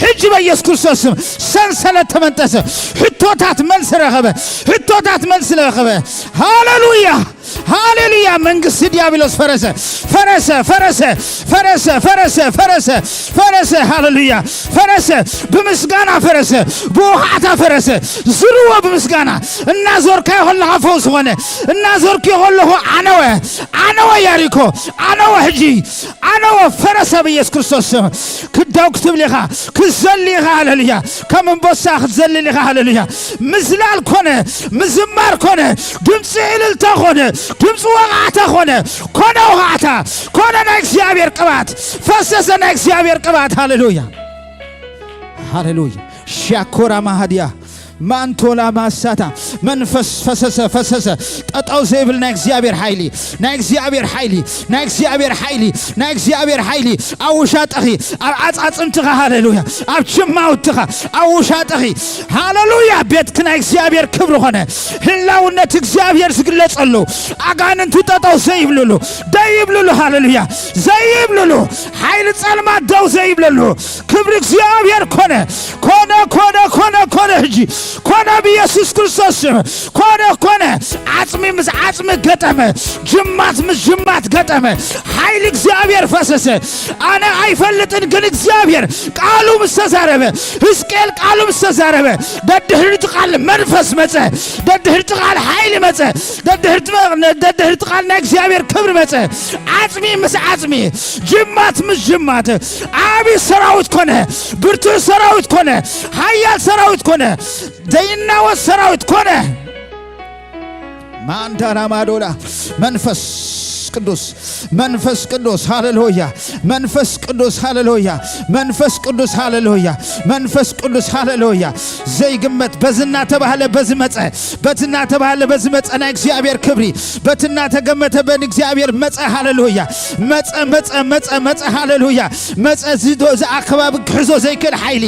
ሕጂ በኢየሱስ ክርስቶስ ስም ሰንሰለት ተበንጠሰ ሕቶታት መልስ ረኸበ ሕቶታት መልስ ረኸበ ሃሌሉያ ሃሌሉያ መንግስት ዲያብሎስ ፈረሰ ፈረሰ ፈረሰ ፈረሰ ፈረሰ ፈረሰ ፈረሰ ሃሌሉያ ፈረሰ በምስጋና ፈረሰ በውሃታ ፈረሰ ዝሩዋ በምስጋና እና ዞርካ ይኸለኸ ፈውስ ሆነ እና ዞርክ ይኸለኸ አነወ ያሪኮ አነወ ሕጂ አነወ ፈረሰ በኢየሱስ ክርስቶስ ስም ክዳው ክትብሊኻ ክዘሊኻ ሃሌሉያ ከምንቦሳ ክትዘልሊኻ ሃሌሉያ ምዝላል ኮነ ምዝማር ኮነ ድምፂ እልልታ ኮነ ድምፅ ወቃዕታ ኮነ ወቃዕታ ኮነ ናይ እግዚአብሔር ቅባት ፈሰሰ ናይ እግዚአብሔር ቅባት ሃሌሉያ ሃሌሉያ ሻኮራ ማሃዲያ ማንቶላ ማሳታ መንፈስ ፈሰሰ ጠጣው ዘይብል ናይ እግዚአብሔር ኃይሊ ናይ እግዚአብሔር ኃይሊ ናይ እግዚአብሔር ኃይሊ ናይ እግዚአብሔር ኃይሊ አውሻጠኺ አጻጽምትኻ ሃሌሉያ አብችማውትኻ አውሻጠኺ ሃሌሉያ ቤትክ ናይ እግዚአብሔር ክብር ሆነ ህላውነት እግዚአብሔር ዝግለጸሉ አጋንንቱ ጠጣው ዘይብሉሉ ደይብሉሉ ሃሌሉያ ዘይብሉሉ ኃይል ጸልማት ደው ዘይብሉሉ ክብር እግዚአብሔር ኮነ ሕጂ ኮነ በኢየሱስ ክርስቶስ ኮነ አጽሚ ምስ አጽሚ ገጠመ ጅማት ምስ ጅማት ገጠመ ኃይል እግዚአብሔር ፈሰሰ አነ አይፈልጥን ግን እግዚአብሔር ቃሉ ምስተዛረበ ሕዝቅኤል ቃሉ ምስተዛረበ ደድህርት ቃል መንፈስ መጸ ደድህርት ቃል ኃይል መጸ ደድህርት ቃል ናይ እግዚአብሔር ክብር መጸ አጽሚ ምስ አጽሚ ጅማት ምስ ጅማት አቢ ሰራዊት ኮነ ብርቱ ሰራዊት ኮነ ኃያል ሰራዊት ኮነ ዘይናወ ሰራዊት ኮነ ማንዳራ ማዶላ መንፈስ ቅዱስ መንፈስ ቅዱስ ሃሌሉያ መንፈስ ቅዱስ ሃሌሉያ መንፈስ ቅዱስ ሃሌሉያ መንፈስ ቅዱስ ሃሌሉያ ዘይግመት በዝና ተባለ በዝመጸ በትና ተባለ በዝመጸ ናይ እግዚአብሔር ክብሪ በትና ተገመተ በን እግዚአብሔር መጸ ሃሌሉያ መጸ መጸ መጸ መጸ ሃሌሉያ መጸ ዝዶ ዘአክባብ ክሕዞ ዘይክል ኃይሊ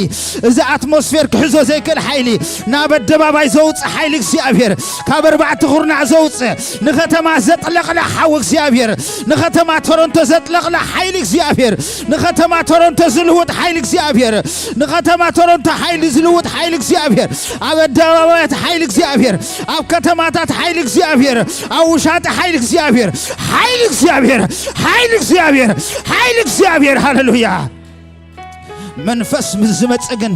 እዚ አትሞስፌር ክሕዞ ዘይክል ኃይሊ ናበደባባይ ዘውጽ ኃይሊ እግዚአብሔር ካበርባዕት ኹርና ዘውጽ ንከተማ ዘጥለቅለ ሓው እግዚአብሔር ንከተማ ቶሮንቶ ዘጥለቅለ ኃይሊ እግዚአብሔር ንከተማ ቶሮንቶ ዝልውጥ ኃይሊ እግዚአብሔር ንከተማ ቶሮንቶ ኃይሊ ዝልውጥ ኃይሊ እግዚአብሔር አበደባባያት ኃይሊ እግዚአብሔር አብ ከተማታት ኃይሊ እግዚአብሔር አውሻጥ ኃይሊ እግዚአብሔር ኃይሊ እግዚአብሔር ኃይሊ እግዚአብሔር ኃይሊ እግዚአብሔር ሃሌሉያ መንፈስ ዝመጽግን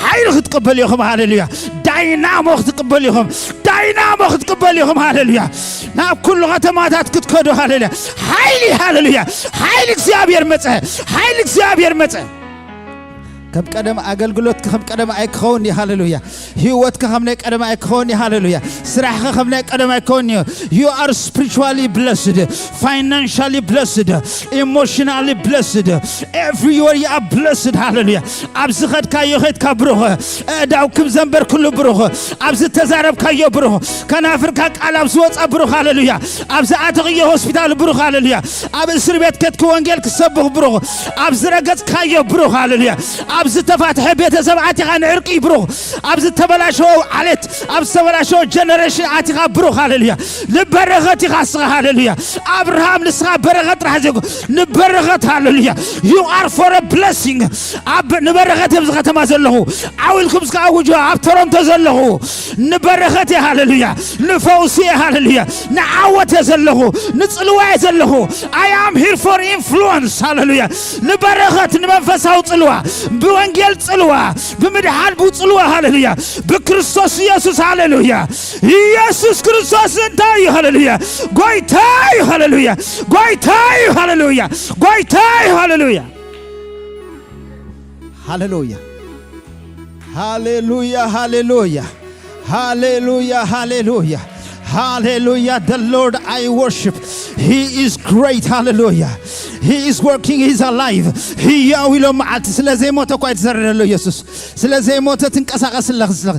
ኃይል ክትቀበል ይኹም ሃሌሉያ ዳይናሞ ክትቀበል ይኹም ዳይናሞ ክትቀበል ይኹም ሃሌሉያ ናብ ኩሉ ከተማታት ክትከዱ ሃሌሉያ ኃይሊ ሃሌሉያ ኃይል እግዚአብሔር መጸ ኃይል እግዚአብሔር መጸ كم قدم أقلقلوت كم قدم أيكوني هاللويا هيوت كم نك قدم أيكوني هاللويا سرح كم نك قدم أيكوني you are spiritually blessed financially blessed emotionally blessed everywhere you are blessed hallelujah أبزخد كايوهت كبروه داو كم زنبر كل بروه أبز تزارب كايو بروه كان أفريقيا على أبزوت أبروه هاللويا أبز أتغيه هوسبيتال بروه هاللويا أبز سربيت كتكو أنجيل كسبه بروه أبز رجت كايو بروه هاللويا أبز تفاتح بيت زبعتي عن عرقي برو أبز تبلاشو علت أبز تبلاشو جنريشن عتيقا برو هاللويا نبرغتي خاصة هاللويا أبراهام نسخة برغت راح يقول نبرغت هاللويا you are for a blessing أب نبرغت بزغت ما زله عاولكم سكا وجوا أب تورنتو زله نبرغت هاللويا نفوسي هاللويا نعوت زله نصلوا زله I am here for influence هاللويا نبرغت نمنفسها وصلوا بوانجيل صلوا بمدحال بو صلوا هاللويا بكريستوس يسوع هاللويا يسوع كريستوس انتاي هاللويا غويتاي هاللويا غويتاي هاللويا غويتاي هاللويا هاللويا هاللويا هاللويا هاللويا هاللويا Hallelujah, the Lord I worship. He is great. Hallelujah. He is working. He is alive. He will not ስለዚህ ሞተ እኮ አይተሰረለ ኢየሱስ ስለዚህ ሞተ ተንቀሳቀስ ለኸስለ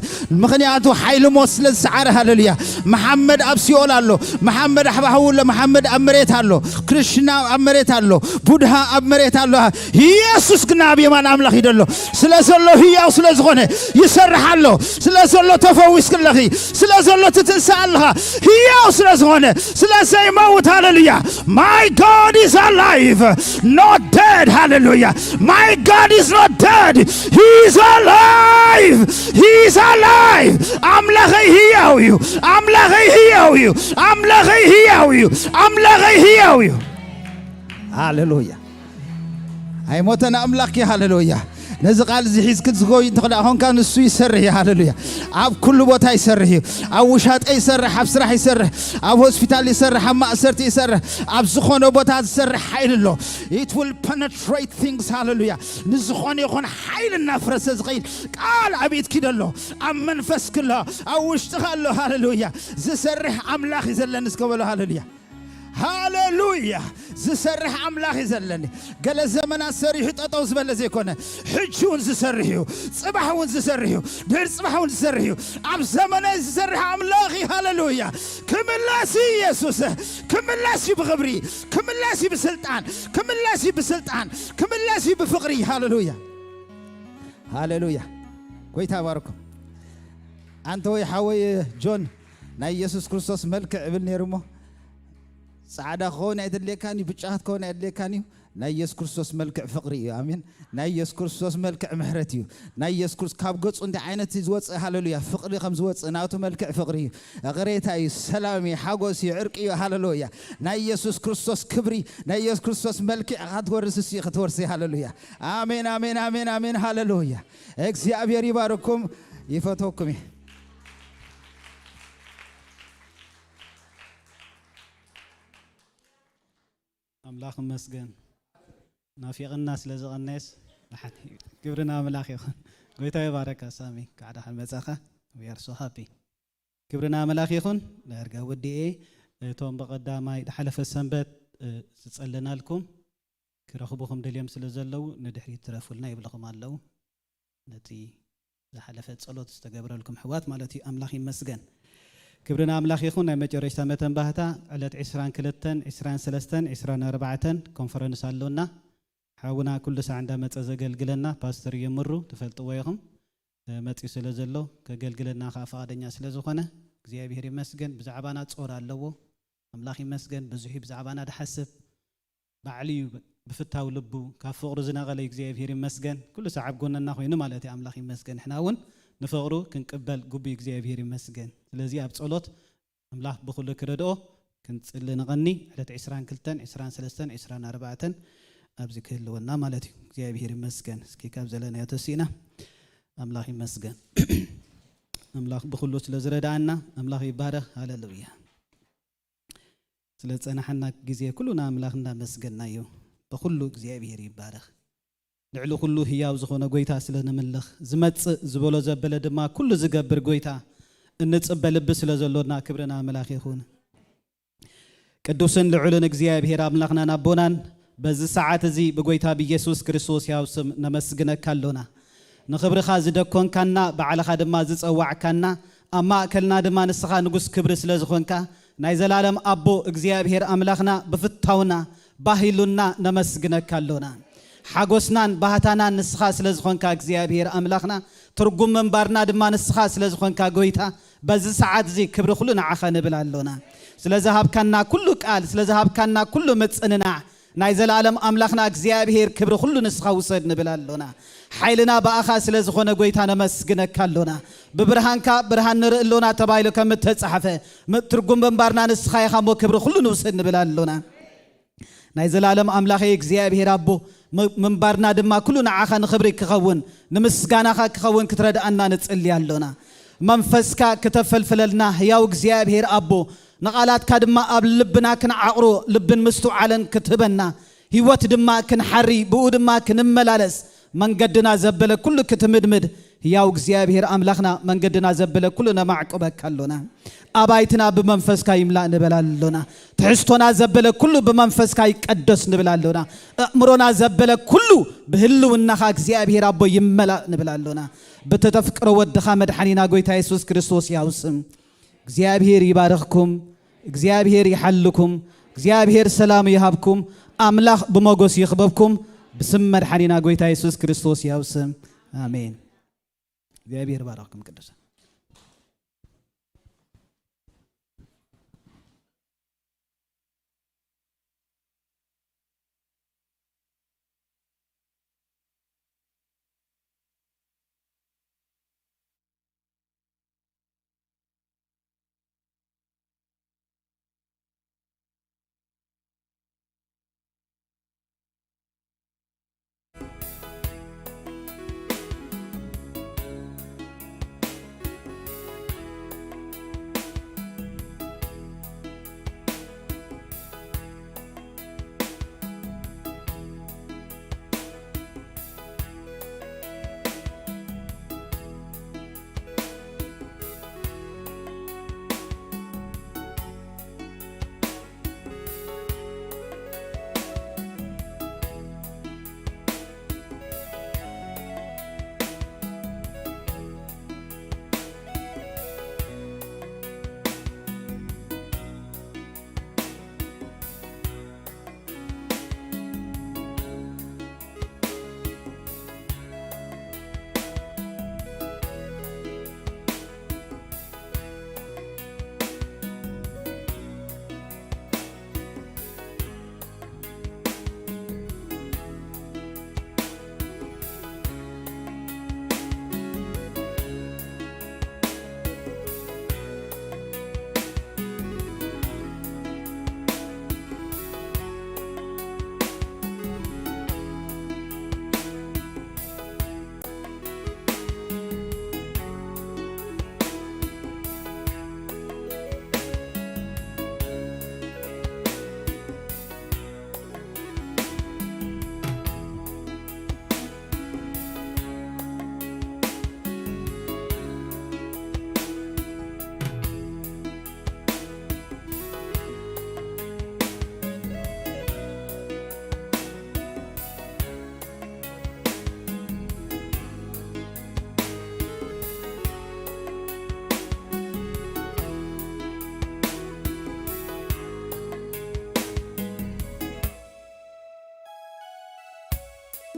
ምክንያቱ ኃይሉ ሞት ስለዚህ ሰዓረ ሃሌሉያ መሐመድ አብሲኦል አሎ መሐመድ አህባሁ ለመሐመድ አመሬት አሎ ክርስቲና አመሬት አሎ ቡድሃ አመሬት አሎ ኢየሱስ ግን አብየማን አምላክ ይደሎ ስለዘሎ ህያው ስለዝኾነ ይሰርሓሎ ስለዘሎ ተፈውስክለኺ ስለዘሎ ትትንሳለኻ ህያው ስለዝኾነ ስለዚህ ሞት ሃሌሉያ my God is alive not dead hallelujah my God is not dead he is alive he is alive amlakhi hiyawiyu amlakhi hiyawiyu amlakhi hiyawiyu amlakhi hiyawiyu hallelujah ay motana amlakhi hallelujah نزق على زحيز كنت زغوي تقول هون كان السوي يسرح هاللويا أب كل بوتا يسرح أب وشات يسرح أب سرح يسرح أب هوسبيتال يسرح أب مأسرت يسرح أب زخون بوتا يسرح حيل الله it will penetrate things hallelujah نزخون يكون حيل النفرس زغيل قال عبيد كده الله أم منفس كله أو اشتغل له هاللويا زسرح أملاخ يزلن نسكبله هاللويا هاللويا زسرح أملاخ يزلني قال الزمن السريح تطوز بلا زي كونه حجون زسرحيو صباحون زسرحيو دير صباحون زسرحيو أب زمن زسرح أملاخي هاللويا كم الله سي يسوس كم الله سي بغبري كم الله سي بسلطان كم الله سي بسلطان كم الله سي بفقري هاللويا هاللويا كويت باركم أنتوا يحوي جون ناي يسوس كريستوس ملك ابن يرمو سعادة خون عدل كاني بجهات كون عدل كاني نايس كريستوس ملك فقري آمين نايس كريستوس ملك محرتي نايس كريس كاب قص عند عينة زوج هاللويا فقري خمس زوج ناوت ملك فقري غريتاي سلامي حاجوسي عرقي هاللويا نايس كريستوس كبري نايس كريستوس ملك هاد ورسي خطورسي هاللويا آمين آمين آمين آمين هاللويا إكسي أبي يبارككم يفتوكم أملاخ مسجن نافيق الناس لزق الناس لحد كبرنا أملاخ يخون قويتا يبارك سامي قاعدة المزاخة we are so happy كبرنا أملاخ يخون لا يرجع ودي توم بقداماي حلف السنبت تسألنا لكم كرخبوكم دليم سلزلو ندحري ترفولنا يبلغم اللو نتي زحلفت صلوت استقبر لكم حوات مالتي أملاخي مسجن كبرنا أملاخي يخون مجرش تامتن بهتا على 20 كلتن 20 سلستن 20 4 كونفرنس اللونا حاونا كل ساعة عندما تزجل قلنا باستر يمرو تفلت وياهم متي سلزلو كجل قلنا خافا دنيا سلزخنا زي بيهري مسجن بزعبانا تصور اللو أملاخي مسجن بزحي بزعبانا دحسب بعلي بفتها ولبو كفقر زنا غلي زي بيهري مسجن كل ساعة قلنا ناخذ نمالتي أملاخي مسجن إحنا ون نفقرو كنقبل قبي زي بيهري مسجن لذي أبتصلت أملاخ بخل كردو كنت اللي نغني على 20 كلتن 20 سلستن 20 4 أبزي كل ونا مالتي زي بيهري مسجن سكي كابزلنا يتسينا أملاخي مسجن أملاخ بخلوس لزرد عنا أملاخ يبارك هاللويا سلت أنا حنا جزية كلنا أملاخنا مسجنا يو بخلو جزية بيهري يبارك لعلو كله هي وزخونا قويتا سلنا ملخ زمت زبولو زبلد ما كل زقبر قويتا نتصبل بس لزلودنا كبرنا أملاخ يخون كدوسن لعلو نجزية بيهري أملاخنا نبونان بز ساعات زي بقويتا بيسوس كريستوس يا وسم نمسجنا كلنا نخبر خازدك كون كنا بعلى خادم ما زت أوع كنا أما أكلنا دما نسخة نقص كبر سلزخونك نايزل عالم أبو إجزاء بهير أملاخنا بفتاونا باهلونا نمسجنا كلنا حجوسنا بهتنا نسخة سلزخونك إجزاء بهير أملاخنا ترجم من بارنا دما نسخة سلزخونك قويتها بز ساعات زي كبر خلنا عخان بلالونا سلزهاب كنا كله قال سلزهاب كنا كله متسننا نايزل عالم أملاخنا إجزاء بهير كبر خلنا نسخة وصدنا بلالونا حيلنا بأخاس لزخونا قويتانا مسجنا كلنا ببرهانك برهان نرقلونا تبايلو كم تتصحفه ترقم بمبارنا نسخاي خامو كبر خلونا وسن بلالونا نايزل عالم أملاخي إجزاء بهي ربو منبارنا دما كلنا عخان خبري كخون نمسجانا خا كخون كترد أننا نتسألي اللونا منفسك كتفلفللنا هياو إجزاء بهي ربو نقالات كدما قبل لبنا كن عقرو لبن مستو علن كتبنا هيوت دما كن حري بو دما كن ملالس من قدنا زبل كل كتمدمد يا وجزيابير أملاخنا من قدنا زبل كلنا معقبك كلنا أبايتنا بمنفس كاي ملا نبلالنا تحستنا زبل كل بمنفس كاي قدس نبلالنا أمرنا زبل كل بهلو النخا جزيابير أبو يملا نبلالنا بتتفكر ودخا مدحنينا قويتا يسوس كريستوس يا وسم جزيابير يبارككم جزيابير يحلكم جزيابير سلام يهبكم أملاخ بموغوس يخببكم بسم مرحنينا قويتا يسوس كريستوس يا وسم آمين እግዚአብሔር ባርክም ቅዱሳን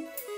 እዩ